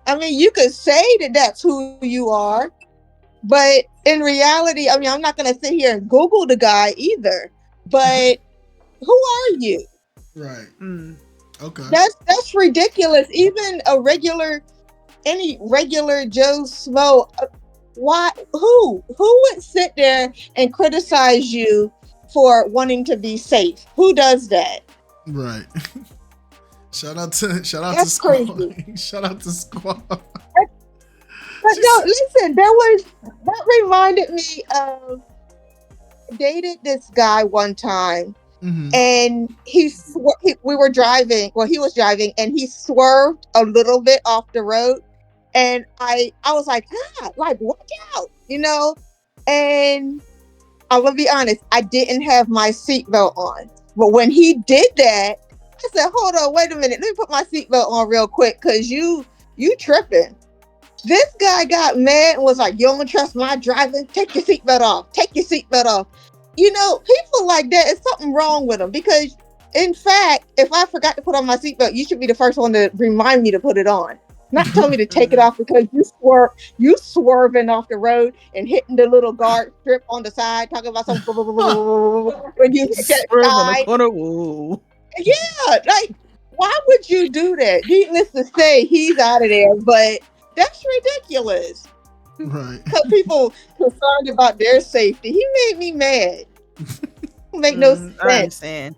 I mean, you could say that that's who you are, but in reality, I mean, I'm not going to sit here and Google the guy either. But who are you?
Right. Okay.
That's ridiculous. Even any regular Joe Smo, why? Who would sit there and criticize you for wanting to be safe? Who does that?
Right. Shout out to
That's
Squad.
crazy.
Shout out to Squad.
But no, listen, that reminded me of dated this guy one time. And we were driving. Well, he was driving, and he swerved a little bit off the road, and I was like, like watch out, you know. And I'm gonna be honest, I didn't have my seatbelt on. But when he did that, I said, "Hold on, wait a minute. Let me put my seatbelt on real quick, cause you tripping." This guy got mad and was like, "You don't trust my driving? Take your seatbelt off. Take your seatbelt off." You know, people like that, is something wrong with them, because in fact, if I forgot to put on my seatbelt, you should be the first one to remind me to put it on. Not tell me to take it off because you swerving off the road and hitting the little guard strip on the side, talking about some when you hit that
Swerve on the
side.
corner. Whoa.
Yeah, like, why would you do that? Needless to say, he's out of there, but that's ridiculous.
Right.
Because people concerned about their safety. He made me mad. Make no sense.
I understand.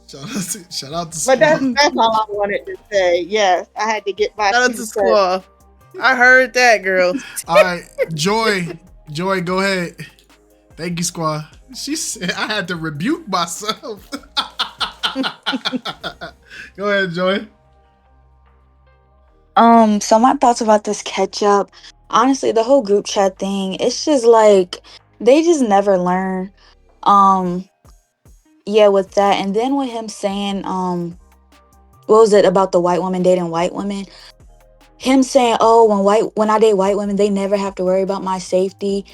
Shout out to
But that's
Squad.
all I wanted to say. Yes, I had to get my
Shout out to Squaw. I heard that, girl.
All right, Joy, go ahead. Thank you, Squad. She said I had to rebuke myself. Go ahead, Joy.
So my thoughts about this catch up. Honestly, the whole group chat thing, it's just like they just never learn. Yeah, with that. And then with him saying, what was it about the white woman dating white women? Him saying, "Oh, when I date white women, they never have to worry about my safety."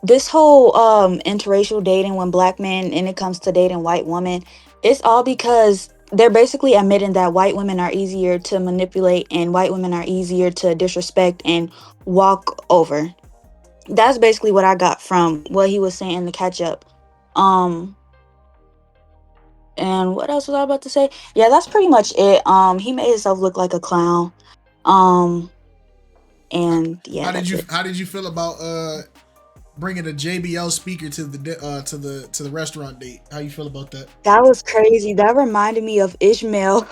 This whole interracial dating, when black men and it comes to dating white women, it's all because they're basically admitting that white women are easier to manipulate and white women are easier to disrespect and walk over. That's basically what I got from what he was saying in the catch up. And what else was I about to say? Yeah, that's pretty much it. He made himself look like a clown. And yeah,
How did
that's
you
it.
feel about bringing a JBL speaker to the restaurant date? How you feel about that?
That was crazy. That reminded me of Ishmael,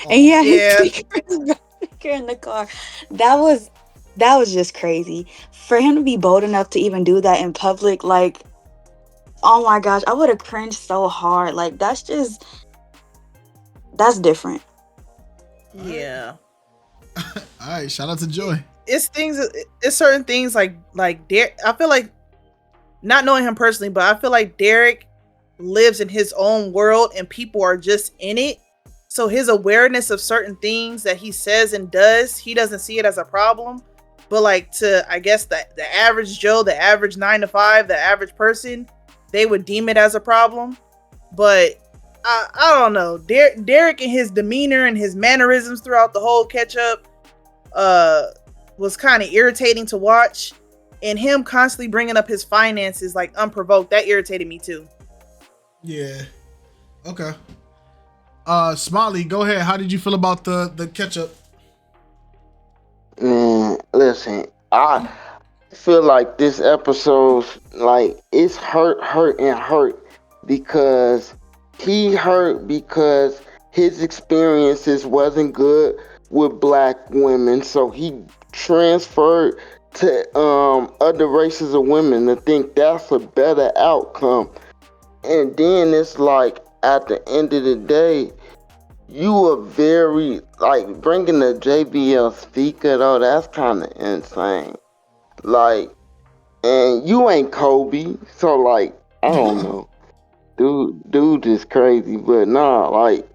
and he had his speaker in the car. That was just crazy for him to be bold enough to even do that in public. Like, oh my gosh, I would have cringed so hard. Like, that's different.
Yeah.
All right, shout out to Joy.
It's certain things like Derek. I feel like, not knowing him personally, but I feel like Derek lives in his own world and people are just in it. So his awareness of certain things that he says and does, he doesn't see it as a problem. but like to I guess the average Joe, the average 9 to 5, the average person, they would deem it as a problem. But I don't know. Derek and his demeanor and his mannerisms throughout the whole catch up was kind of irritating to watch, and him constantly bringing up his finances like unprovoked, that irritated me too.
Yeah. Okay. Smiley, go ahead. How did you feel about the catch up?
Man, listen, I feel like this episode, like, it's hurt because he hurt because his experiences wasn't good with black women, so he transferred to other races of women to think that's a better outcome. And then it's like, at the end of the day, you are very, like, bringing the JBL speaker though, that's kind of insane. Like, and you ain't Kobe, so like, I don't know. Dude is crazy, but nah, like,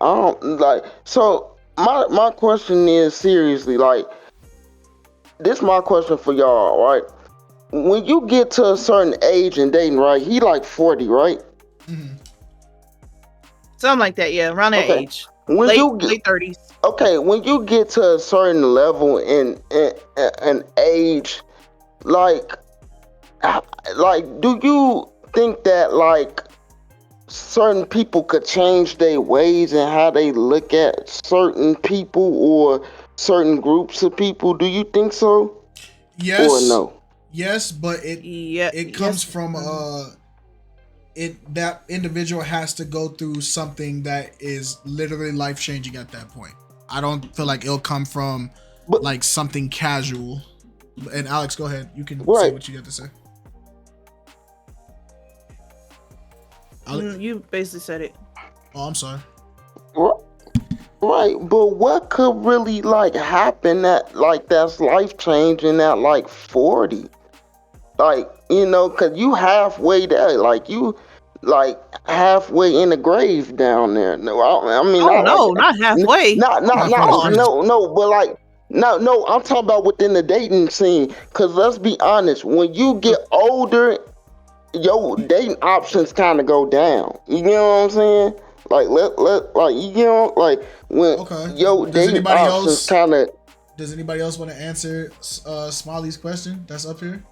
I don't, like, so my question is, seriously, like, this my question for y'all, right? When you get to a certain age in dating, right? He like 40, right?
Something like that, yeah, around that age.
When
late
you get,
late 30s.
Okay, when you get to a certain level in age, like do you think that like certain people could change their ways and how they look at certain people or certain groups of people? Do you think so?
Yes.
Or no?
Yes, but it comes from that individual has to go through something that is literally life changing at that point. I don't feel like it'll come from like something casual. And Alex, go ahead. You can say what you got to say.
You basically said it.
Oh, I'm sorry.
Right, but what could really like happen that's life changing at like 40? Like, you know, cause you halfway there, like you like halfway in the grave down there. No, I mean,
oh no, not halfway.
Not, no, but like, no, I'm talking about within the dating scene. Cause let's be honest, when you get older, your dating options kind of go down. You know what I'm saying? Like like, you know, like when your dating options kind of.
Does anybody else want to answer Smiley's question that's up here?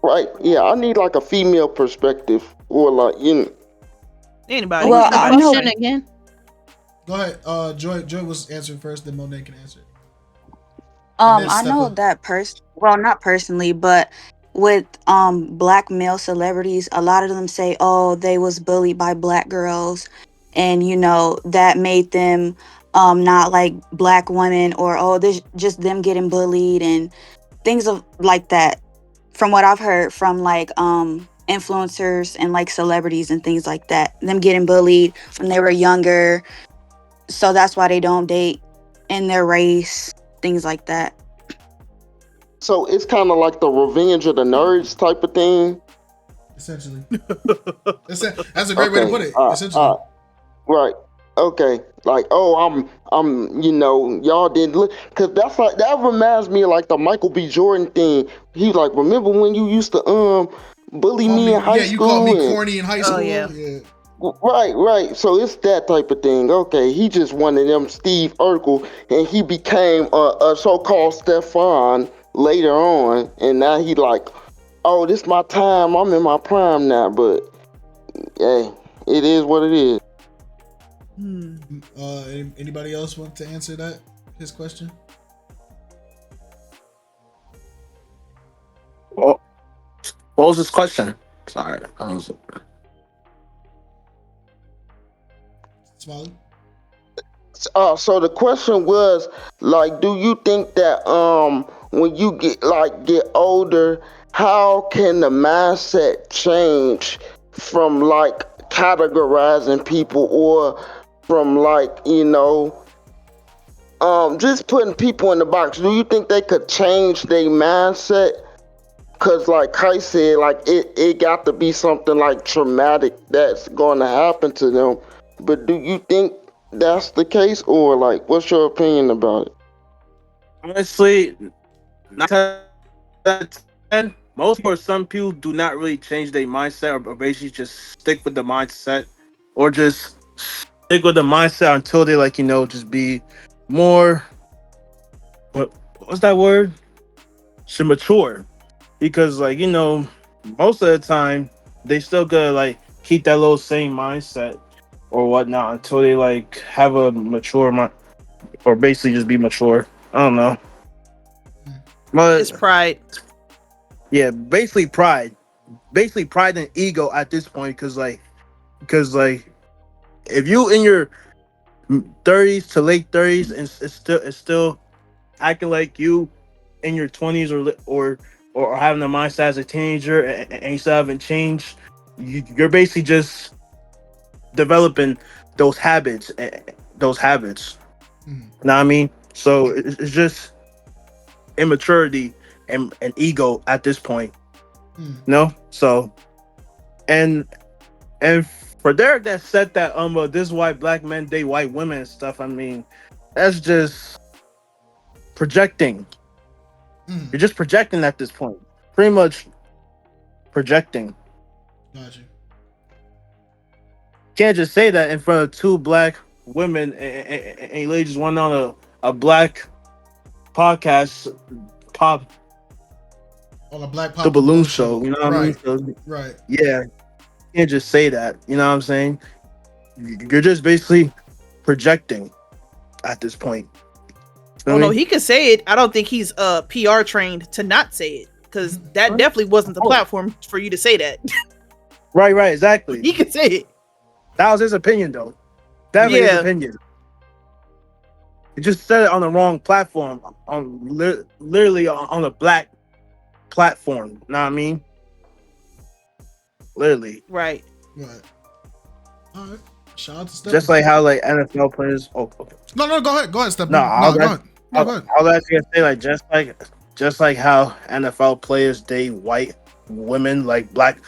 Right, yeah, I need like a female perspective, or like, you know.
Anybody?
Well, I know again.
Go ahead. Joy was answering first, then Monet can answer.
I know that well, not personally, but with black male celebrities, a lot of them say, oh, they was bullied by black girls, and you know that made them not like black women, or oh, this just them getting bullied and things of like that. From what I've heard from like influencers and like celebrities and things like that, them getting bullied when they were younger, so that's why they don't date in their race, things like that.
So it's kind of like the revenge of the nerds type of thing.
Essentially. That's a great way to put it. Essentially.
Right. Okay. Like, oh, I'm, you know, y'all didn't look, cause that's like, that reminds me of like the Michael B. Jordan thing. He like, remember when you used to bully me in high school?
Yeah, you called me corny in high school.
Oh, yeah.
Right. So it's that type of thing. Okay, he just one of them Steve Urkel, and he became a so-called Stefan later on, and now he like, oh, this my time. I'm in my prime now. But hey, it is what it is.
Anybody else want to answer his question?
Well, what was his question? Sorry, I was.
Smiley?
So the question was like, do you think that when you get older, how can the mindset change from like categorizing people, or from like, you know, just putting people in the box? Do you think they could change their mindset? Cause like KiteZz said, like it got to be something like traumatic that's going to happen to them. But do you think that's the case, or like, what's your opinion about it?
Honestly, not most or some people do not really change their mindset or basically just stick with the mindset or just stick with the mindset until they just be more what's that word? Should mature. Because most of the time they still gotta keep that little same mindset or whatnot until they have a mature mind or basically just be mature. I don't know. But
It's pride.
yeah, basically pride and ego at this point because if you in your 30s to late 30s and it's still acting like you in your 20s or having a mindset as a teenager and you still haven't changed, you're basically just developing those habits.
Mm.
Know what I mean? So it's just immaturity and ego at this point.
Mm.
No, so and and for Derek that said that this white black men date white women and stuff. I mean, that's just projecting.
Mm.
You're just projecting at this point. Pretty much projecting.
Gotcha.
Can't just say that in front of two black women and you ladies just went on a black podcast pop
On a Black
the
Pop the
balloon
Balloon
show.
show.
You know what I mean?
Right.
So
Right.
yeah, you can't just say that. You know what I'm saying? You're just basically projecting at this point.
Oh no, he could say it. I don't think he's PR trained to not say it because that definitely wasn't the platform for you to say that.
Right, exactly.
He could say it.
That was his opinion, though. Definitely his opinion. He just said it on the wrong platform, literally on a black platform. Know what I mean? Literally.
Right.
All right. Shout out to Steph.
Just like how NFL players. Oh, okay.
No, go ahead, Steph.
No,
Go ahead.
I was actually gonna say just like how NFL players date white women,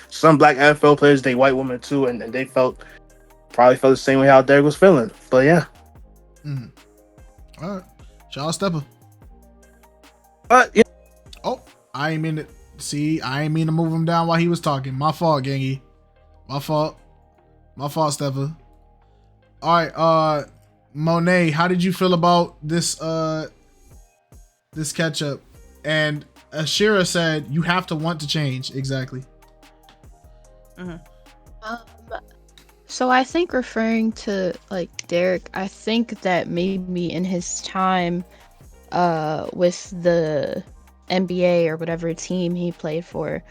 some black NFL players date white women too, and they probably felt the same way how Derek was feeling. But yeah.
Mm. All right. Shout out Stepper.
But yeah.
Oh, I ain't mean to move him down while he was talking. My fault, Gangy. My fault, Stepper. All right, Monet, how did you feel about this catch up? And Ashira said you have to want to change. Exactly.
So I think referring to Derek, I think that maybe in his time with the NBA or whatever team he played for,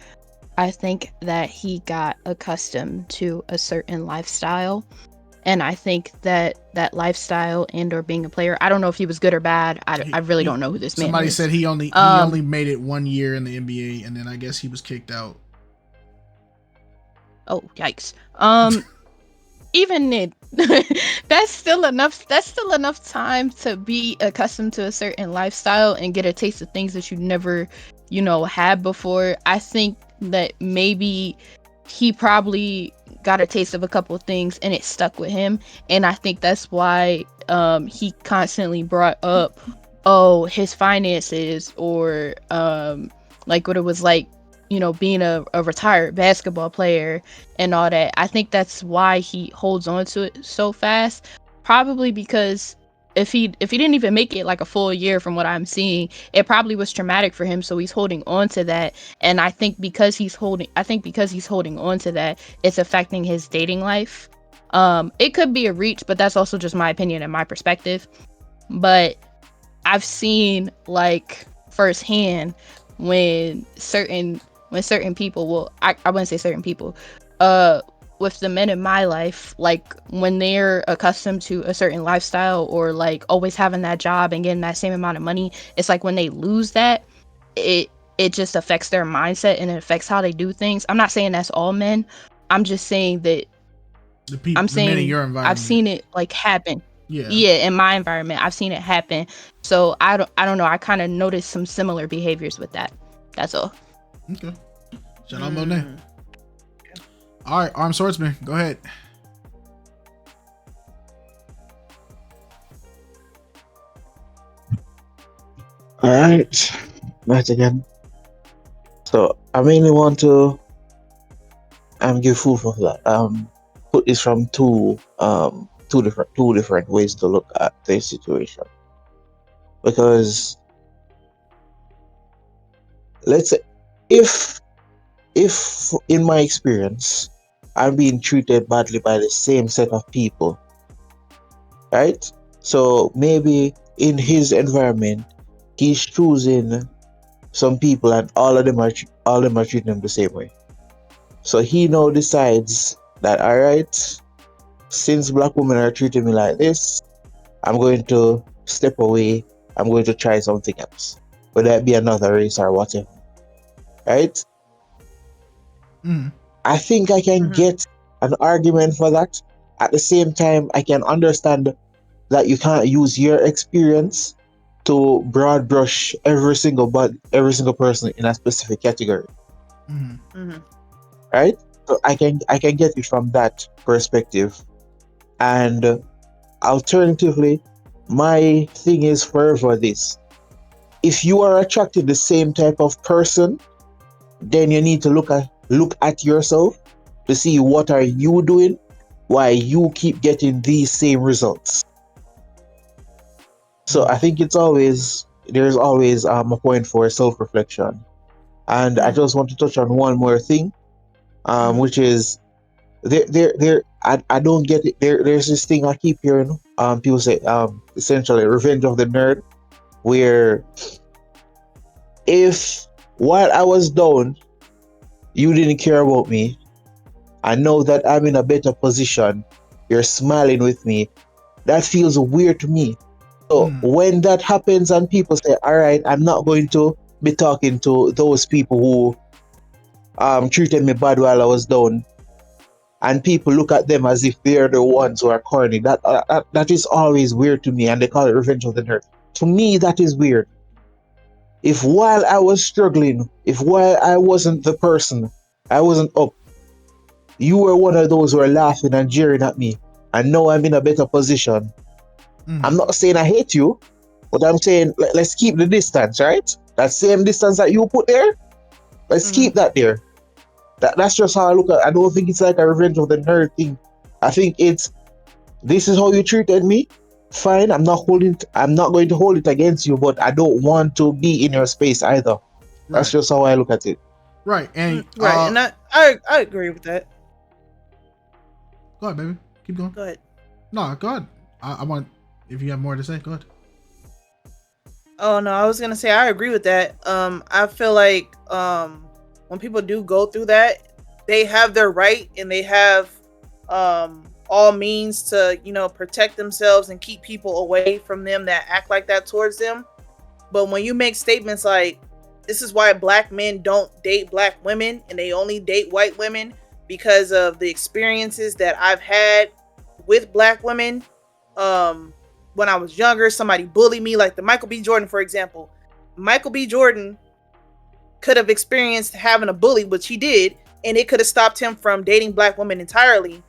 I think that he got accustomed to a certain lifestyle. And I think that lifestyle and or being a player, I don't know if he was good or bad. I really don't know who this man is.
Somebody said he only made it 1 year in the NBA, and then I guess he was kicked out.
Oh, yikes. Even it, that's still enough time to be accustomed to a certain lifestyle and get a taste of things that you never, had before. I think that maybe he probably got a taste of a couple of things and it stuck with him, and I think that's why he constantly brought up his finances or what it was like, being a retired basketball player and all that. I think that's why he holds on to it so fast, probably because if he didn't even make it a full year, from what I'm seeing, it probably was traumatic for him, so he's holding on to that. And I think because he's holding on to that, it's affecting his dating life. It could be a reach, but that's also just my opinion and my perspective. But I've seen firsthand when certain people, well, I wouldn't say certain people, with the men in my life, when they're accustomed to a certain lifestyle or always having that job and getting that same amount of money, it's when they lose that, it just affects their mindset and it affects how they do things. I'm not saying that's all men. I'm just saying that
the men in your environment.
I've seen it happen. Yeah, in my environment, I've seen it happen. So I don't know. I kind of noticed some similar behaviors with that. That's all.
Okay. Shout out Monet. All right, Armed Swordsman, go ahead.
Right again. So I mainly want to give food for that. Put this from two different ways to look at the situation. Because let's say if in my experience I'm being treated badly by the same set of people, right? So maybe in his environment he's choosing some people and all of them are treating him the same way. So he now decides that, all right, since black women are treating me like this, I'm going to step away. I'm going to try something else, whether that be another race or whatever, right? I think I can get an argument for that. At the same time, I can understand that you can't use your experience to broad brush every single person in a specific category, right? So I can get it from that perspective. And alternatively, my thing is forever this: if you are attracted the same type of person, then you need to look at yourself to see what are you doing, why you keep getting these same results. So I think there's always a point for self-reflection. And I just want to touch on one more thing, which is I don't get it. There's this thing I keep hearing people say, essentially revenge of the nerd, where if while I was down you didn't care about me, I know that I'm in a better position, you're smiling with me, that feels weird to me. So when that happens and people say, all right, I'm not going to be talking to those people who treated me bad while I was down, and people look at them as if they're the ones who are corny, that is always weird to me, and they call it revenge of the nerd. To me, that is weird. If while I was struggling, if while I wasn't the person, I wasn't up, you were one of those who are laughing and jeering at me, and now I'm in a better position. I'm not saying I hate you, but I'm saying let's keep the distance, right? That same distance that you put there, let's keep that there. That's just how I look at it. I don't think it's like a revenge of the nerd thing. I think it's, this is how you treated me. Fine, I'm not going to hold it against you, but I don't want to be in your space either. That's just how I look at it.
Right, and
and I agree with that.
Go ahead, baby. Keep going.
Go ahead.
No, go ahead. I want, if you have more to say, go ahead.
Oh no, I was gonna say I agree with that. I feel like when people do go through that, they have their right and they have all means to, protect themselves and keep people away from them that act like that towards them. But when you make statements like, this is why black men don't date black women and they only date white women because of the experiences that I've had with black women. When I was younger, somebody bullied me, like the Michael B. Jordan, for example. Michael B. Jordan could have experienced having a bully, which he did, and it could have stopped him from dating black women entirely.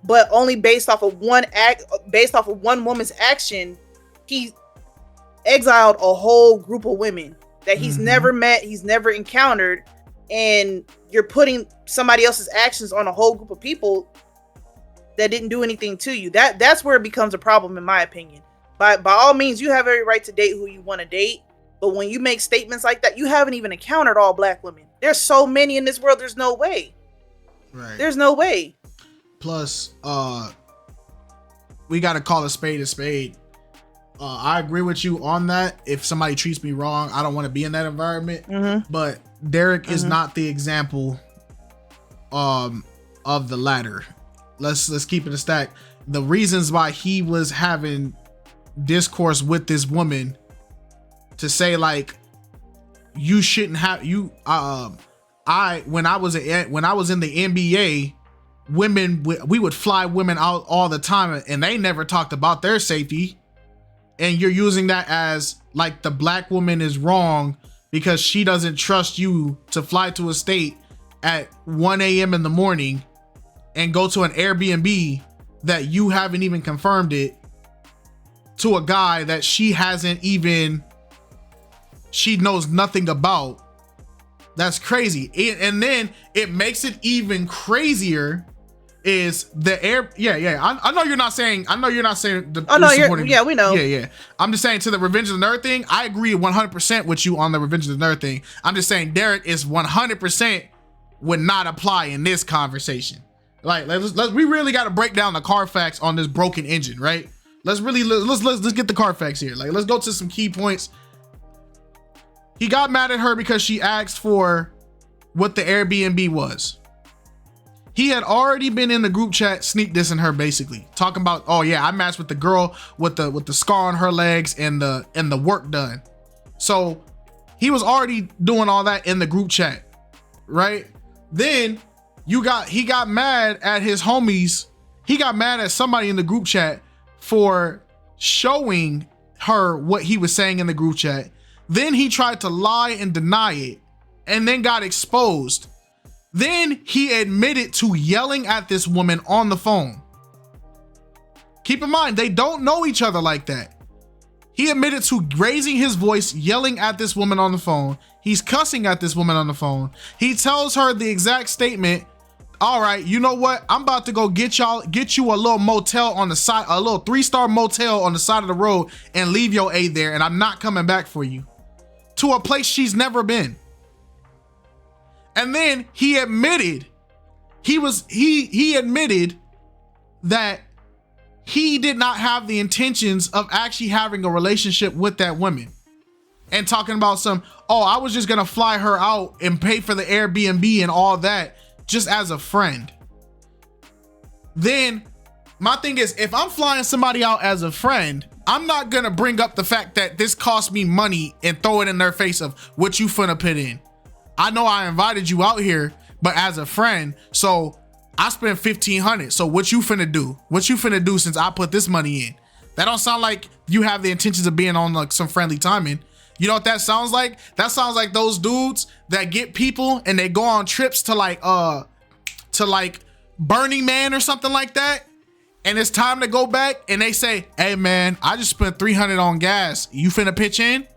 But only based off of one woman's action, he exiled a whole group of women that he's never met, he's never encountered, and you're putting somebody else's actions on a whole group of people that didn't do anything to you. That's where it becomes a problem, in my opinion. By all means, you have every right to date who you want to date, but when you make statements like that, you haven't even encountered all black women. There's so many in this world. There's no way.
Right.
There's no way.
Plus, we got to call a spade a spade. I agree with you on that. If somebody treats me wrong, I don't want to be in that environment. But Derek is not the example of the latter. Let's keep it a stack. The reasons why he was having discourse with this woman to say like, you shouldn't have you. When I was in the NBA, women, we would fly women out all the time, and they never talked about their safety. And you're using that as like the black woman is wrong because she doesn't trust you to fly to a state at 1 a.m. in the morning and go to an Airbnb that you haven't even confirmed it to a guy that she hasn't even she knows nothing about. That's crazy. And then it makes it even crazier is the air. Yeah. I know you're not saying. The,
oh no,
supporting,
yeah, we know.
Yeah. I'm just saying to the Revenge of the Nerd thing. I agree 100% with you on the Revenge of the Nerd thing. I'm just saying Derek is 100% would not apply in this conversation. Like we really got to break down the Carfax on this broken engine, right? Let's get the Carfax here. Like let's go to some key points. He got mad at her because she asked for what the Airbnb was. He had already been in the group chat sneak dissing her, basically talking about, oh yeah, I matched with the girl with the scar on her legs and the work done. So he was already doing all that in the group chat, right? Then he got mad at his homies. He got mad at somebody in the group chat for showing her what he was saying in the group chat. Then he tried to lie and deny it and then got exposed. Then he admitted to yelling at this woman on the phone. Keep in mind, they don't know each other like that. He admitted to raising his voice, yelling at this woman on the phone. He's cussing at this woman on the phone. He tells her the exact statement. All right, you know what? I'm about to go get you a little motel on the side, a little 3-star motel on the side of the road and leave your A there. And I'm not coming back for you. To a place she's never been. And then he admitted he admitted that he did not have the intentions of actually having a relationship with that woman. And talking about I was just gonna fly her out and pay for the Airbnb and all that just as a friend. Then my thing is, if I'm flying somebody out as a friend, I'm not gonna bring up the fact that this cost me money and throw it in their face of what you finna put in. I know I invited you out here, but as a friend, so I spent $1,500. So what you finna do? What you finna do since I put this money in? That don't sound like you have the intentions of being on like some friendly timing. You know what that sounds like? That sounds like those dudes that get people and they go on trips to like Burning Man or something like that. And it's time to go back and they say, hey man, I just spent $300 on gas. You finna pitch in?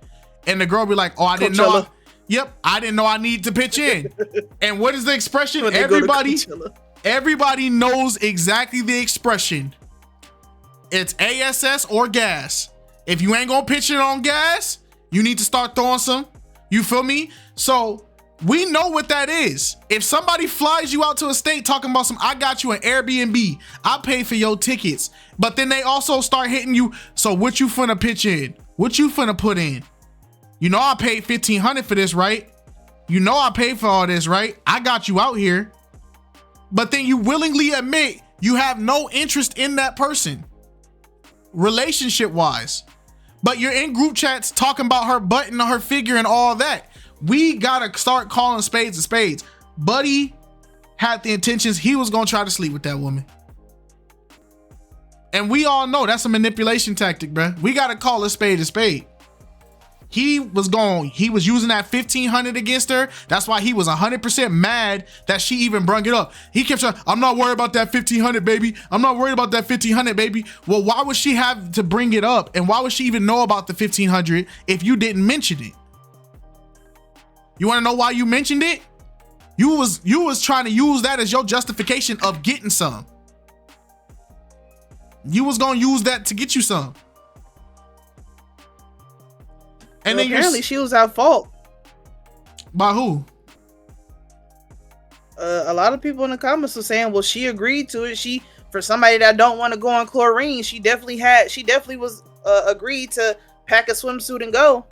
And the girl be like, oh, I didn't know. I didn't know I need to pitch in. And what is the expression? Everybody knows exactly the expression. It's ASS or gas. If you ain't gonna pitch it on gas, you need to start throwing some. You feel me? So we know what that is. If somebody flies you out to a state talking about I got you an Airbnb, I pay for your tickets, but then they also start hitting you. So what you finna pitch in? What you finna put in? You know I paid $1,500 for this, right? You know I paid for all this, right? I got you out here. But then you willingly admit you have no interest in that person, relationship wise. But you're in group chats talking about her butt and her figure and all that. We gotta start calling spades a spades. Buddy had the intentions he was gonna try to sleep with that woman. And we all know that's a manipulation tactic, bruh. We gotta call a spade a spade. He was using that $1,500 against her. That's why he was 100% mad that she even brung it up. He kept saying, I'm not worried about that $1,500, baby. I'm not worried about that $1,500, baby. Well, why would she have to bring it up? And why would she even know about the $1,500 if you didn't mention it? You want to know why you mentioned it? You was trying to use that as your justification of getting some. You was going to use that to get you some. And then
apparently she was at fault.
By who?
A lot of people in the comments were saying, well, she agreed to it. For somebody that don't want to go on chlorine, she definitely was agreed to pack a swimsuit and go.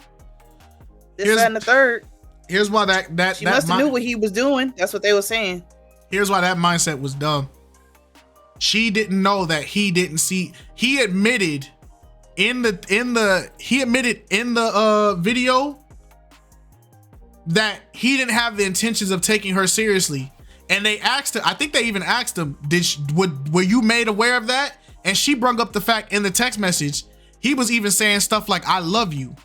That, and the third.
Here's why she
must have knew what he was doing. That's what they were saying. Here's
why that mindset was dumb. She didn't know that he didn't see. He admitted in the video that he didn't have the intentions of taking her seriously. And they asked her, I think they even asked him, were you made aware of that? And she brought up the fact in the text message, he was even saying stuff like, I love you.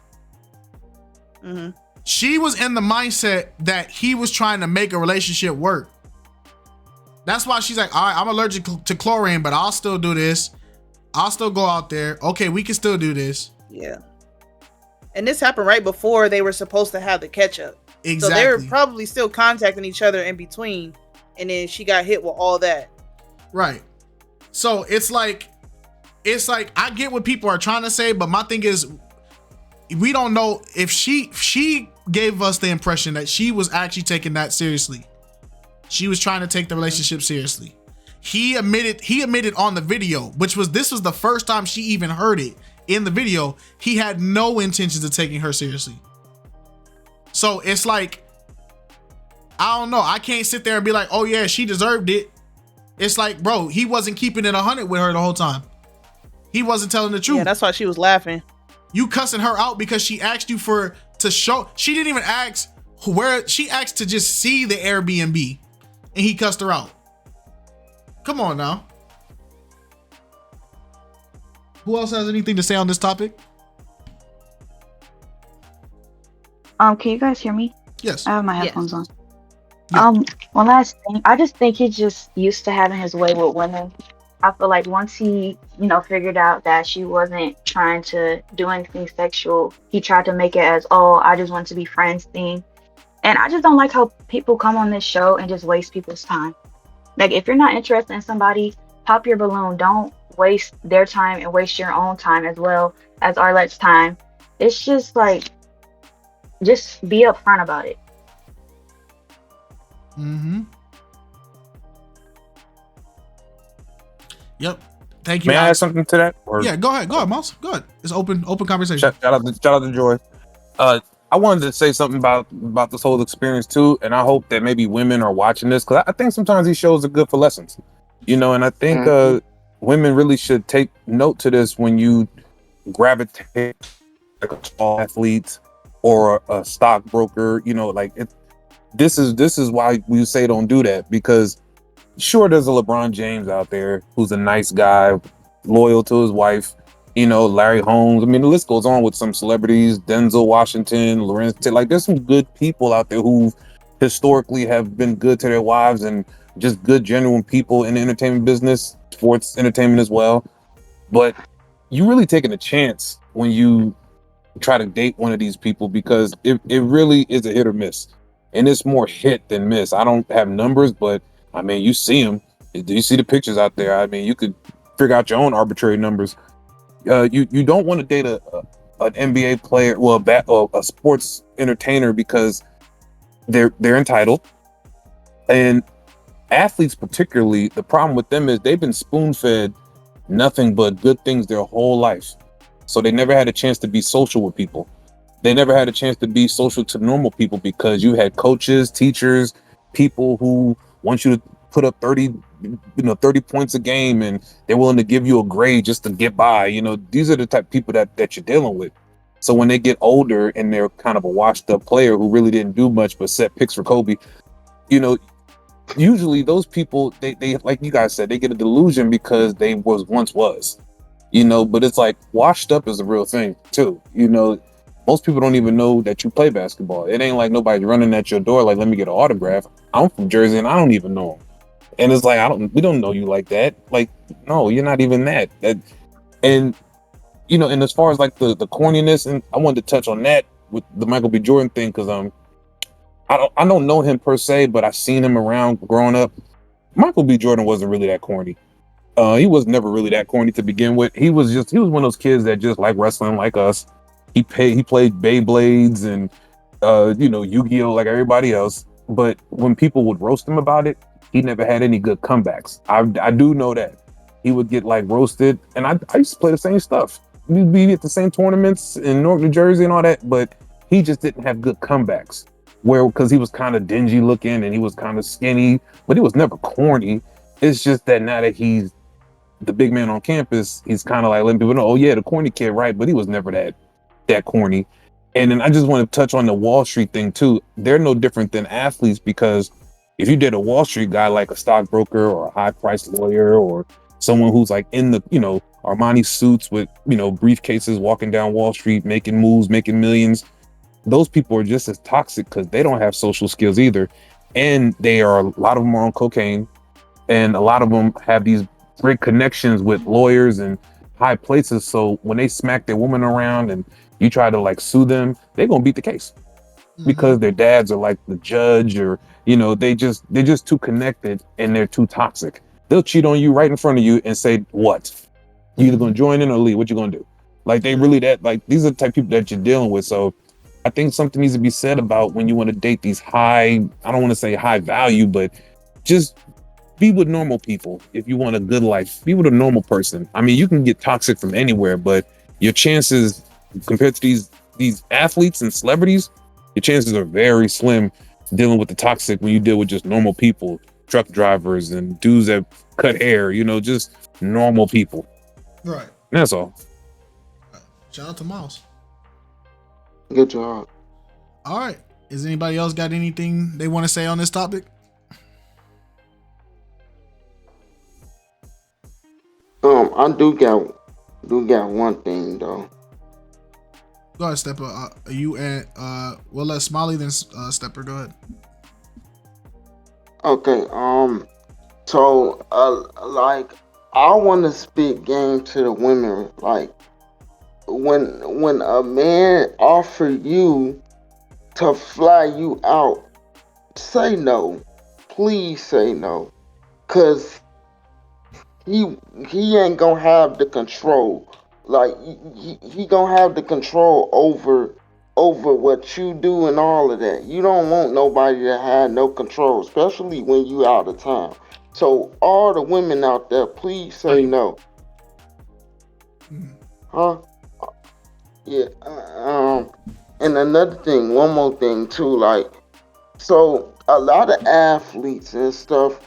Mm-hmm. She was in the mindset that he was trying to make a relationship work. That's why she's like, all right, I'm allergic to chlorine, but I'll still do this. I'll still go out there. Okay, we can still do this.
Yeah. And this happened right before they were supposed to have the catch up.
Exactly.
So they were probably still contacting each other in between. And then she got hit with all that.
Right. So it's like I get what people are trying to say, but my thing is, we don't know if she gave us the impression that she was actually taking that seriously. She was trying to take the relationship seriously. He admitted on the video, this was the first time she even heard it in the video. He had no intentions of taking her seriously. So it's like, I don't know. I can't sit there and be like, oh yeah, she deserved it. It's like, bro, he wasn't keeping it 100 with her the whole time. He wasn't telling the truth.
Yeah, that's why she was laughing.
You cussing her out because she asked you to show. She didn't even ask where. She asked to just see the Airbnb, and he cussed her out. Come on now. Who else has anything to say on this topic?
Can you guys hear me?
Yes.
I have my headphones on.
Yeah.
One last thing. I just think he's just used to having his way with women. I feel like once he, figured out that she wasn't trying to do anything sexual, he tried to make it as, oh, I just want to be friends thing. And I just don't like how people come on this show and just waste people's time. Like, if you're not interested in somebody, pop your balloon. Don't waste their time and waste your own time as well as Arlette's time. It's just like, just be upfront about it.
Mm-hmm. Yep. Thank you.
May I add something to that? Or...
Yeah, go ahead, Mouse. Go ahead. It's open conversation.
Shout out to Joy. I wanted to say something about this whole experience too, and I hope that maybe women are watching this, because I think sometimes these shows are good for lessons, and I think women really should take note to this when you gravitate like a small athlete or a stockbroker. This is why we say don't do that, because sure, there's a LeBron James out there who's a nice guy, loyal to his wife. Larry Holmes. I mean, the list goes on with some celebrities, Denzel Washington, Lorenz. Like, there's some good people out there who historically have been good to their wives and just good, genuine people in the entertainment business, sports entertainment as well. But you really taking a chance when you try to date one of these people, because it really is a hit or miss. And it's more hit than miss. I don't have numbers, but I mean, you see them. You see the pictures out there. I mean, you could figure out your own arbitrary numbers. You don't want to date an NBA player, well, a sports entertainer, because they're entitled. And athletes particularly, the problem with them is they've been spoon-fed nothing but good things their whole life. So they never had a chance to be social with people. They never had a chance to be social to normal people, because you had coaches, teachers, people who want you to put up 30 points a game, and they're willing to give you a grade just to get by. These are the type of people that you're dealing with. So when they get older and they're kind of a washed up player who really didn't do much but set picks for Kobe, usually those people, they like you guys said, they get a delusion because they once was, but it's like washed up is a real thing too. Most people don't even know that you play basketball. It ain't like nobody's running at your door like, let me get an autograph. I'm from Jersey and I don't even know them. And it's like, we don't know you like that. Like, no, you're not even that. And as far as like the corniness, and I wanted to touch on that with the Michael B. Jordan thing, because I don't know him per se, but I've seen him around growing up. Michael B. Jordan wasn't really that corny. He was never really that corny to begin with. He was one of those kids that just like wrestling like us. He played Beyblades and Yu-Gi-Oh! Like everybody else. But when people would roast him about it, he never had any good comebacks. I do know that. He would get like roasted, and I used to play the same stuff. We'd be at the same tournaments in Newark, New Jersey and all that, but he just didn't have good comebacks. Because he was kind of dingy looking and he was kind of skinny, but he was never corny. It's just that now that he's the big man on campus, he's kind of like letting people know, oh yeah, the corny kid, right? But he was never that corny. And then I just want to touch on the Wall Street thing too. They're no different than athletes, because if you did a Wall Street guy like a stockbroker or a high-priced lawyer or someone who's like in the, Armani suits with, briefcases walking down Wall Street, making moves, making millions, those people are just as toxic because they don't have social skills either. And a lot of them are on cocaine, and a lot of them have these great connections with lawyers and high places. So when they smack their woman around and You try to like sue them, they're gonna beat the case because their dads are like the judge, or they're just too connected and they're too toxic. They'll cheat on you right in front of you and say, what? You either gonna join in or leave. What you gonna do? Like they really these are the type of people that you're dealing with. So I think something needs to be said about when you want to date these high, I don't want to say high value, but just be with normal people. If you want a good life, be with a normal person. I mean, you can get toxic from anywhere, but your chances compared to these athletes and celebrities, your chances are very slim dealing with the toxic when you deal with just normal people, truck drivers and dudes that cut hair, just normal people.
Right.
That's all.
Shout out to Miles.
Good job.
All right. Is anybody else got anything they want to say on this topic?
I do got one thing though.
Go ahead, Stepper. You and we'll let Smiley then Stepper. Go ahead.
Okay. So like I want to spit game to the women. Like when a man offer you to fly you out, say no. Please say no, cause he ain't gonna have the control. Like he gonna have the control over what you do and all of that. You don't want nobody to have no control, especially when you out of town. So all the women out there, please say no. Huh? Yeah. And another thing, one more thing too. Like, so a lot of athletes and stuff,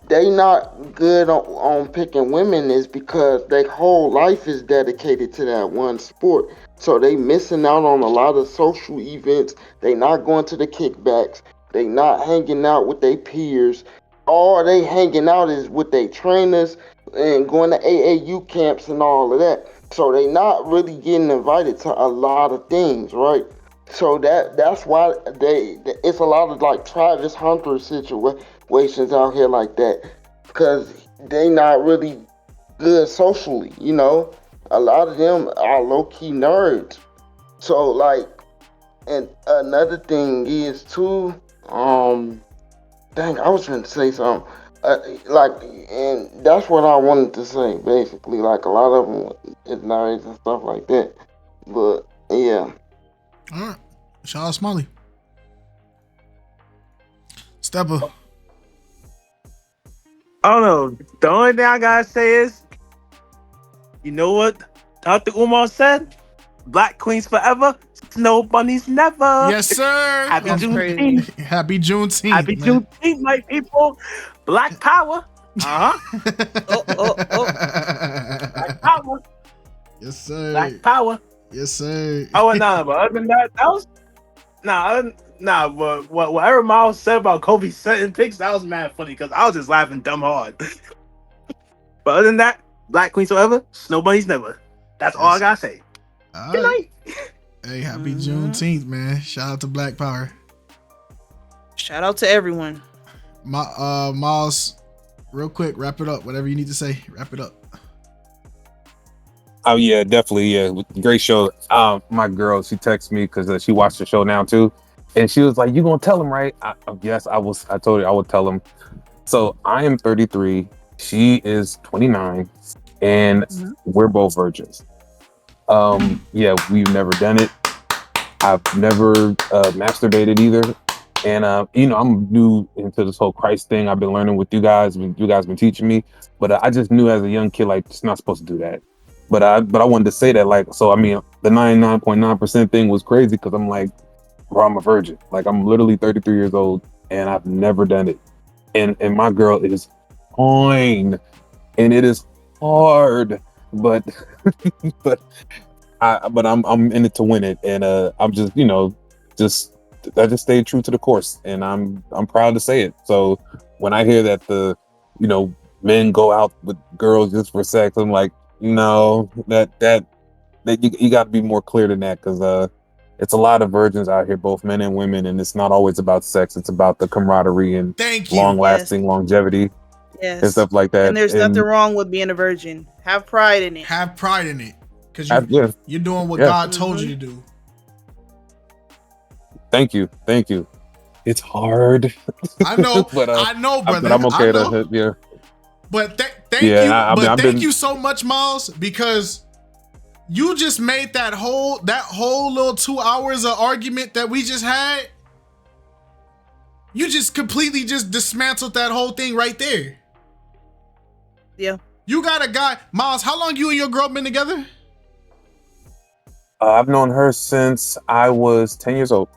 they not good on picking women is because their whole life is dedicated to that one sport. So they missing out on a lot of social events. They not going to the kickbacks. They not hanging out with their peers. All they hanging out is with their trainers and going to AAU camps and all of that. So they not really getting invited to a lot of things, right? So that's why it's a lot of like Travis Hunter situations out here like that, because they not really good socially. A lot of them are low key nerds. So like, and another thing is too, dang, I was trying to say something. Like, and that's what I wanted to say basically. Like a lot of them is nerds and stuff like that. But yeah.
All right. Shout out Smiley. Stepper.
I don't know. The only thing I gotta say is, you know what Dr. Umar said? Black queens forever, snow bunnies never.
Yes, sir.
Happy Juneteenth.
Happy Juneteenth.
Happy Juneteenth, my people. Black power. Black power.
Yes, sir.
Black power.
Yes, sir.
Oh, no, but other than that, was but whatever Miles said about Kobe setting picks, that was mad funny because I was just laughing dumb hard. But other than that, Black queens forever, snow bunnies never. That's all I gotta say. Good night.
Hey, happy Juneteenth, man. Shout out to Black Power.
Shout out to everyone.
Miles, real quick, wrap it up. Whatever you need to say, wrap it up.
Oh yeah, definitely. Yeah, great show. My girl, she texted me because she watched the show now too, and she was like, "You gonna tell him, right?" Yes, I was. I told her I would tell him. So I am 33. She is 29, and we're both virgins. Yeah, we've never done it. I've never masturbated either. And I'm new into this whole Christ thing. I've been learning with you guys. You guys been teaching me, but I just knew as a young kid, like, it's not supposed to do that. But I wanted to say that, like, so I mean, the 99.9% thing was crazy because I'm like, bro, I'm a virgin. Like, I'm literally 33 years old and I've never done it. And my girl is fine, and it is hard, but I'm in it to win it, and I'm just I just stayed true to the course, and I'm proud to say it. So when I hear that the men go out with girls just for sex, I'm like, no, that you got to be more clear than that, because it's a lot of virgins out here, both men and women, and it's not always about sex. It's about the camaraderie and long-lasting longevity and stuff like that.
And there's nothing wrong with being a virgin. Have pride in it.
Have pride in it. because
Yeah.
you're doing what
Yeah.
God told you to do.
Thank you. It's hard.
I know,
but
I know,
but
brother.
I'm
I
okay
know.
to yeah.
But thank
Yeah,
you.
I mean,
But
I've
thank
been
you so much, Miles, because you just made that whole little 2 hours of argument that we just had. You just completely just dismantled that whole thing right there.
Yeah.
You got a guy, Miles. How long you and your girl been together?
I've known her since I was 10 years old.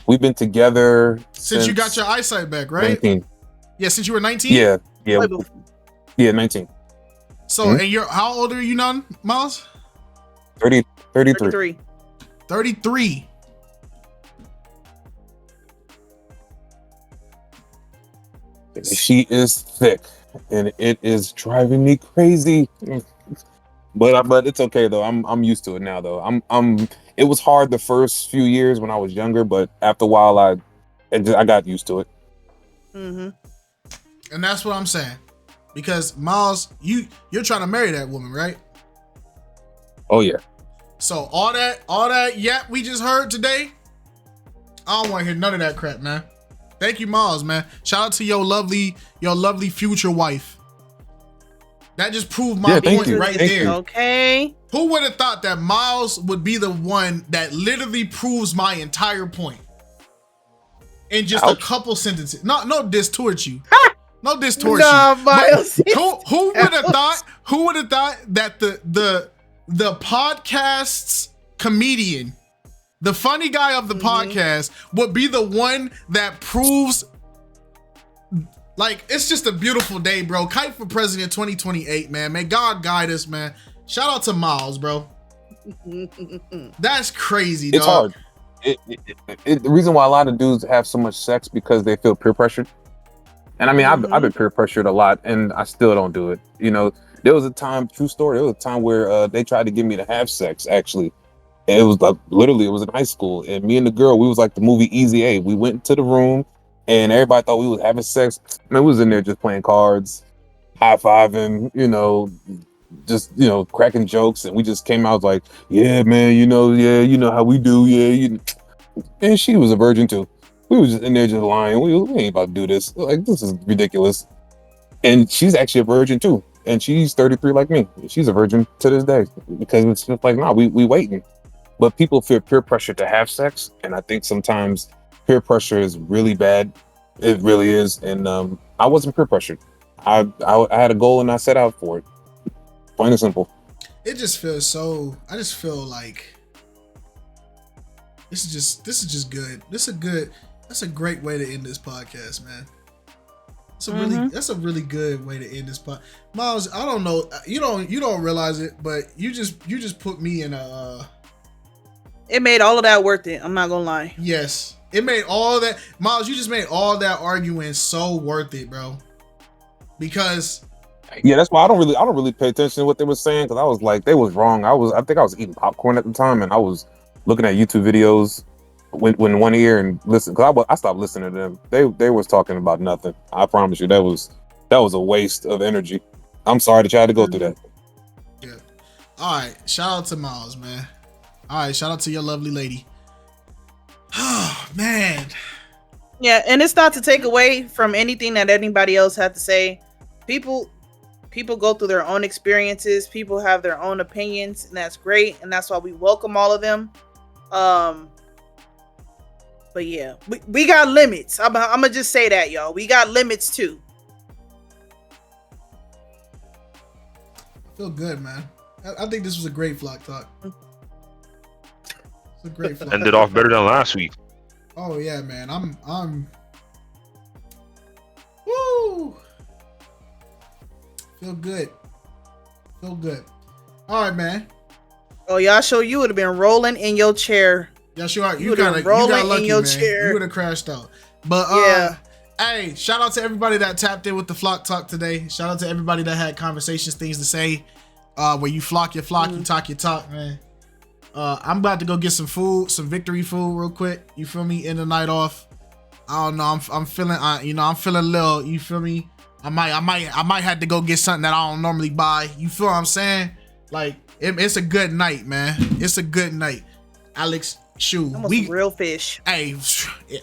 We've been together
Since you got your eyesight back, right?
19.
Yeah, since you were 19?
Yeah.
Way before.
Yeah, 19.
So, and you're, how old are you now, Miles?
33.
33.
She is thick, and it is driving me crazy. But it's okay though. I'm used to it now though. It was hard the first few years when I was younger, but after a while I got used to it.
Mm-hmm.
And that's what I'm saying. Because Miles, you're trying to marry that woman, right?
Oh yeah.
So all that yap we just heard today, I don't want to hear none of that crap, man. Thank you, Miles, man. Shout out to your lovely future wife. That just proved my point right there.
Okay.
Who would have thought that Miles would be the one that literally proves my entire point in just a couple sentences? No diss towards you. No diss towards you.
Miles.
Who would have thought? Who would have thought that the podcast's comedian, the funny guy of the podcast, would be the one that proves? Like, it's just a beautiful day, bro. Kite for President 2028, man. May God guide us, man. Shout out to Miles, bro. That's crazy, dog.
It's hard. The reason why a lot of dudes have so much sex because they feel peer pressured. And I mean, I've been peer pressured a lot, and I still don't do it. You know, there was a time, true story, there was a time where they tried to get me to have sex, actually. And it was like, literally, it was in high school. And me and the girl, we was like the movie Easy A. We went into the room, and everybody thought we was having sex. Man, we was in there just playing cards, high-fiving, just, cracking jokes. And we just came out like, yeah, man, you know how we do, yeah. And she was a virgin, too. We was just in there just lying. We ain't about to do this. Like, this is ridiculous. And she's actually a virgin, too. And she's 33 like me. She's a virgin to this day. Because it's just like, nah, we waiting. But people feel peer pressure to have sex. And I think sometimes peer pressure is really bad. It really is. And I wasn't peer pressured. I had a goal and I set out for it. Plain and simple.
It just feels so. I just feel like this is just good. That's a great way to end this podcast, man. That's a really good way to end this podcast. Miles, I don't know. You don't realize it, but you just put me in a.
It made all of that worth it. I'm not gonna lie.
Yes, it made all that. Miles, you just made all that arguing so worth it, bro. Because.
Yeah, that's why I don't really pay attention to what they were saying, because I was like, they was wrong. I think I was eating popcorn at the time, and I was looking at YouTube videos when one ear and listen, because I stopped listening to them. They was talking about nothing. I promise you, that was a waste of energy. I'm sorry that you had to go through that.
Yeah. All right. Shout out to Miles, man. All right. Shout out to your lovely lady. Oh man.
Yeah, and it's not to take away from anything that anybody else had to say. People go through their own experiences. People have their own opinions, and that's great. And that's why we welcome all of them. But yeah, we got limits. I'm gonna just say that, y'all. We got limits too.
I feel good, man. I think this was a great Flock Talk. It's a great Flock.
Ended off better than last week.
Oh yeah, man. I'm. Woo. Feel good. All right, man.
Oh, y'all sure you would have been rolling in your chair.
Yeah, sure.
You got lucky,
in your
man.
chair. You would have crashed out. But
yeah.
Hey, shout out to everybody that tapped in with the Flock Talk today. Shout out to everybody that had conversations, things to say. Where you flock your flock, you talk your talk, man. I'm about to go get some food, some victory food real quick. You feel me? End the night off. I don't know. I'm feeling, I'm feeling a little, you feel me? I might have to go get something that I don't normally buy. You feel what I'm saying? Like it's a good night, man. It's a good night. Alex, shoot,
we real fish.
Hey,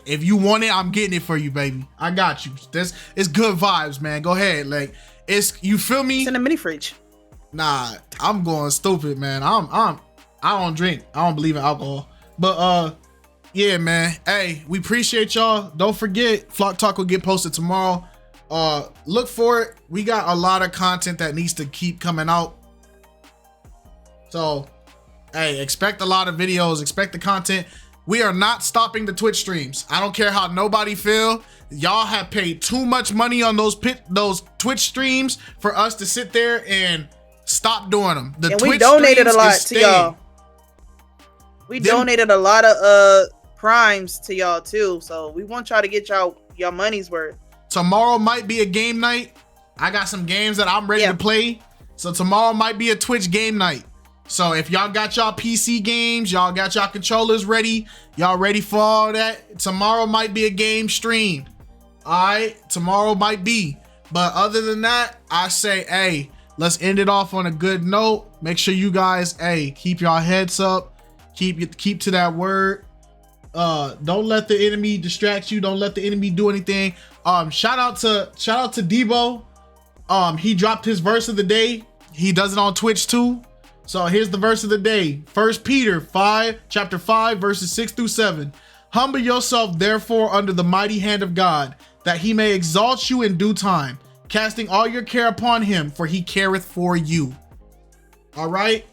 if you want it, I'm getting it for you, baby. I got you. It's good vibes, man. Go ahead, like it's you feel me?
It's in the mini fridge.
Nah, I'm going stupid, man. I don't drink. I don't believe in alcohol. But yeah, man. Hey, we appreciate y'all. Don't forget, Flock Talk will get posted tomorrow. Look for it. We got a lot of content that needs to keep coming out. So, hey, expect a lot of videos, expect the content. We are not stopping the Twitch streams. I don't care how nobody feel. Y'all have paid too much money on those Twitch streams for us to sit there and stop doing them. The
and
Twitch
we donated a lot to
staying.
y'all. We donated a lot of primes to y'all too. So we want y'all to get y'all money's worth.
Tomorrow might be a game night. I got some games that I'm ready to play. So tomorrow might be a Twitch game night. So if y'all got y'all PC games, y'all got y'all controllers ready, y'all ready for all that, tomorrow might be a game stream. All right, tomorrow might be. But other than that, I say, hey, let's end it off on a good note. Make sure you guys, hey, keep y'all heads up. Keep to that word. Don't let the enemy distract you. Don't let the enemy do anything. Shout out to Debo. He dropped his verse of the day. He does it on Twitch too. So here's the verse of the day. 1 Peter 5, chapter 5, verses 6 through 7. Humble yourself, therefore, under the mighty hand of God, that he may exalt you in due time, casting all your care upon him, for he careth for you. All right.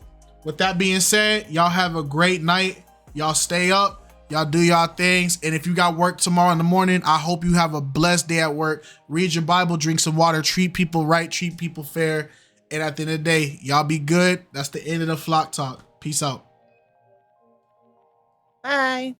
With that being said, y'all have a great night. Y'all stay up. Y'all do y'all things. And if you got work tomorrow in the morning, I hope you have a blessed day at work. Read your Bible, drink some water, treat people right, treat people fair. And at the end of the day, y'all be good. That's the end of the Flock Talk. Peace out.
Bye.